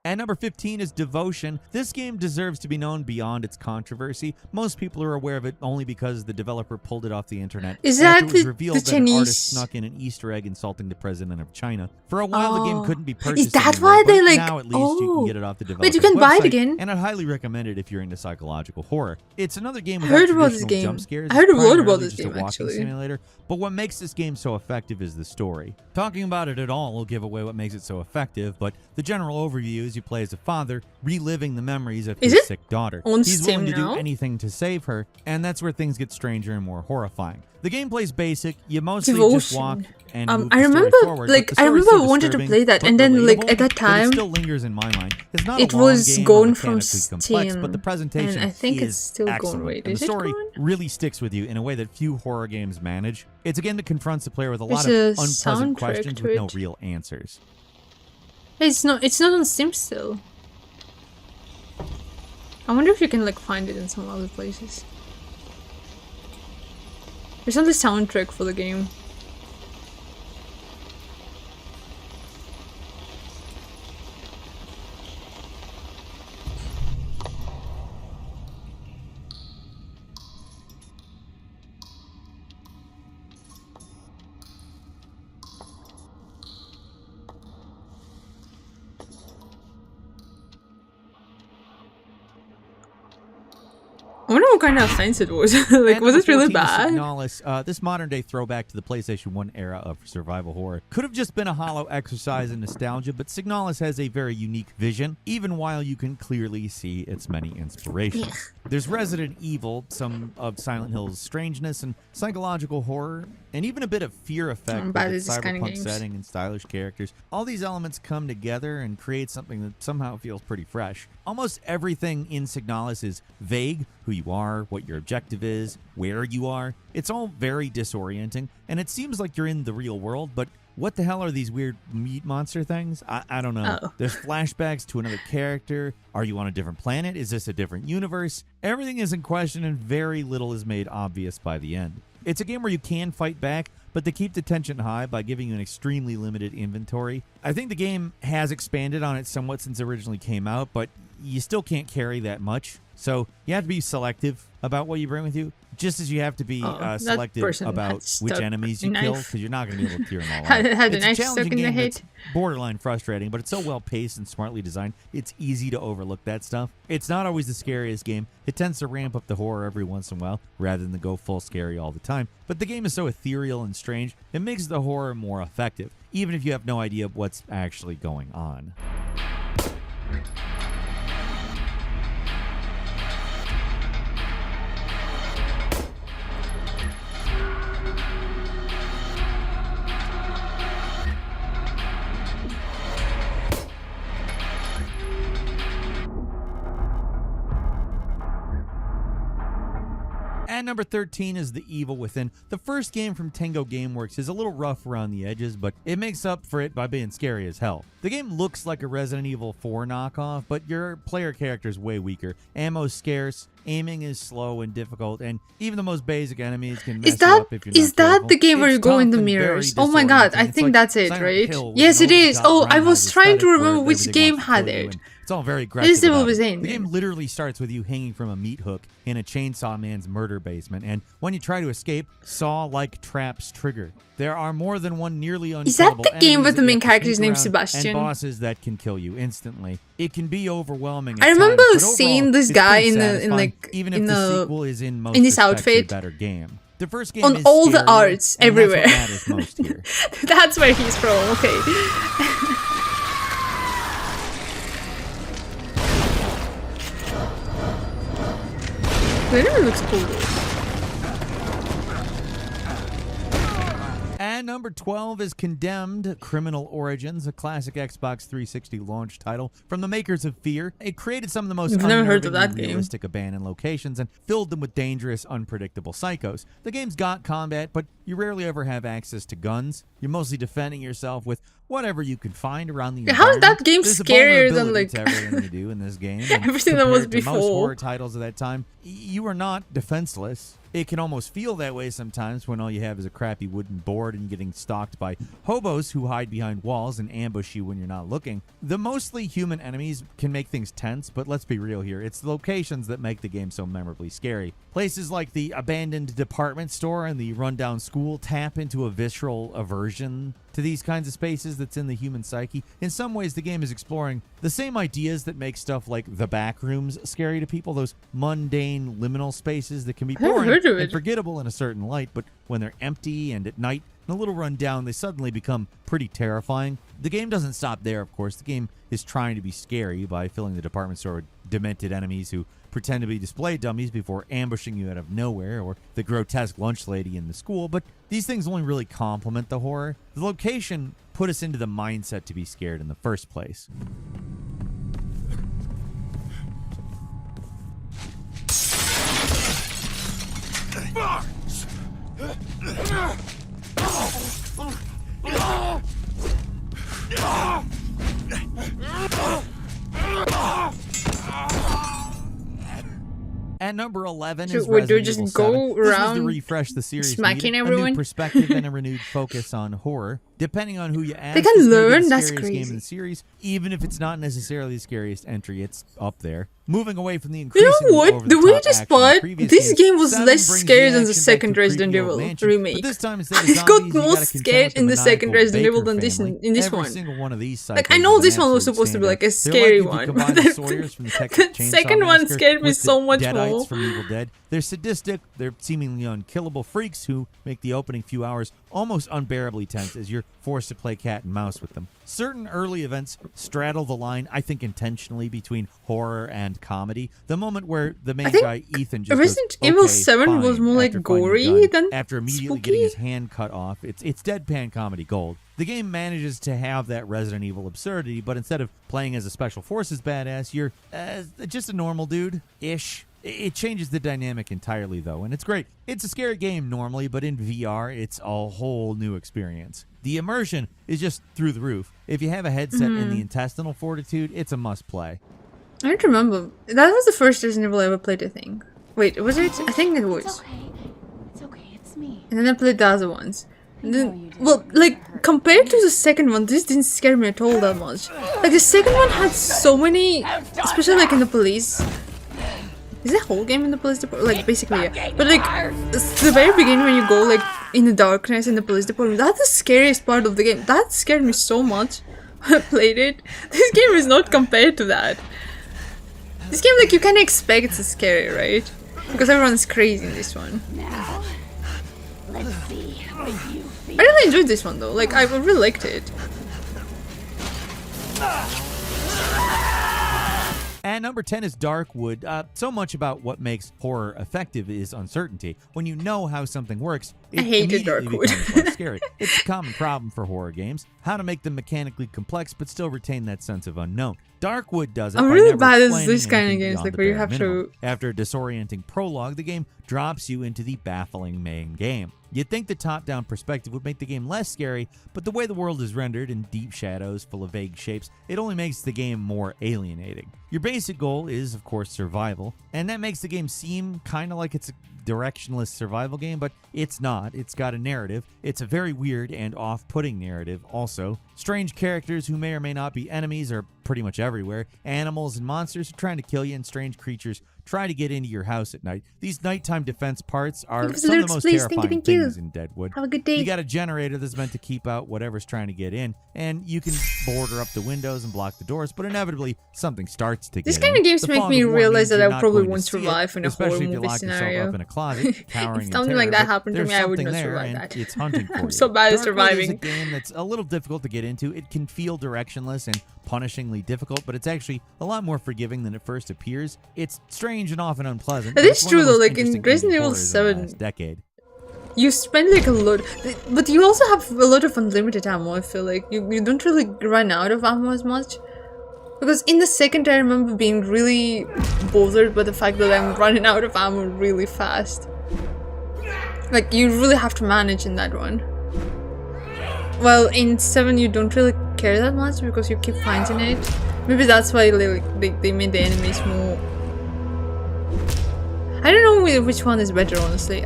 And number 15 is Devotion. This game deserves to be known beyond its controversy. Most people are aware of it only because the developer pulled it off the internet. Is that it was revealed that an artist snuck in an Easter egg insulting the president of China. For a while, the game couldn't be purchased. Is that anymore, why they like? Now at least you can get it off the developer's Wait, you can buy it website, again. And I'd highly recommend it if you're into psychological horror. It's another game I without heard about this traditional game. jump scares. I heard a lot about It's this primarily just game a walking actually. simulator. But what makes this game so effective is the story. Talking about it at all will give away what makes it so effective, but the general overview is you play as a father reliving the memories of his sick daughter. He's willing to do anything to save her, and that's where things get stranger and more horrifying. The gameplay's basic. You mostly just walk and move the I remember, story forward, like, but I the story's remember I so wanted to disturbing, play that, but and then, like, relatable, at that but it time, still lingers in my mind. It's not it a long was game gone or from mechanically complex, but the presentation and I think is it's still excellent. gone. Wait, And is the story it gone? really sticks with you in a way that few horror games manage. It's a game that confronts the player with a There's lot of a unpleasant soundtrack questions to with no it. real answers. It's not on Steam still. I wonder if you can like find it in some other places. There's not the soundtrack for the game. I wonder what kind of offense it was. Like, was it really bad? Signalis, this modern-day throwback to the PlayStation 1 era of survival horror could have just been a hollow exercise in nostalgia, but Signalis has a very unique vision, even while you can clearly see its many inspirations. There's Resident Evil, some of Silent Hill's strangeness and psychological horror, and even a bit of fear effect with its cyberpunk setting and stylish characters. All these elements come together and create something that somehow feels pretty fresh. Almost everything in Signalis is vague: who you are, what your objective is, where you are. It's all very disorienting, and it seems like you're in the real world, but what the hell are these weird meat monster things? I don't know. Oh. There's flashbacks to another character. Are you on a different planet? Is this a different universe? Everything is in question and very little is made obvious by the end. It's a game where you can fight back, but they keep the tension high by giving you an extremely limited inventory. I think the game has expanded on it somewhat since it originally came out, but you still can't carry that much. So you have to be selective about what you bring with you, just as you have to be selective about which enemies you kill, because you're not going to be able to clear them all out. Had a It's a knife challenging stuck in the game head. that's borderline frustrating, but it's so well paced and smartly designed, it's easy to overlook that stuff. It's not always the scariest game. It tends to ramp up the horror every once in a while, rather than to go full scary all the time. But the game is so ethereal and strange, it makes the horror more effective, even if you have no idea what's actually going on. At number 13 is The Evil Within. The first game from Tango Gameworks is a little rough around the edges, but it makes up for it by being scary as hell. The game looks like a Resident Evil 4 knockoff, but your player character is way weaker. Ammo's scarce, aiming is slow and difficult, and even the most basic enemies can mess you up if you're not Is that careful. the game where you go in the tough and very mirrors? Oh my god, I disorienting. think It's that's like it, Silent right? Hill with Yes, an it is. over-the-top Oh, I was grindhouse trying to aesthetic remember where which everything game wants to had kill you, it. and it's all very aggressive. Resident Evil about it. Within. The game literally starts with you hanging from a meat hook in a Chainsaw Man's murder basement, and when you try to escape, saw-like traps trigger. There are more than one nearly Is that unkillable the game enemies with the that you main have to character is sneak named around, Sebastian? and bosses that can kill you instantly. It can be overwhelming. I at remember times, but seeing overall, this it's guy pretty in satisfying, like even in if the the sequel is in most in this respects outfit. a better game. The first game On is all the scarier, arts and everywhere. That's what matters most here. That's where he's from. Okay. Literally looks cool though. And number 12 is Condemned: Criminal Origins, a classic Xbox 360 launch title from the makers of Fear. It created some of the most I've never heard of unnerving that game. realistic abandoned locations and filled them with dangerous, unpredictable psychos. The game's got combat, but you rarely ever have access to guns. You're mostly defending yourself with whatever you can find around the How is environment. that game There's a scarier than, vulnerability like, to everything you do in this game. and everything that was compared to most before? horror titles of that time, you are not defenseless. It can almost feel that way sometimes when all you have is a crappy wooden board and getting stalked by hobos who hide behind walls and ambush you when you're not looking. The mostly human enemies can make things tense, but let's be real here. It's the locations that make the game so memorably scary. Places like the abandoned department store and the rundown school tap into a visceral aversion to these kinds of spaces that's in the human psyche. In some ways, the game is exploring the same ideas that make stuff like the back rooms scary to people, those mundane liminal spaces that can be I've never boring heard of and it. forgettable in a certain light, but when they're empty and at night and a little run down, they suddenly become pretty terrifying. The game doesn't stop there, of course. The game is trying to be scary by filling the department store with demented enemies who pretend to be display dummies before ambushing you out of nowhere, or the grotesque lunch lady in the school, but these things only really complement the horror. The location put us into the mindset to be scared in the first place. At number 11 is Would you Resident just Evil go 7. This was to around refresh the series, smacking needed a everyone? new perspective and a renewed focus on horror. Depending on who you ask, They can this may be learn? the That's scariest game crazy. in the series, even if it's not necessarily the scariest entry. It's up there. Moving away from the You increasingly know what? The way over-the-top just action of the thought previous this games, game was 7 less brings scary than the action back second to Resident creepy old Evil mansion, remake. But this time, instead of I zombies, got you more gotta contend scared with in the second maniacal Resident Evil Baker than this family. in this Every one. single one of these Like, psychos I know is an this one was absolute supposed to be like a standout. They're scary like if you one, combine but the Sawyers from the Texas the Chainsaw second one Massacre scared me with so the much Deadites more. from Evil Dead. They're sadistic, they're seemingly unkillable freaks who make the opening few hours almost unbearably tense as you're forced to play cat and mouse with them. Certain early events straddle the line, I think intentionally, between horror and comedy. The moment where the main guy, Ethan, just Resident goes, Evil "Okay, 7 was fine," more like after finding a gory gun, than after immediately spooky. getting his hand cut off. It's deadpan comedy gold. The game manages to have that Resident Evil absurdity, but instead of playing as a Special Forces badass, you're just a normal dude-ish. It changes the dynamic entirely, though, and it's great. It's a scary game normally, but in VR, it's a whole new experience. The immersion is just through the roof. If you have a headset and the intestinal fortitude, it's a must-play. I don't remember. That was the first Resident Evil I ever played, I think. Wait, was it? I think it was. It's okay, it's me. And then I played the other ones. And then, well, like, compared to the second one, this didn't scare me at all that much. Like, the second one had so many, especially like in the police. Is the whole game in the police department? Like, basically, yeah. But like, the very beginning when you go like in the darkness in the police department, that's the scariest part of the game. That scared me so much when I played it. This game is not compared to that. This game, like, you can expect it's scary, right? Because everyone's crazy in this one. Now, let's see what you feel. I really enjoyed this one though. Like, I really liked it. And number 10 is Darkwood. So much about what makes horror effective is uncertainty. When you know how something works, it immediately becomes less scary. It's a common problem for horror games. How to make them mechanically complex but still retain that sense of unknown. Darkwood does it. I'm really bad at this kind of games, like where you have to... After a disorienting prologue, the game drops you into the baffling main game. You'd think the top-down perspective would make the game less scary, but the way the world is rendered in deep shadows full of vague shapes, it only makes the game more alienating. Your basic goal is, of course, survival, and that makes the game seem kind of like it's a directionless survival game, but it's not. It's got a narrative. It's a very weird and off-putting narrative also. Strange characters who may or may not be enemies are pretty much everywhere. Animals and monsters are trying to kill you, and strange creatures try to get into your house at night. These nighttime defense parts are some of the most terrifying things in Deadwood. Have a good day. You got a generator that's meant to keep out whatever's trying to get in, and you can border up the windows and block the doors, but inevitably something starts to get in. These kind of games make me realize that I probably won't survive in a horror movie scenario. Up in a closet, cowering if something like that happened to me, I would not survive that. It's hunting for you. I'm so bad at surviving. It's a game that's a little difficult to get into. It can feel directionless and punishingly difficult, but it's actually a lot more forgiving than it first appears. It's strange and often unpleasant. It is true though, like in Resident Evil 7, you spend like a lot, but you also have a lot of unlimited ammo. I feel like you don't really run out of ammo as much. Because in the second, I remember being really bothered by the fact that I'm running out of ammo really fast. Like, you really have to manage in that one. Well, in 7 you don't really care that much because you keep finding it. Maybe that's why they made the enemies more... I don't know which one is better, honestly.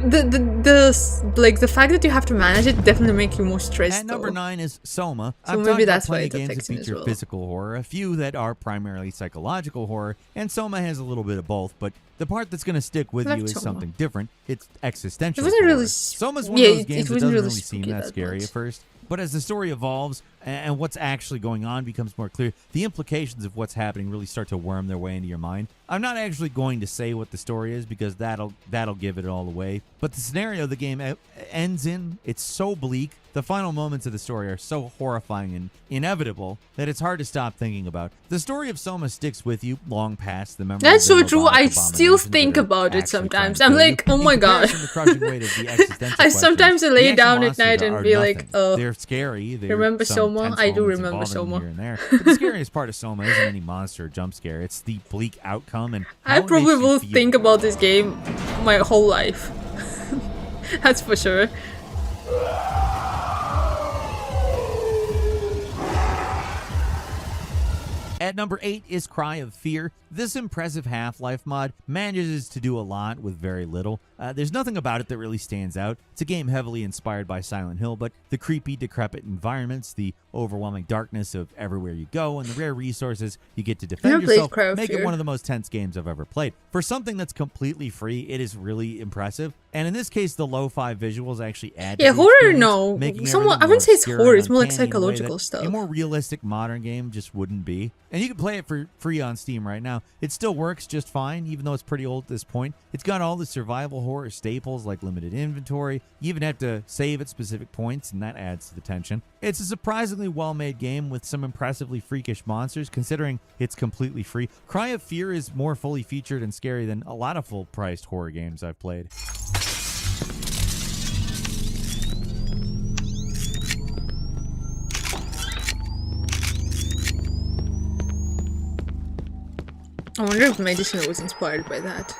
The fact that you have to manage it definitely make you more stressed. At number 9 is Soma. So maybe that's why it games affects that me as feature well. physical horror, a few that are primarily psychological horror, and Soma has a little bit of both, but the part that's going to stick with you is something different. It's existential It wasn't horror. really... Soma's one of those games that doesn't really really seem that scary at first. But as the story evolves and what's actually going on becomes more clear, the implications of what's happening really start to worm their way into your mind. I'm not actually going to say what the story is because that'll give it all away. But the scenario the game ends in, it's so bleak. The final moments of the story are so horrifying and inevitable that it's hard to stop thinking about. The story of Soma sticks with you long past the memory. That's so true. I still think about it sometimes. I'm like, oh my god. I sometimes lay down at night and be like, oh. They're scary. Remember Soma? I do remember Soma. Here and there. But the scariest part of Soma isn't any monster or jump scare. It's the bleak outcome and how I probably will think about this game my whole life. That's for sure. At number 8 is Cry of Fear. This impressive Half-Life mod manages to do a lot with very little. There's nothing about it that really stands out. It's a game heavily inspired by Silent Hill, but the creepy, decrepit environments, the overwhelming darkness of everywhere you go, and the rare resources you get to defend yourself make it one of the most tense games I've ever played. For something that's completely free, it is really impressive. And in this case, the lo-fi visuals actually add to the horror, no. I wouldn't say it's horror, it's more like psychological stuff. A more realistic modern game just wouldn't be. And you can play it for free on Steam right now. It still works just fine, even though it's pretty old at this point. It's got all the survival horror staples like limited inventory. You even have to save at specific points, and that adds to the tension. It's a surprisingly well-made game with some impressively freakish monsters, considering it's completely free. Cry of Fear is more fully featured and scary than a lot of full-priced horror games I've played. I wonder if Medicine was inspired by that.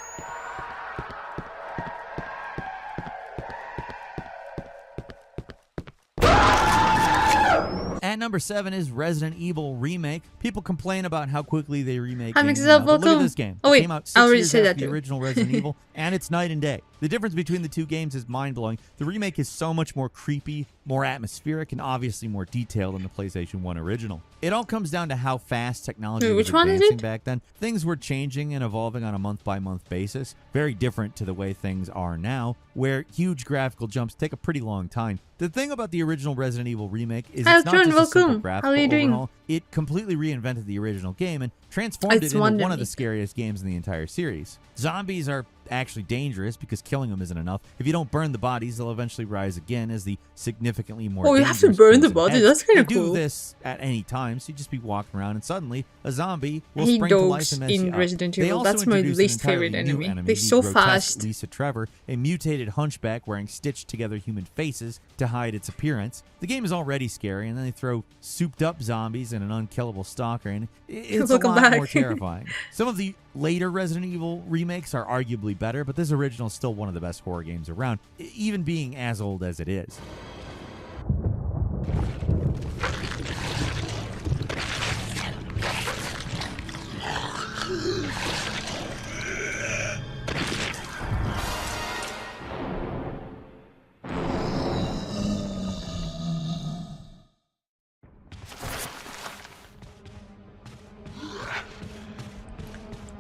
At number 7 is Resident Evil Remake. People complain about how quickly they remake Hi, games Mixed now, Up, but look at welcome. this game. Oh It wait, came out I 6 already years said after that the too. original Resident Evil, and it's night and day. The difference between the two games is mind-blowing. The remake is so much more creepy, more atmospheric, and obviously more detailed than the PlayStation 1 original. It all comes down to how fast technology was Which one is advancing it? back then. Things were changing and evolving on a month-by-month basis, very different to the way things are now, where huge graphical jumps take a pretty long time. The thing about the original Resident Evil remake is Hi, it's not John, just a simple welcome. graphical How are you doing? overhaul. It completely reinvented the original game and transformed It's it into one of the wonderful. scariest games in the entire series. Zombies are actually dangerous because killing them isn't enough. If you don't burn the bodies, they'll eventually rise again as the significantly more Oh, you have to dangerous burn the crimson body? heads. That's kinda They cool. do this at any time, so you just be walking around and suddenly a zombie will Hate spring to life dogs and mess you in up. Resident They Evil. also That's my introduced least an entirely favorite new enemy. enemy, They're the so grotesque fast. Lisa Trevor, a mutated hunchback wearing stitched together human faces to hide its appearance. The game is already scary, and then they throw souped up zombies and an unkillable stalker, and it's a Welcome lot back. more terrifying. Some of the later Resident Evil remakes are arguably better, but this original is still one of the best horror games around, even being as old as it is.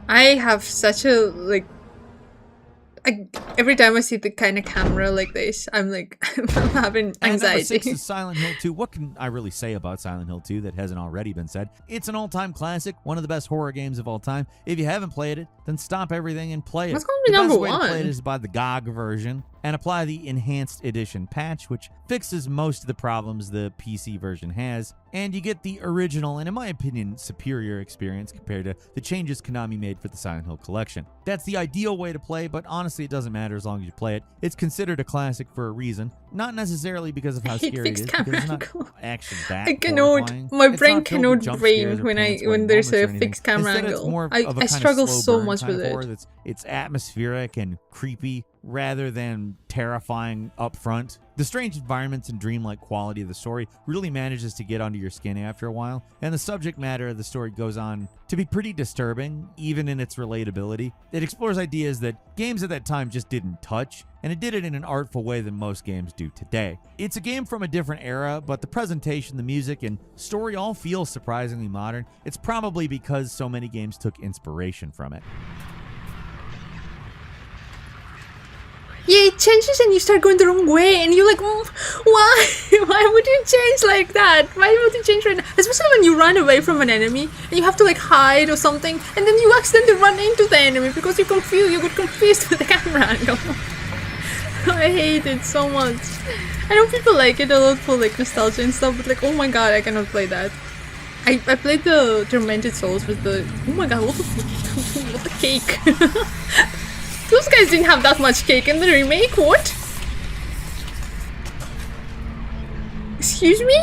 I have such a like. Every time I see the kind of camera like this, I'm like, I'm having And number 6 anxiety. is Silent Hill 2. What can I really say about Silent Hill 2 that hasn't already been said? It's an all-time classic, one of the best horror games of all time. If you haven't played it, then stop everything and play it. That's gonna be the number best way to play it one. is buy the GOG version and apply the Enhanced Edition patch, which fixes most of the problems the PC version has, and you get the original and, in my opinion, superior experience compared to the changes Konami made for the Silent Hill collection. That's the ideal way to play, but honestly, it doesn't matter as long as you play it. It's considered a classic for a reason, not necessarily because of how I hate scary it fixed is, because it's camera not actually that I cannot. horrifying. My It's brain not filled with cannot jump brain scares or when pants-wetting there's moments or a anything. fixed camera Instead, it's angle. more I of a kind of struggle slow so burn much kind of with horror it. it's atmospheric and creepy rather than terrifying up front. The strange environments and dreamlike quality of the story really manages to get under your skin after a while, and the subject matter of the story goes on to be pretty disturbing, even in its relatability. It explores ideas that games at that time just didn't touch, and it did it in an artful way than most games do today. It's a game from a different era, but the presentation, the music, and story all feel surprisingly modern. It's probably because so many games took inspiration from it. Yeah, it changes and you start going the wrong way and you're like, why? Why would you change like that? Why would you change right now? Especially when you run away from an enemy and you have to like hide or something and then you accidentally run into the enemy because you got confused with the camera angle. I hate it so much. I know people like it a lot for like nostalgia and stuff, but like, oh my god, I cannot play that. I played the Tormented Souls with the, oh my god, what the cake. Those guys didn't have that much cake in the remake, what? Excuse me?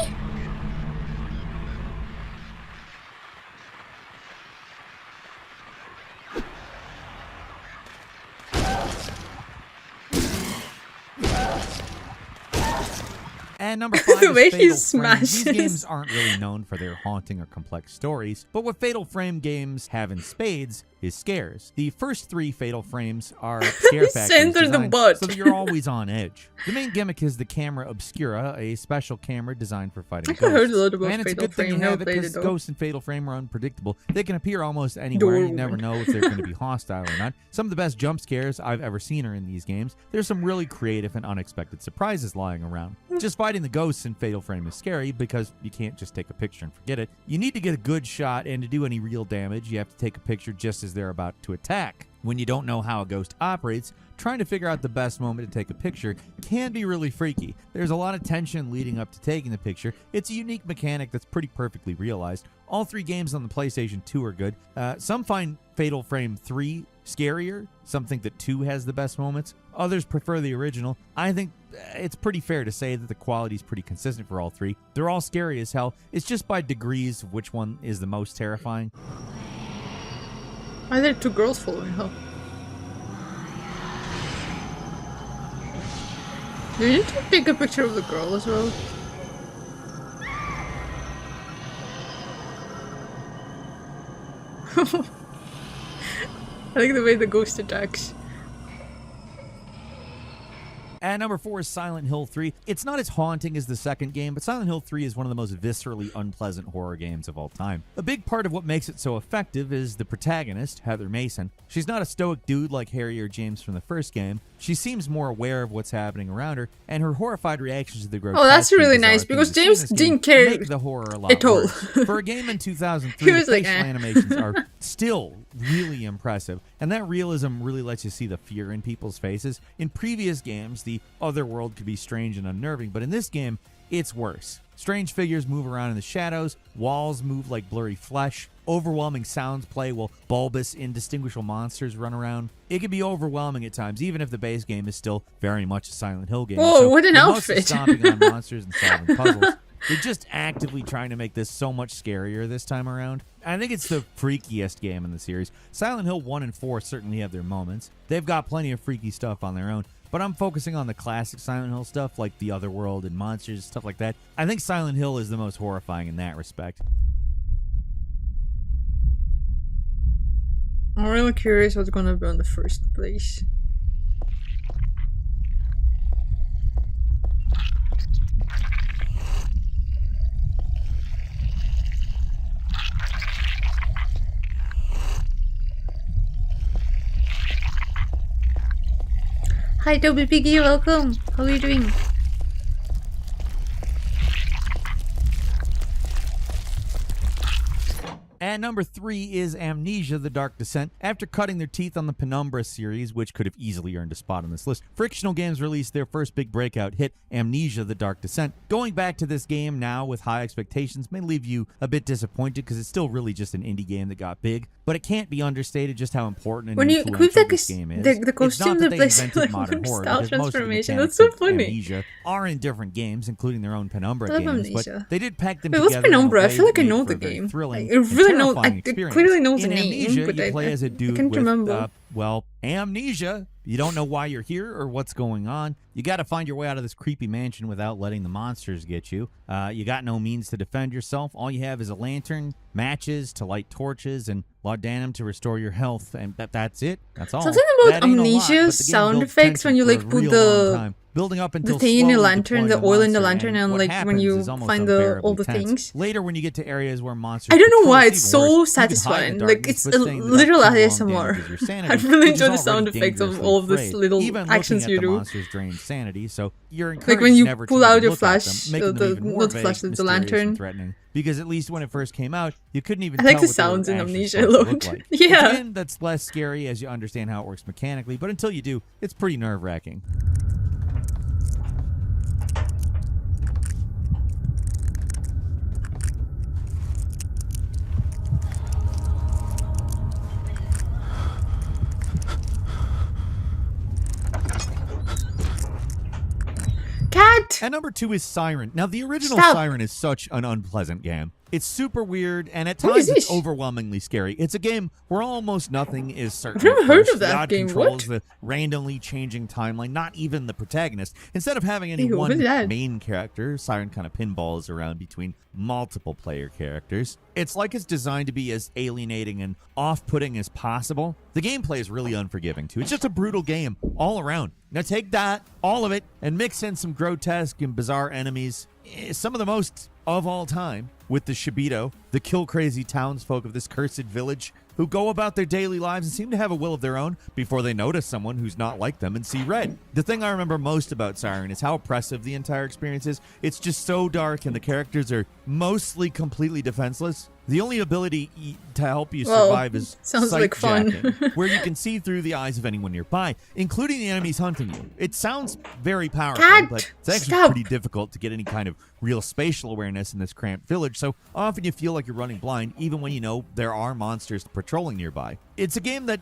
And number 5 The way is he Fatal Frame. smashes. These games aren't really known for their haunting or complex stories, but what Fatal Frame games have in spades is scares. The first 3 Fatal Frames are scare factories Center the designed butt. so that you're always on edge. The main gimmick is the camera obscura, a special camera designed for fighting I ghosts. heard a lot about And it's a Fatal good thing you Frame, never have it played because it though. ghosts in Fatal Frame are unpredictable. They can appear almost anywhere. You never Doorwood. know if they're going to be hostile or not. Some of the best jump scares I've ever seen are in these games. There's some really creative and unexpected surprises lying around. Just fighting the ghosts in Fatal Frame is scary because you can't just take a picture and forget it. You need to get a good shot, and to do any real damage, you have to take a picture just as they're about to attack. When you don't know how a ghost operates, trying to figure out the best moment to take a picture can be really freaky. There's a lot of tension leading up to taking the picture. It's a unique mechanic that's pretty perfectly realized. All 3 games on the PlayStation 2 are good. Some find Fatal Frame 3 scarier. Some think that 2 has the best moments. Others prefer the original. I think it's pretty fair to say that the quality is pretty consistent for all 3. They're all scary as hell. It's just by degrees of which one is the most terrifying. Why are there two girls following her? Do you need to take a picture of the girl as well? I like the way the ghost attacks. At number 4 is Silent Hill 3. It's not as haunting as the second game, but Silent Hill 3 is one of the most viscerally unpleasant horror games of all time. A big part of what makes it so effective is the protagonist, Heather Mason. She's not a stoic dude like Harry or James from the first game. She seems more aware of what's happening around her, and her horrified reactions to the grotesque. Oh, that's really nice, because James didn't care make the horror a lot at all. worse. For a game in 2003, He was the like, facial animations are still really impressive, and that realism really lets you see the fear in people's faces. In previous games, the other world could be strange and unnerving, but in this game, it's worse. Strange figures move around in the shadows, walls move like blurry flesh, overwhelming sounds play while bulbous, indistinguishable monsters run around. It can be overwhelming at times, even if the base game is still very much a Silent Hill game. Whoa, what an outfit! outfit! Stomping on monsters and solving puzzles. They're just actively trying to make this so much scarier this time around. I think it's the freakiest game in the series. Silent Hill 1 and 4 certainly have their moments. They've got plenty of freaky stuff on their own, but I'm focusing on the classic Silent Hill stuff like The Otherworld and monsters, stuff like that. I think Silent Hill is the most horrifying in that respect. I'm really curious what's gonna be on the first place. Hi Toby Piggy, welcome. How are you doing? At number 3 is Amnesia: The Dark Descent. After cutting their teeth on the Penumbra series, which could have easily earned a spot on this list, Frictional Games released their first big breakout hit, Amnesia: The Dark Descent. Going back to this game now with high expectations may leave you a bit disappointed because it's still really just an indie game that got big, but it can't be understated just how important and when you equip this game is. The costume, the place like modern horror, style because most of the transformation, mechanics that's so of funny. Amnesia are in different games, including their own Penumbra I love games, Amnesia. but they did pack them Wait, what's together. Penumbra? I feel like I made know for the a very game. thrilling Like, I really and know. terrifying I experience. clearly know the In name, Amnesia, but you play as a dude can't with, remember. amnesia. You don't know why you're here or what's going on. You got to find your way out of this creepy mansion without letting the monsters get you. You got no means to defend yourself. All you have is a lantern, matches to light torches, and laudanum to restore your health, and that's it. That's all. Something about That ain't a lot, Amnesia but the game sound builds effects when you tension for like a put real long time, building up the until thing in your slowly lantern, deploying the oil in the monster, lantern, and what like when happens you is almost find all the unbearably tense. things. Later, when you get to areas where monsters I don't know patrol, why it's it's even so worse. You can hide in the satisfying. Like darkness, it's but a staying without literal too long ASMR. damages your sanity, I really which is enjoy the sound already effects of dangerously all of this frayed. little Even actions looking you at the do. monsters drain sanity, so you're encouraged Like when you never to pull out even your look at flash, them, making them the even more not vague, flash, the mysterious, lantern. and threatening. Because at least when it first came out, you couldn't even I tell like the what they were sounds in actually Amnesia supposed to alone. look like. Yeah. Again, that's less scary as you understand how it works mechanically, but until you do, it's pretty nerve-wracking. Cat! At number 2 is Siren. Now, the original Stop. Siren is such an unpleasant game. It's super weird, and at What is times it's this? overwhelmingly scary. It's a game where almost nothing is certain. I've never at heard first. of that The odd game. controls, What? the randomly changing timeline, not even the protagonist. Instead of having any Ew, what one is that? main character, Siren kind of pinballs around between multiple player characters. It's like it's designed to be as alienating and off-putting as possible. The gameplay is really unforgiving, too. It's just a brutal game all around. Now take that, all of it, and mix in some grotesque and bizarre enemies. Some of the most of all time, with the Shibito, the kill-crazy townsfolk of this cursed village, who go about their daily lives and seem to have a will of their own before they notice someone who's not like them and see red. The thing I remember most about Siren is how oppressive the entire experience is. It's just so dark, and the characters are mostly completely defenseless. The only ability to help you Well, survive is sounds sight like fun. jacking, where you can see through the eyes of anyone nearby, including the enemies hunting you. It sounds very powerful, Cat, but it's actually stop. pretty difficult to get any kind of real spatial awareness in this cramped village, so often you feel like you're running blind even when you know there are monsters patrolling nearby. It's a game that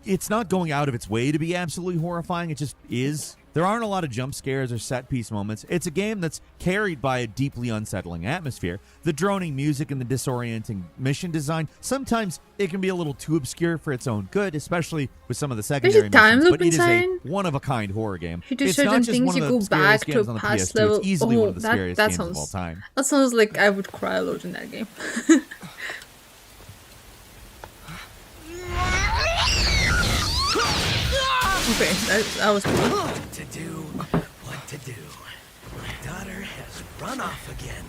it's not going out of its way to be absolutely horrifying, it just is. There aren't a lot of jump scares or set-piece moments. It's a game that's carried by a deeply unsettling atmosphere. The droning music and the disorienting mission design, sometimes it can be a little too obscure for its own good, especially with some of the secondary missions, but it is a one-of-a-kind horror game. It's not just one of the scariest games on the PS2, it's easily one of the scariest games of all time. That sounds like I would cry a lot in that game. Okay, that was cool. What to do, what to do. My daughter has run off again.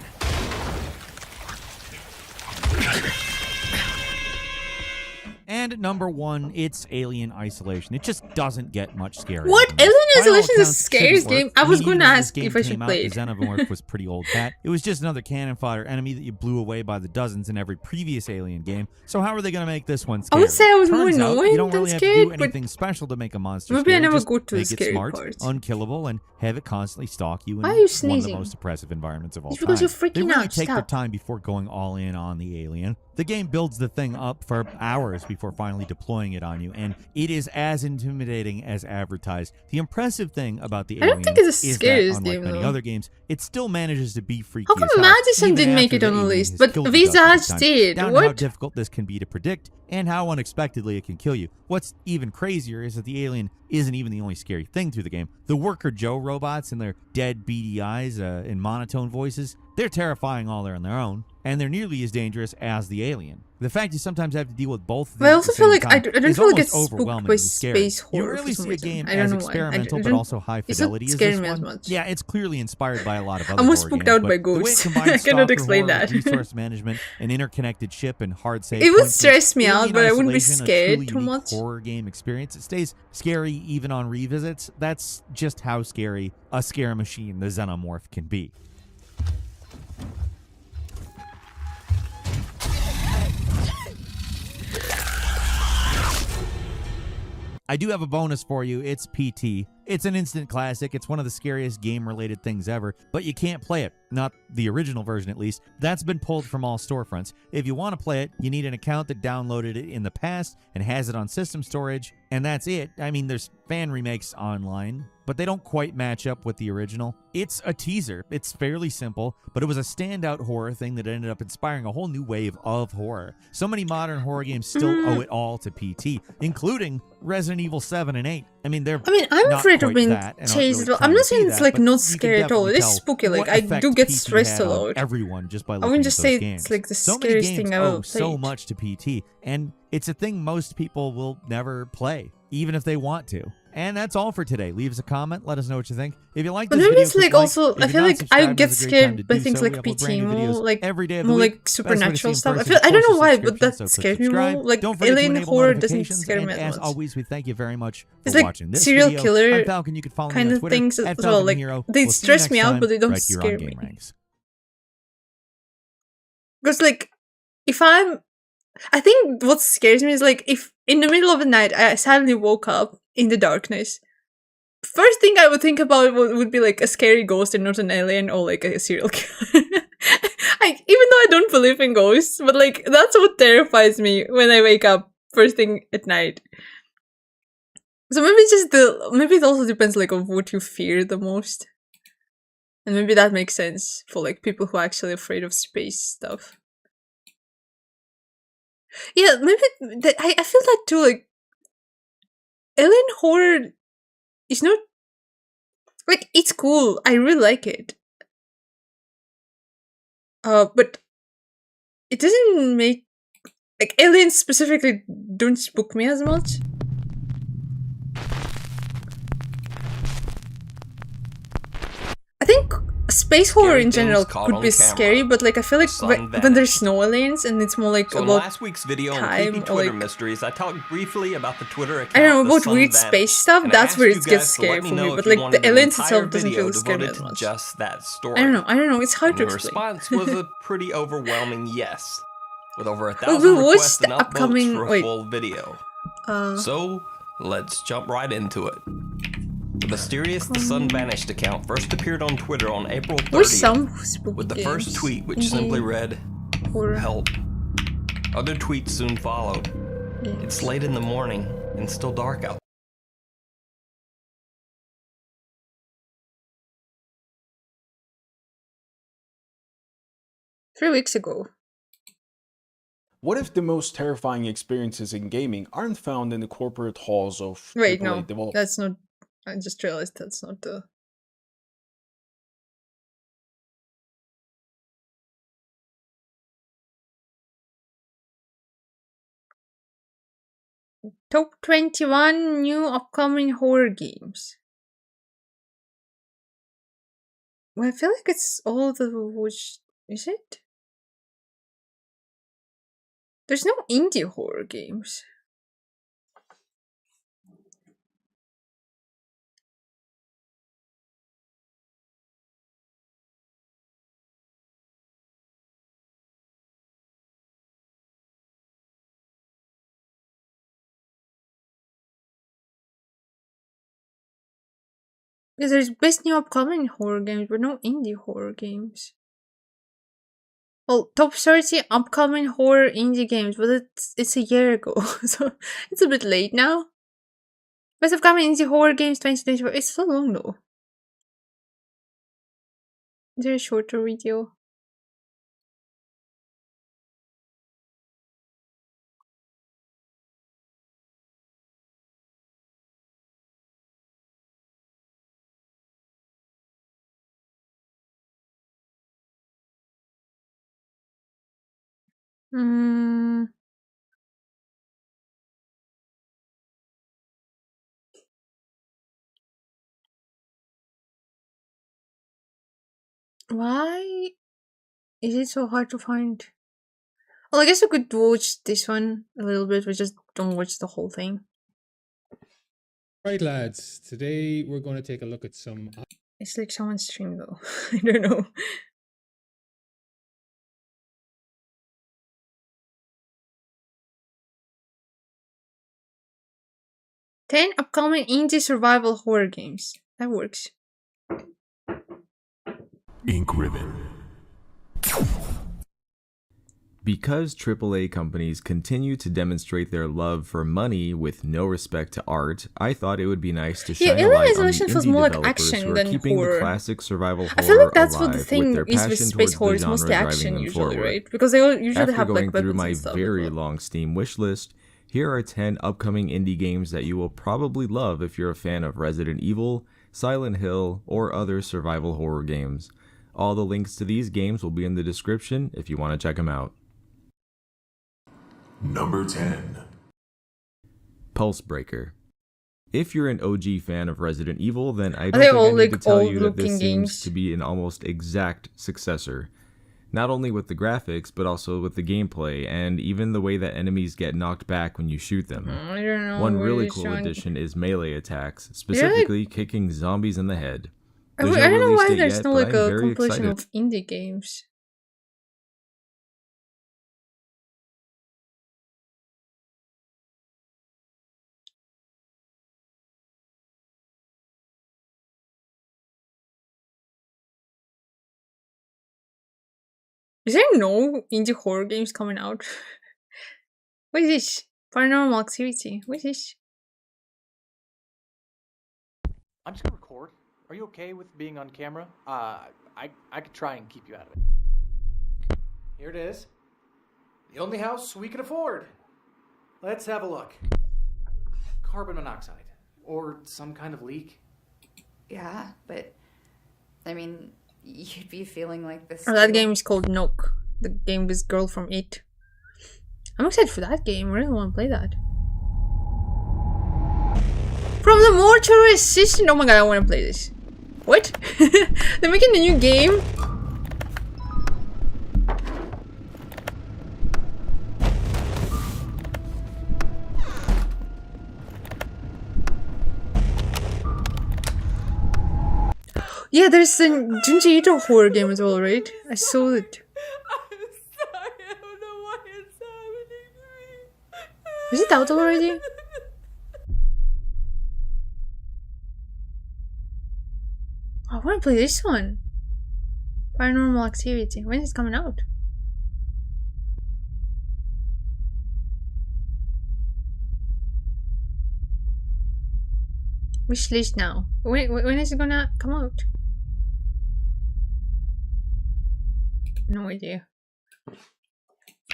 And at number 1, it's Alien Isolation. It just doesn't get much scarier. What? Alien Isolation is the scariest game? I was going to ask if I should play it. The Xenomorph was pretty old hat. It was just another cannon fodder enemy that you blew away by the dozens in every previous Alien game. So how are they going to make this one scary? I would say I was more annoying you don't than really scared, have to do anything special to make a monster maybe scary. I never Just go to the make it scary smart, parts. unkillable, and have it constantly stalk you in Why are you one of sneezing? the most oppressive environments of all It's time. because you're freaking they really out. take their Stop. time before going all in on the Alien. The game builds the thing up for hours before finally deploying it on you, and it is as intimidating as advertised. The impressive thing about the I don't Alien think it's the is scariest that, unlike game, many though. other games, it still manages to be freaky How come as hell, Madison even didn't make after it on the alien list, has but killed you Visage dozens of times, did? down to how What? difficult this can be to predict, and how unexpectedly it can kill you. What's even crazier is that the Alien isn't even the only scary thing through the game. The Worker Joe robots and their dead, beady eyes and monotone voices, they're terrifying all there on their own, and they're nearly as dangerous as the Alien. The fact you sometimes have to deal with both of these But I also at the feel same like I time don't is feel like almost it's spooked by overwhelmingly scary. space horror. You rarely for some see a reason. game I don't as know why. experimental I but don't- also high it's fidelity not as scaring this me as one. much. Yeah, it's clearly inspired by a lot of other I'm more horror spooked games, out but by the way it ghosts. combines I cannot stalker explain horror that. with resource management, an interconnected ship, and hard save It would points stress me makes out, Alien but I wouldn't be Isolation a scared truly too unique much. horror game experience. It stays scary even on revisits. That's just how scary a scare machine the Xenomorph can be. I do have a bonus for you. It's PT. It's an instant classic. It's one of the scariest game-related things ever, but you can't play it. Not the original version, at least. That's been pulled from all storefronts. If you want to play it, you need an account that downloaded it in the past and has it on system storage, and that's it. I mean, there's fan remakes online, but they don't quite match up with the original. It's a teaser. It's fairly simple, but it was a standout horror thing that ended up inspiring a whole new wave of horror. So many modern horror games still owe it all to PT, including Resident Evil 7 and 8. I mean, I'm afraid of being chased. I'm not saying it's like not scary at all. It is spooky. Like I do get stressed a lot. Everyone just by I looking wouldn't at just those say games. it's like the So many scariest games thing I've owe ever so played. much to PT, and it's a thing most people will never play, even if they want to. And that's all for today. Leave us a comment. Let us know what you think. If you like But this maybe video, it's like click also If I you're feel not like I subscribed, get now's a great time to scared by do things so. like We upload PT brand new more videos like every day of the more week. like Best way to see supernatural in stuff. I person, feel of I don't course, know is why, but subscription, that so click scares me subscribe. more. Like Don't forget to alien enable horror doesn't notifications, scare me and as as much. always, we thank you very much for It's like watching this serial video. killer I'm Falcon. You can follow kind me on of Twitter things as at well. Falcon Like Hero. they We'll see you stress next me out, time but they don't right here on scare Game me. Ranks. Because like if I think what scares me is like if in the middle of the night I suddenly woke up in the darkness. First thing I would think about would be like a scary ghost and not an alien or like a serial killer. Even though I don't believe in ghosts, but like that's what terrifies me when I wake up first thing at night. So maybe it also depends like on what you fear the most. And maybe that makes sense for like people who are actually afraid of space stuff. Yeah, maybe I feel that too. Like alien horror is not like it's cool. I really like it. But it doesn't make like aliens specifically don't spook me as much. I think space horror in general could be scary, but like I feel like when there's no aliens and it's more like So in about last week's video on time Creepy or Twitter like Mysteries, I talked briefly about the Twitter account. I don't know The about Sun weird Vanished, space stuff. and I That's asked where you it guys gets to let scary me for know me. if But you like wanted the an aliens entire itself doesn't video feel scary devoted as to much. just that story. I don't know. It's hard And to the explain. response was a pretty overwhelming yes, with over Well, 1,000 we requests watched and the upvotes upcoming- for a wait. full video. So let's jump right into it. The mysterious The Sun Vanished account first appeared on Twitter on April 30th with the first tweet, which simply read, "Help." Other tweets soon followed. It's late in the morning and still dark out. Three weeks ago. What if the most terrifying experiences in gaming aren't found in the corporate halls of Wait, AAA no, developers? that's not. I just realized that's not the. Top 21 new upcoming horror games. Well, I feel like it's all the which is it? There's no indie horror games. Yeah, there's best new upcoming horror games, but no indie horror games. Well, top 30 upcoming horror indie games, but it's a year ago, so it's a bit late now. Best upcoming indie horror games 2024. It's so long though. Is there a shorter video? Why is it so hard to find? Well, I guess I could watch this one a little bit, but just don't watch the whole thing. Right, lads. Today we're going to take a look at some. It's like someone's stream though. I don't know. Ten upcoming indie survival horror games. That works. Ink Ribbon. Because AAA companies continue to demonstrate their love for money with no respect to art, I thought it would be nice to shine a light on the indie feels more like developers action who are than keeping horror. the classic survival I feel horror like that's what alive the thing with their is with passion space towards horror. the It's genre mostly driving action them usually, forward. right? Because they usually After have going like through weapons my and stuff. very long Steam wish list, here are 10 upcoming indie games that you will probably love if you're a fan of Resident Evil, Silent Hill, or other survival horror games. All the links to these games will be in the description if you want to check them out. Number 10. Pulsebreaker. If you're an OG fan of Resident Evil, then I don't think I need to tell you that this seems to be an almost exact successor. Not only with the graphics, but also with the gameplay, and even the way that enemies get knocked back when you shoot them. I don't know. One really cool addition is melee attacks, specifically kicking zombies in the head. I don't know why there's no like a compilation of indie games. Is there no indie horror games coming out? What is this? Paranormal Activity. What is this? I'm just gonna record. Are you okay with being on camera? I could try and keep you out of it. Here it is. The only house we can afford. Let's have a look. Carbon monoxide. Or some kind of leak. Yeah, but I mean, you'd be feeling like this. Oh, that game is called Nook. The game with Girl from It. I'm excited for that game. I really want to play that. From the Mortuary Assistant. Oh my god, I want to play this. What? They're making a new game? Yeah, there's a Junji Ito horror game as well, right? I saw it. Is it out already? I want to play this one. Paranormal Activity. When is it coming out? Wish list now. When is it gonna come out? No idea.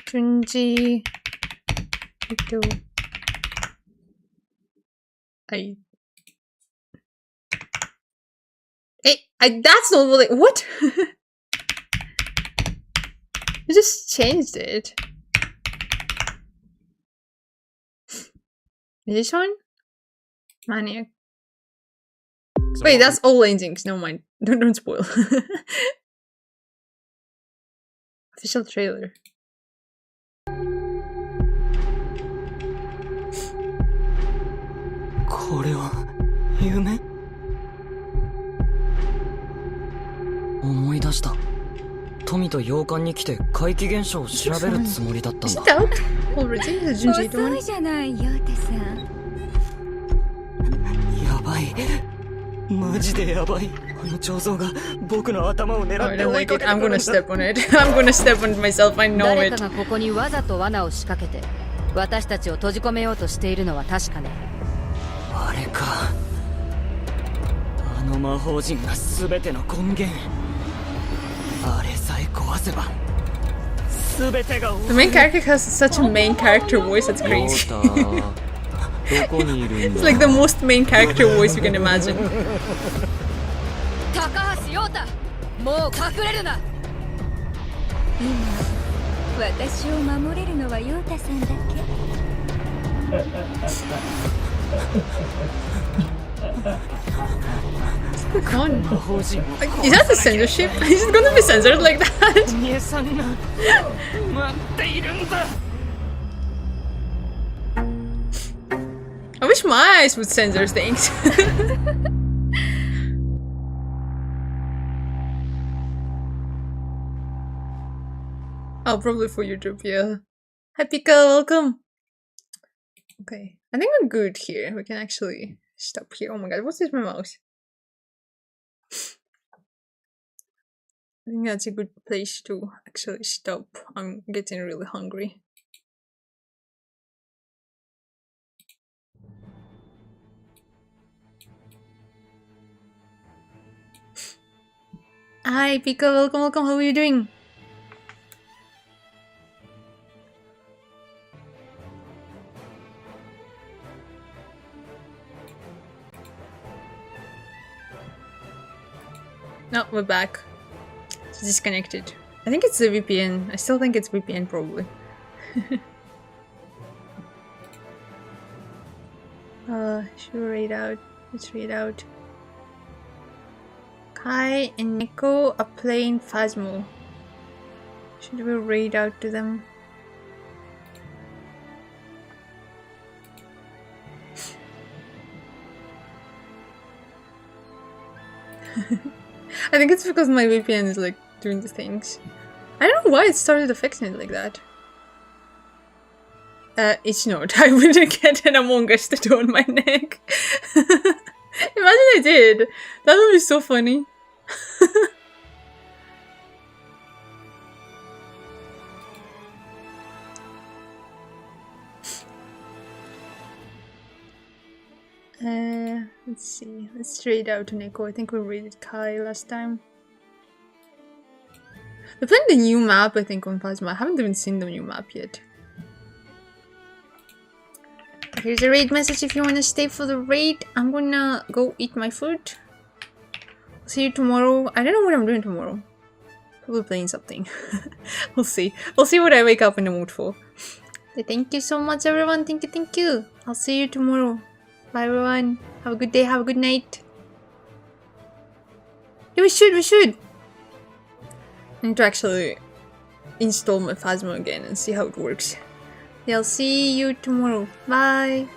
Junji Ito. That's not what? You just changed it. This one? Maniac. So wait, that's all endings. Never mind. Don't spoil. Official trailer. Is it out already? The Junji Ito one? I don't like it. I'm gonna step on it. I'm gonna step on it myself. I know it. The main character has such a main character voice, that's crazy. It's like the most main character voice you can imagine. Is that a censorship? Is it gonna be censored like that? I wish my eyes would censor things. Oh, probably for YouTube, yeah. Hi Pika, welcome! Okay, I think we're good here. We can actually stop here. Oh my god, what's this, my mouse? I think that's a good place to actually stop. I'm getting really hungry. Hi Pika, welcome, how are you doing? No, we're back. It's disconnected. I think it's the VPN. I still think it's VPN probably. Should we read out? Let's read out. Kai and Nico are playing Phasmo. Should we read out to them? I think it's because my VPN is like doing the things. I don't know why it started affecting it like that. It's not. I wouldn't get an Among Us tattoo on my neck. Imagine I did. That would be so funny. Let's see. Let's trade out to Nico. I think we raided Kai last time. They're playing the new map, I think, on Phasmo. I haven't even seen the new map yet. Here's a raid message if you want to stay for the raid. I'm gonna go eat my food. See you tomorrow. I don't know what I'm doing tomorrow. Probably playing something. We'll see. We'll see what I wake up in the mood for. So thank you so much, everyone. Thank you, thank you. I'll see you tomorrow. Bye, everyone. Have a good day. Have a good night. Yeah, we should. I need to actually install my Phasmo again and see how it works. Yeah, I'll see you tomorrow. Bye.